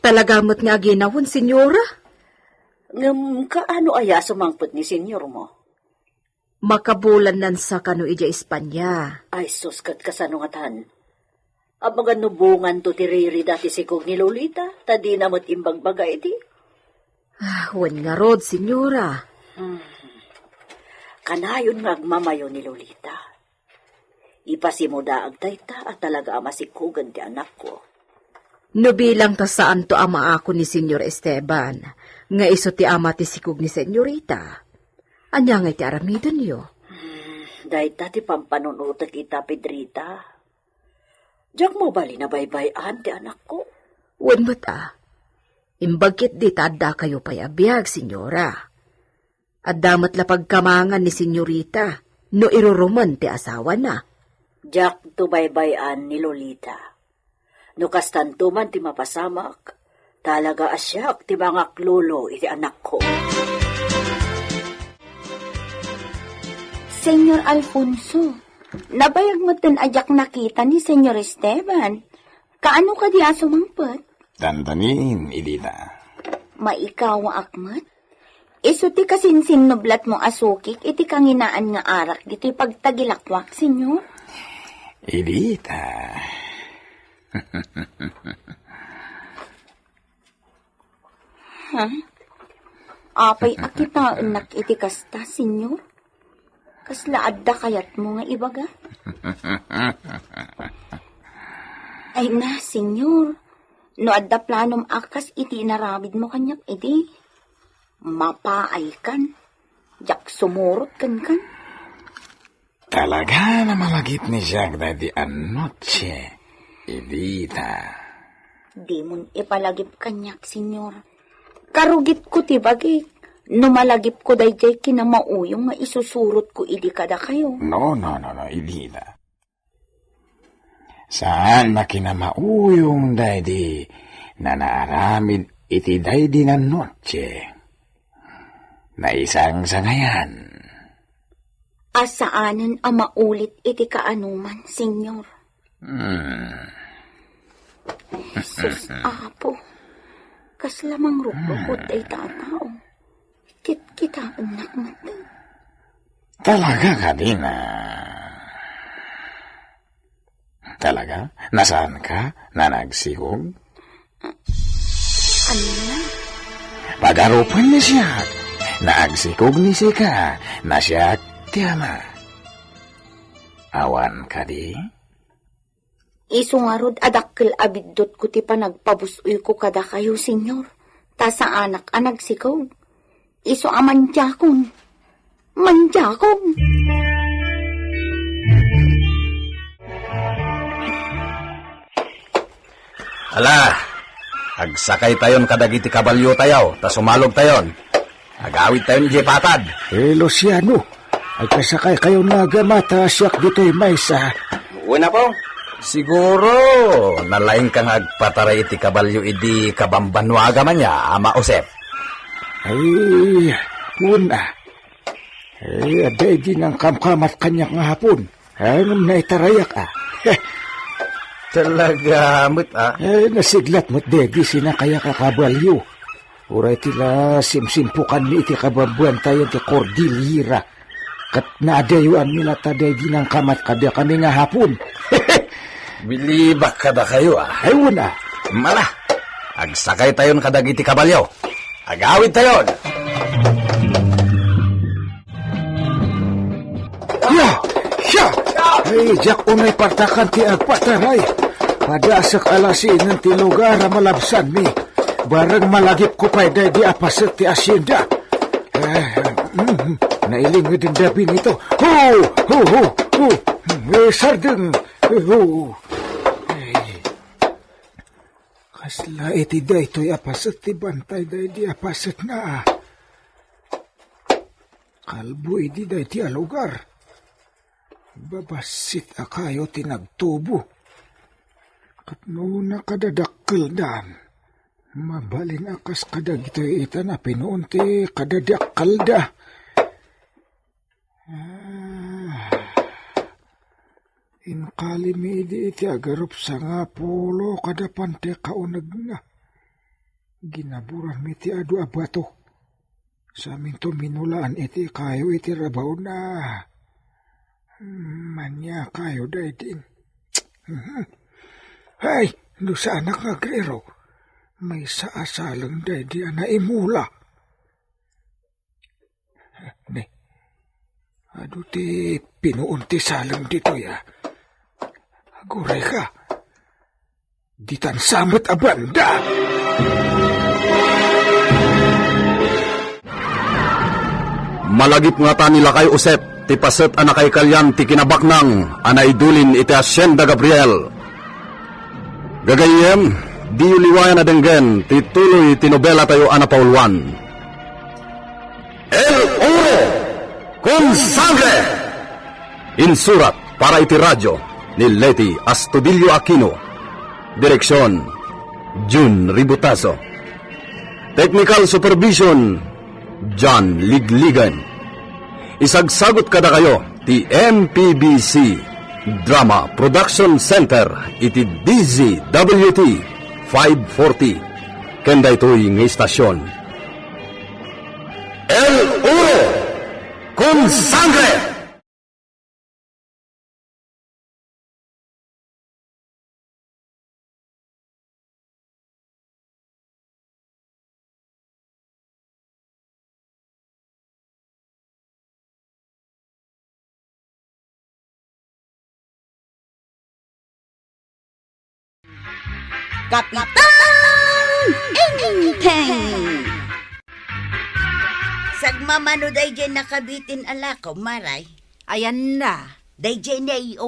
Talaga mo't nga ginawon, senyora? Kaano aya sumangpot ni senyor mo? Makabulan nan sa kano ija Espanya. Ay, suskat ka sa nungatan. Abagan nubungan to tiriri dati sikog ni Lolita, tadi namot imbagbaga iti. Wan nga rod, senyora. Kanayon nga agmamayo ni Lolita. Ipasimuda agtayta at talaga amasikugan ti anak ko. No bilang ta saan to ama ako ni Senyor Esteban, nga iso ti ama ti sikog ni Senyorita. Anya nga ti aramidan yo. Dahil ti pampanunutak kita, Pedrita. Diyak mo bali na baybayan ti anak ko? Wan mo't imbagkit di tada kayo payabiyag, senyora. At damat lapag kamangan ni senyorita, no iruruman ti asawa na. Diyak to baybayan ni Lolita. No kastantuman ti mapasamak, talaga asyak ti bangak lolo iti anak ko. Senyor Alfonso, nabayag mo tin ajak nakita ni Senyor Esteban. Kaano ka di asumangpot? Dandanin, Ilita. Maikaw ang akmat? Iso ti kasinsin noblat mo asukik, iti kanginaan nga arak, dito'y pagtagilakwak, senyor. Ilita. Ha? Apay akita anak iti kasta, senyor? Kasla adda kayat mo nga ibaga? Ay na, senyor. No adda planom akas iti naramid mo kanyak iti. Mapaay kan. Jak sumurot kan. Talaga na malagip ni Jack dadi anoche. Ilita. Di mon ipalagip kanyak, senyor. Karugit ko ti bagik. No malagip ko dayjay kinamauyong nga isusurot ko idi kada kayo. No, Ilita. Saan na kinamauyong daydi na naaramid iti daydi na noche? Na isang sangayan. Asaanan ang maulit iti kaanuman, senyor. Jesus, apo. Kaslamang rupukot ay tatao. Kita anak mati. Talaga ka din na. Talaga? Nasaan ka? Na nagsigog? Ano na? Pagarupan ni siya. Naagsikog ni Sika na siya tiyama. Awan ka di? Isungarod adakkel abiddot ko ti panagpabusoy ko kada kayo, senyor. Ta sa anak anagsikaw. Iso amanjakon. Manjakon. Ala, agsakay tayon kadagiti kabalyo tayo, ta sumalog tayon. Agawid tayo ni Jepatad. Luciano, ay kasakay kayo nagamata siyak dito'y maysa. Una po. Siguro, nalaing kang agpataray iti kabalyo idi kabambanwaga man niya, Ama Osep. Ay, una. Ay, aday di ng kamkamat kanyak nga hapon. Ay, naitarayak Talaga, mo't Ay, nasiglat mo't dedi sinakaya ka kabalyo. Uray tila simsimpukan ni iti kababuan tayo ti Cordillera. Kat naadayuan nila taday di ng kamat kada kami nga hapon. Bilibak kada kayo Ay, una. Mala, agsakay tayon kadagiti kabalyo. Agawid tayon. Siya! Ay, jak unay partakan ti agpataray. Padasak alasin ng ti lugar malabsan mi. Barang malagip ko pa'y di apaset ti asyenda. Nailing din dabi nito. Sardeng. Kasla iti da ito'y apaset ti bantay di apaset na. Kalbo iti da iti alugar. Babasit akayo tinagtubo. Kat no nakadadakkel dan. Mabalin akas kadag ito ita na pinuunti kadadyak kalda. Inkalimidi iti agarup sa nga polo kadapante kaunag na. Ginaburan mi ti adu abato. Sa amin to minulaan iti kayo iti rabaw na. Manya kayo day din. Hay, no sa anak nga grero. May saasalang day di na imula. Ne, adu ti pinuunti salang dito ya. Aguray ka. Ditan samot abanda. Malagip nga ta nila kay Usep, ti paset anakay kalyan ti kinabaknang, anay dulin iti Hacienda Gabriel. Gagayem, di uliwayan na denggen, ti tuloy ti nobela tayo anapaulwan. El Oro con Sangre! Insurat para iti radyo ni Leti Astudillo Aquino. Direksyon, June Ributazo. Technical Supervision, John Ligligan. Isagsagot kada kayo ti MPBC Drama Production Center iti DZWT 540 kenda ito'y ng istasyon. El Oro con Sangre! Kapitan Enteng! Sagmamano day dyan nakabitin alakaw, maray. Ayan na. Day dyan ay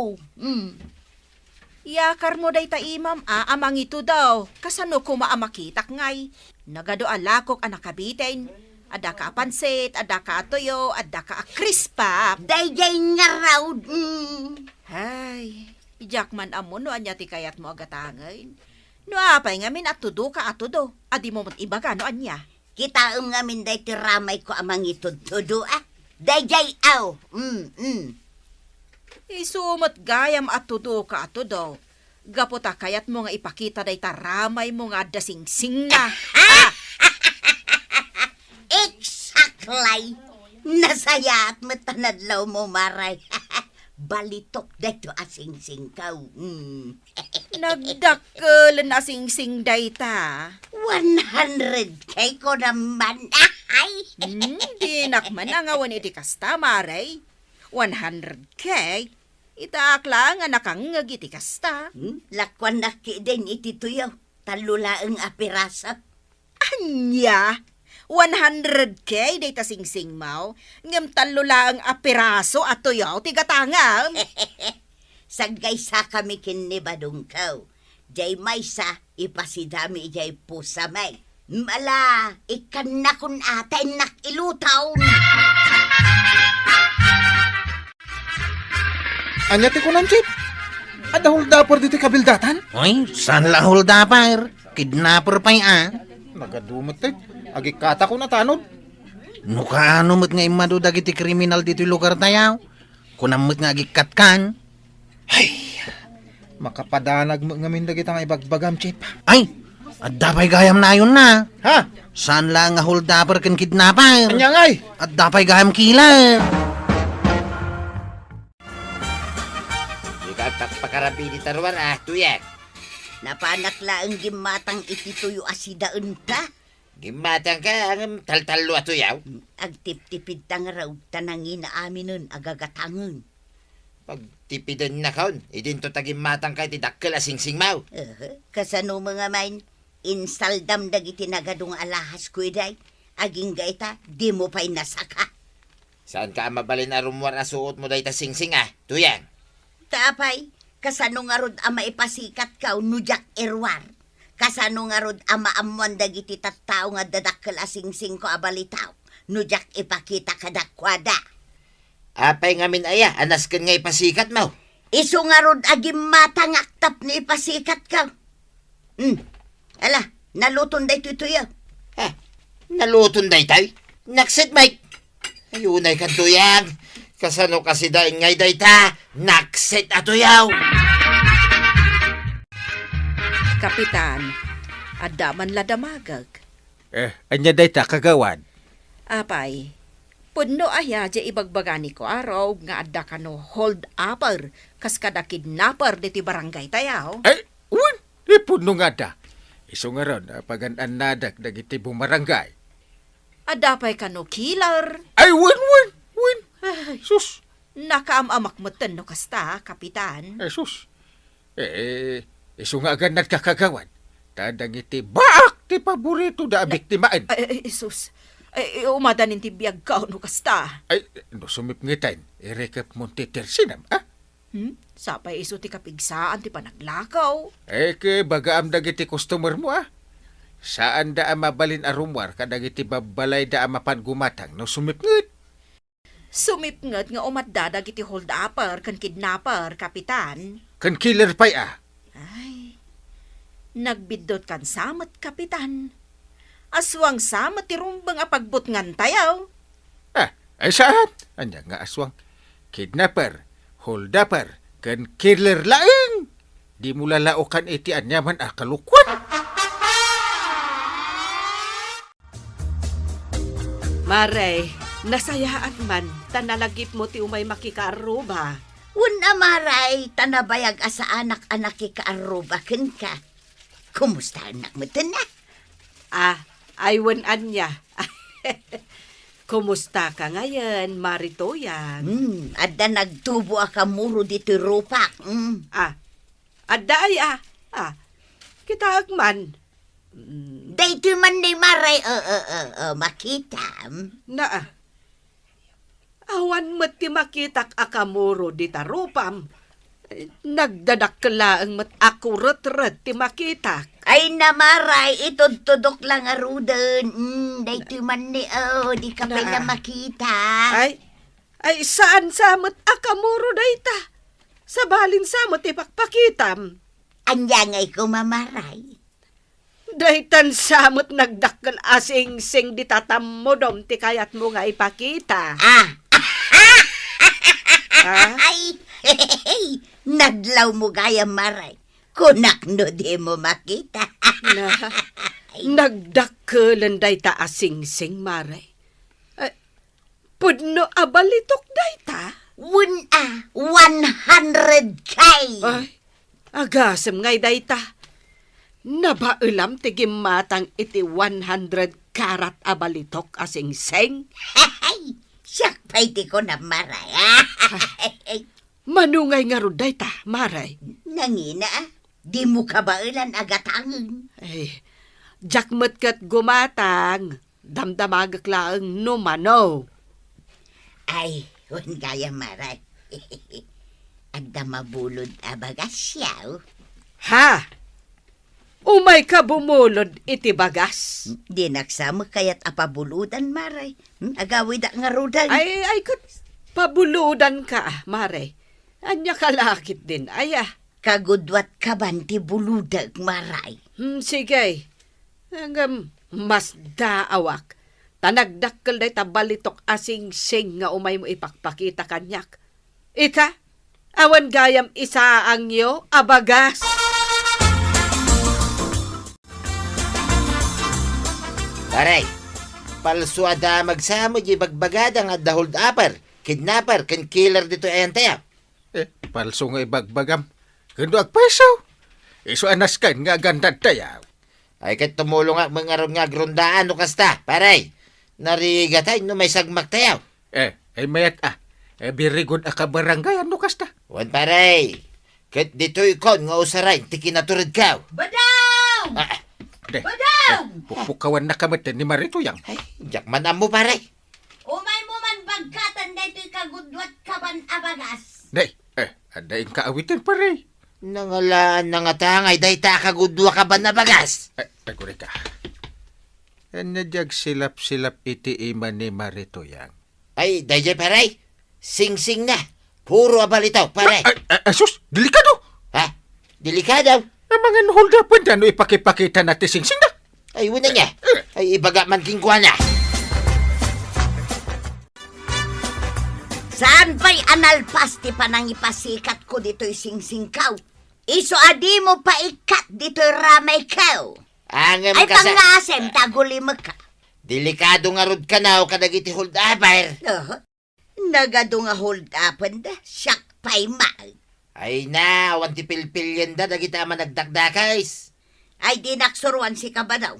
Yakar mo day ta imam, amang ito daw. Kasano ko maamakitak ngay. Nagado alakok anakabitin. Ada ka pansit, ada ka toyo, ada ka krispa. Day dyan nga raw. Hay, ijakman amo no anya ti kayat mo agatangay. No apay ngamin at tudo ka at tudo. Adi mo iba ka no anya. Kita ngamin day tiramay ko amang itududo Day jay aw. Isumot gayam at tudo ka at tudo. Gapota kayat mo nga ipakita day taramay mo nga dasing-sing na. Exactly. Nasaya at matanadlaw mo, maray. Balitok dito asing-sing kaw. Nagdakkel na sing-sing day ta. 100K ko naman. Ay! Di nakman ang awan iti kasta, maray. 100K? Itaak lang nga nakangag iti kasta. Lakwan na ki din iti tuyaw. Talulaang apirasa. Anya? 100K day ta sing-sing mau. Ngam talula ang apiraso at tuyaw tigatangam. Sagay sa kami kinibadong kaw. Jay may sa ipasidami jay pusa may. Mala, ikan na kun atay nakilutaw. Anya ti kunan, Chip? Ada huldapor dito kabildatan? Oy, saan la huldapar? Kidnapper pa Nagadumot agi kata ko na tanod. No kaano mo't nga imado dagiti kriminal dito lugar tayaw? Kunamot nga agikat kan? Ay, makapadanag mo ngamin dagiti nga ibagbagam, Chip. Ay, at dapay gayam na yun na. Ha? Saan lang nga huldapper kan kidnapper? Anya ngay? At dapay gayam killer. Ikaw pakarapi di taruan tuyak. Napanakla ang gimatang itituyo asidaan ta. Gimatang ka ang taltalo tuyaw. Agtip-tipid tang raw tanangin na amin nun agagatangon. Pag tipidan na kaon, idin to tagimatang ka iti dakkel asing-sing mau. Kasano mga main, instaldam dagiti nagadong alahas ko iday. Aging gaita, di mo pa'y nasaka. Saan ka mabalin na rumwar na suot mo day ta sing-sing tuyang? Tapay, kasano nga rod ama ipasikat ka nujak erwar. Kasano nga rod ama amuan dagiti tattao nga dadakkel asing-sing ko abalitaw. Nujak ipakita kadakwada. Apay ngamin aya, anas kan nga ipasikat mo. Iso nga rod agim matang aktap ni ipasikat ka. Ala, Naluton day tuya. Ha? Nalutong day tay? Naksit, Mike. Ayunay ka tuyang. Kasano kasi day ngay day ta? Naksit atuyaw. Kapitan, adaman la damagag. Anya day ta kagawad. Apay, punno aya di ibagbagani ko araw nga adda ka no hold upper kas kada kidnapper diti barangay tayaw. Ay, uwan, ipuno nga da. Iso nga ron, pagan nadak dagiti bumarangay. Adda pay ka no killer. Ay, win. Sus, Nakaamamak mo no kasta, kapitan. sus. Iso nga agad nagkakagawad. Tadagiti baak ti paborito da biktimaan. Ay, sus. Ay, umadanin ti biyag ka no kasta. Ay, no sumip ngitain, irekap mo ti tersinam, ah? Sapay iso ti kapigsaan ti panaglakaw. Ke bagaam dagiti customer mo, ah? Saan da mabalin arumwar kadagiti babalay da mapan gumatang no sumip ngit? Sumipnget nga umaddadag iti hold upper kan kidnapper, kapitan. Kan killer pay, ah? Ay, nagbidot kan samet, kapitan. Aswang samet ti rumbang apagbut ngan tayaw. Ay saan? Anya nga aswang. Kidnapper, holdupper, kan killer laeng. Di mo lalaokan iti anyaman kalukwan. Maray, nasayaan man, tanalagip mo ti umay makikaruba. Una maray, tanabayag asa anak-anak ikaarubakin ka. Kumusta anak mo na? Aywan anya. Kumusta ka ngayon, Maritoyan? Adda nagtubo ka muro dito rupak. Adda ay kita agman. Dito man ni maray, makita. Awan mo't ti makitak akamuro di tarupam. Nagdadakla ang mat akurat-rat ti makitak. Ay namaray, itudtudok lang aruden. Dito man ni, di ka pa na makita. Ay saan samot akamuro dayta? Sabalin samot ipakpakitam. Anya ngay ko mamaray. Daytan samot nagdakkel asing-sing di tatamodom ti kayat mo nga ipakita. Ay, nadlaw mo gaya maray. Kunak no di mo makita. Nagdakkelan dayta asing-sing maray. Pudno abalitok dayta? 100K. Ay, agasem ngay dayta. Nabailam ti gimatang iti 100 karat abalitok asing-sing. Siyak pa'y di ko na maray. Manungay nga ro dayta, maray. Nangina, di mo kabailan agatangin. Ay, jakmet kat gumatang. Damdamagak laang numano. Ay, hun gaya maray. Agda mabulod abagasyaw. Ha? Umay ka bumulod iti bagas? Di nagsama kaya't apabuludan maray. Agawid nga rudan. Ay, kat pabuludan ka, maray. Anya kalakit din, Kagudwat ka banti buludag maray. Sige. Hanggang mas daawak. Tanagdakkel day tabalitok asing-sing nga umay mo ipakpakita kanyak. Ika, awan gayam isa ang yo, abagas. Paray, palsuada magsamo di bagbagada nga the hold upper, kidnapper, kan killer dito ayan tayo. Palso nga ibagbagam. Kando agpeso. Iso anas kan nga ganda tayo. Ay kat tumulong nga mga ron nga grondaan no kasta, paray. Narigatay no may sagmak tayo. Ay mayat very good barangay ano kasta. Wan paray. Kat dito ikon nga usaray, tiki naturid ka. Badaw! Pukawan na kamatan ni Marito yang. Ay, jakman mo paray. Umay mo man bagkatan dito kagudwat ka ban abagas. Nay, ada yung kaawitin pare. Nangalaan na nga tangay, day takagudwa ka ba na bagas? Naguri ka. Nadyag silap-silap iti iman ni Marito yang. Ay, dayjay paray. Sing-sing na. Puro abalitaw, paray. Sus, delikado. Ha? Delikado? Ang mga hold-upan dyan, ipakipakita natin sing-sing na. Ay, una niya. Ay, ibaga man king kuana. Saan ba'y analpas ti panang ipasikat ko dito'y singsingkaw? Iso adi mo pa ikat dito'y ramay kaw. Angam Ay ka sa... pangasem, tagulimag ka. Delikado nga rod ka na o kadagiti hold upper. Nagado nga hold upan da, siyak pa'y mag. Ay na, awan ti pilpilyan da, dagita man nagdagdakais. Ay di naksuruan si kabadaw.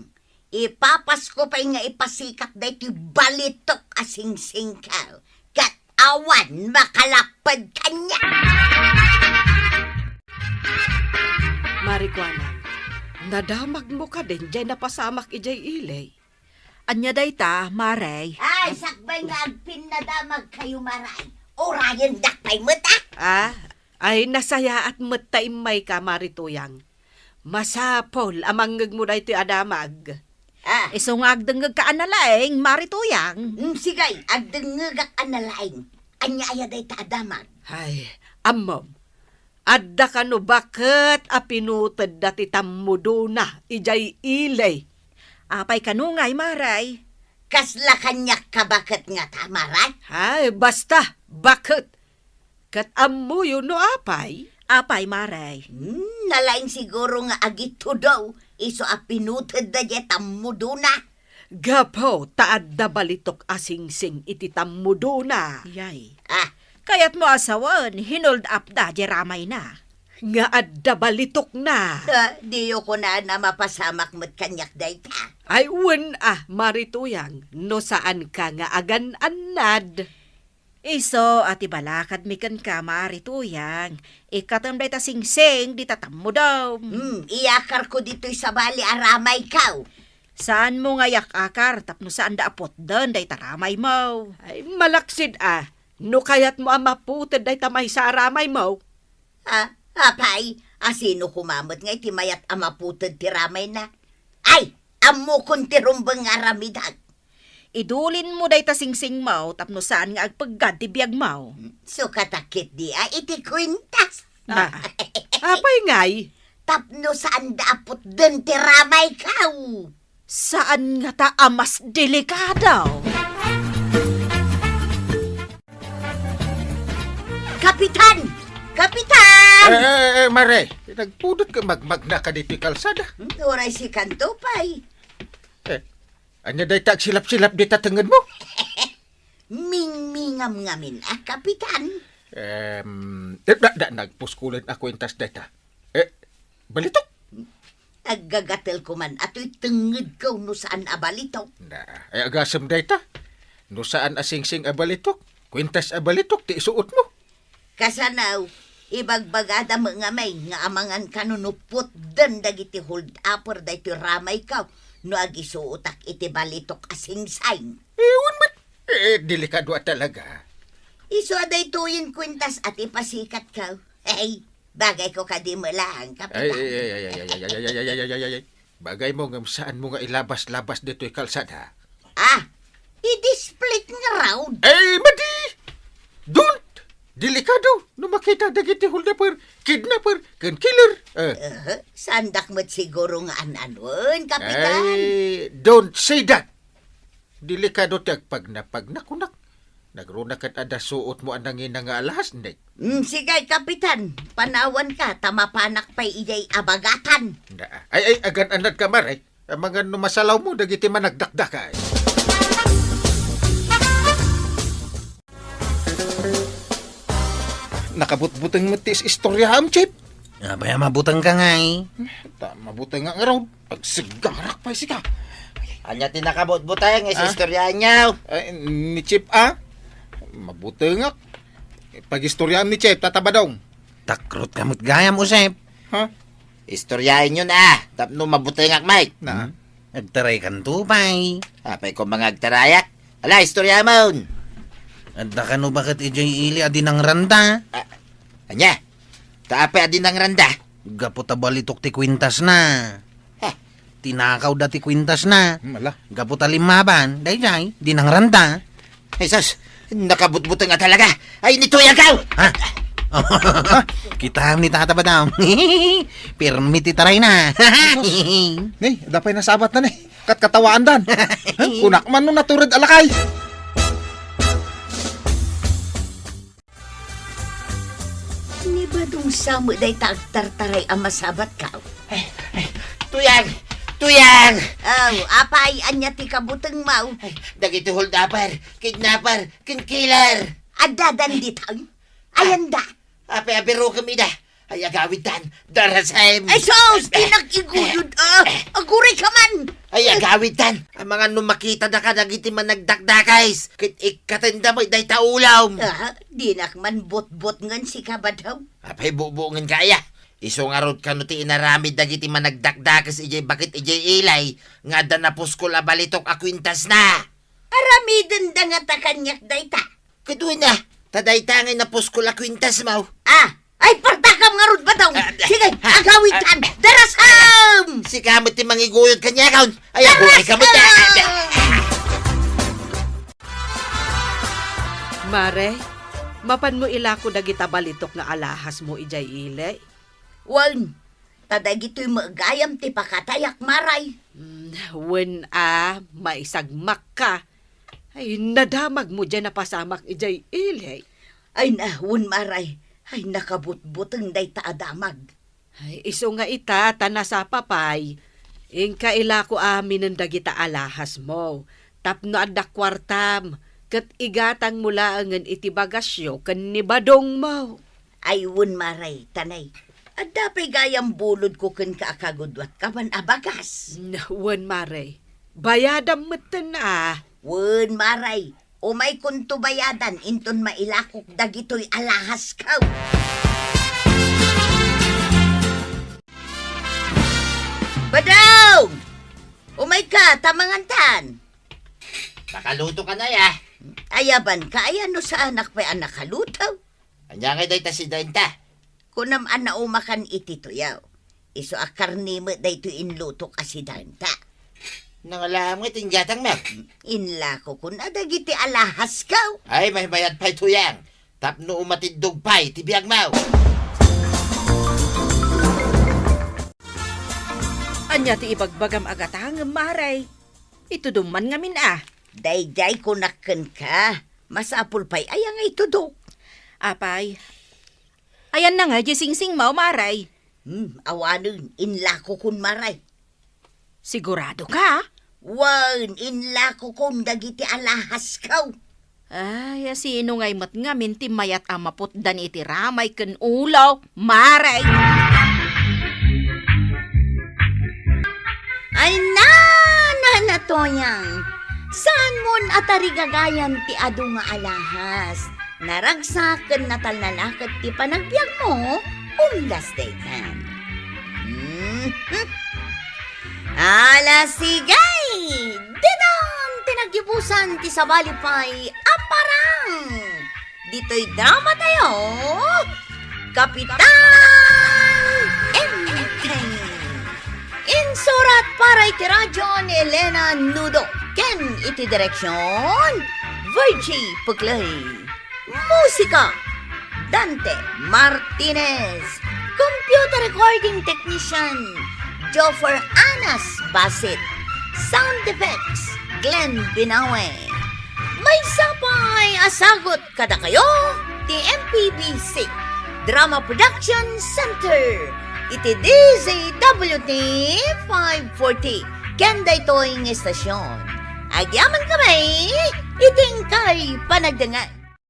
Ipapas ko pa'y nga ipasikat da iti balitok asingsingkaw. Kat awan makalapad kanya. Marijuana, nadamag mo ka din, dyan napasamak ijay ilay. Anya dayta, Maray. Ay, sakbay nga agpin na damag kayo maray. Orayan dakpay mata. Ay nasaya at mataimay ka, Marituyang. Masapol, amangag mo dahi ti adamag. Isungag dengeg ka analaing, Marituyang. Sigay, agdengegak analaing. Anya ayaday ta adamag. Ay, amom. Adda ka no bakit apinutad dati tammuduna, ijay ilay. Apay kanungay, Maray. Kasla kanyak kabakit nga tamaray. Ay, basta, bakit? Kat ammo yun no apay? Apay, Maray. Nalaing siguro nga agito daw. Iso apinutad da je tammuduna. Gapo, taad da balitok asingsing iti tammuduna. Yay. Kayat mo asawan, hinold up da jeramay na. Nga adda balitok na. Diyo ko na mapasamak mo't kanyak dayta. Ay Marituyang, no saan ka nga agan-anad. Iso, ati balakad mi kan ka, Marituyang. Ikatam day ta singsing, di tatam mo daw. Iyakar ko dito'y sa bali aramay kaw. Saan mo nga yakakar, tapno saan da apot doon, day taramay mo. Ay, malaksid no kayat mo maputid day tamay sa aramay mo. Apay, asino kumamot nga iti mayat amaputod ti ramay na. Ay, amo kon ti rumbang aramidag. Idulin mo day ta singsing mo, tapno saan nga agpaggad ti biyag mo. So katakit di iti kwintas. Apay ngay? Tapno saan da apot dun ti ramay kaw. Saan nga ta amas delikado? Kapitan! Kapitan! Mare, nagpudot ka magmagna ka dito kalsada. Oray si Kantupay. Anya day tag silap-silap di tatangan mo? Mingmingam-ngamin, Kapitan. Nagpuskulan ako intas data. Balitok? Aggagatel ko man ato'y tenged ko no saan abalitok. Agasam data. No saan asingsing abalitok? Kwintas abalitok, ti isuot mo. Kasanaw, ibagbagada mga may nga amangan kanunupot dan dagiti hold upper da iti ramay ka. No agisuutak iti balitok asingsay. Mat. Delikado talaga. Iso aday tuyin kwintas at ipasikat ka. Hey, bagay ko kadimulang, Kapitan. Ay. Bagay mo ngam saan mo nga ilabas-labas dito'y kalsada. I-display nga raw. Ay, madi! Don't! Delikado! No makita dagiti holdaper, kidnapper, kan killer. Sandak mo't siguro nga ananon, Kapitan. Ay, don't say that! Delikado tag pag nakunak. Nagrunak at ada suot mo anangin nga alahas, hindi. Sigay, Kapitan. Panawan ka, tamapanak pa'y iyay abagatan. Ay, agan-anad ka maray. Ang mga numasalaw mo, dagiti man nagdakdakay. Nakabutbutang mo tis istorya am, Chip. Abay, mabutang ka nga eh. Mabutang nga araw. Pagsigarak pa sika. Anya tinakabot-butay nga istorya niya. Ni Chip, mabutang nga. Pag-istoryahan ni Chip, tatabadong. Takrot kamot gayam, Usep. Istoryahin yun tapno mabutay nga, Mike. Agtaray kan tupay. Apay ko mga agtarayak. Ala, istorya mo. Adda ka no bakit ijay ili adi ng randa? Anya, taapay adi ng randa. Gapo tabalitok ti kwintas na. Tinakaw dati kwintas na. Mala. Gapo talimaban, dayjay, di ng randa. Jesus, nakabutbutan nga talaga. Ay, nito yan ka! Kita ni tata ba daw? Pirmi ti taray na. Ni, dapay na sabat na ni. Katkatawaan dan. Kunak man nung naturid alakay. Ni ba dong samo day tagtartaray ang masabat ka? Tuyang! Tuyang! Aw, apay anya ti kabuteng mau. Dagiti holdapper, kidnapper, kinkiller. Adadan ditang. Ayan da. Ape-apero kami na. Ay agawitan, darasem. Ay sos, kinag-igudod. Aguri ka man. Ay agawitan, ang mga numakita na ka dagiti man nagdakdakays. Kit ikatenda mo day taulaw. Di nakman bot-bot ngan si kabadaw. Apay bubungin kaya. Iso nga rod kano ti inaramid dagiti man nagdakdakas ijay bakit ijay ilay. Nga da na puskol a balitok a kwintas na. Aramiden da nga takanyak dayta. Kaduin na, tadaytangay na puskol a kwintas mo. Ay, partakam nga rod bataw. Sige, agawitan. Darasam! Si kamot ti mangiguyod kanya kaun. Ay ako ay kamot na. Mare, mapan mo ilako dagita balitok nga alahas mo ijay ilay. Wan, tadagito'y magayam ti pakatayak maray. Wen maisagmak ka. Ay, nadamag mo dyan na pasamak ijay ilay. Ay nahun maray. Ay nakabutbuteng day taadamag. Ay, iso nga ita, tanasa papay. Ingka ilako amin ng dagita alahas mo. Tapno adda kwartam. Kat igatang mula angan iti bagasyo kan ni badong mo. Ay wun maray, tanay. At dapay gayam bulod ko kan kaakagudwat kaman abagas. Wen mare, bayadam meten Wun maray, umay kunto bayadan inton mailakok dagitoy alahas kaw. Badaw! Umay ka, tamangantan. Nakaluto ka na ya. Ayaban ka, ayan no sa anak pa anak kalutaw. Anya nga day ta si Dainta. Kunam ana umakan iti tuyaw. Iso akarni mo dayto inlutok asidanta. Nangalam nga tinggatang mo. Inlako kun adagiti alahas kaw. Ay may bayad pa'y tuyang. Tapno umatidog pa'y tibiyag mo. Anya ti ibagbagam agatang maray. Ito duman ngamin Dayjay kunakken ka. Masapul pa'y ayang itudok. Apay. Ayan na nga, sing-sing mau maray. Awanon, inlako kun maray. Sigurado ka? Wan, inlako kun dagiti alahas kaw. Ay, sino nga'y mat nga minti mayat amapot dan iti ramay ken ulaw, maray. Ay na toyang. Saan mon atarigagayan ti adu nga alahas? Naragsaken na talnalakad ti panagbiag mo, unlas daytan. Alasigay! Didon! Tinagibusan ti sabalipay aparang! Dito'y drama tayo! Kapitan MK! Insurat para iti radyo ni Elena Nudo. Ken iti direksyon Virgie Puglay. Musika Dante Martinez. Computer recording technician Joffer Anas Basit. Sound effects Glenn Binawe. May sapay asagot kada kayo ti MPBC Drama Production Center. Iti DZWT 540 kenda ito'y estasyon. Agyaman kami, iting kay panagdangan.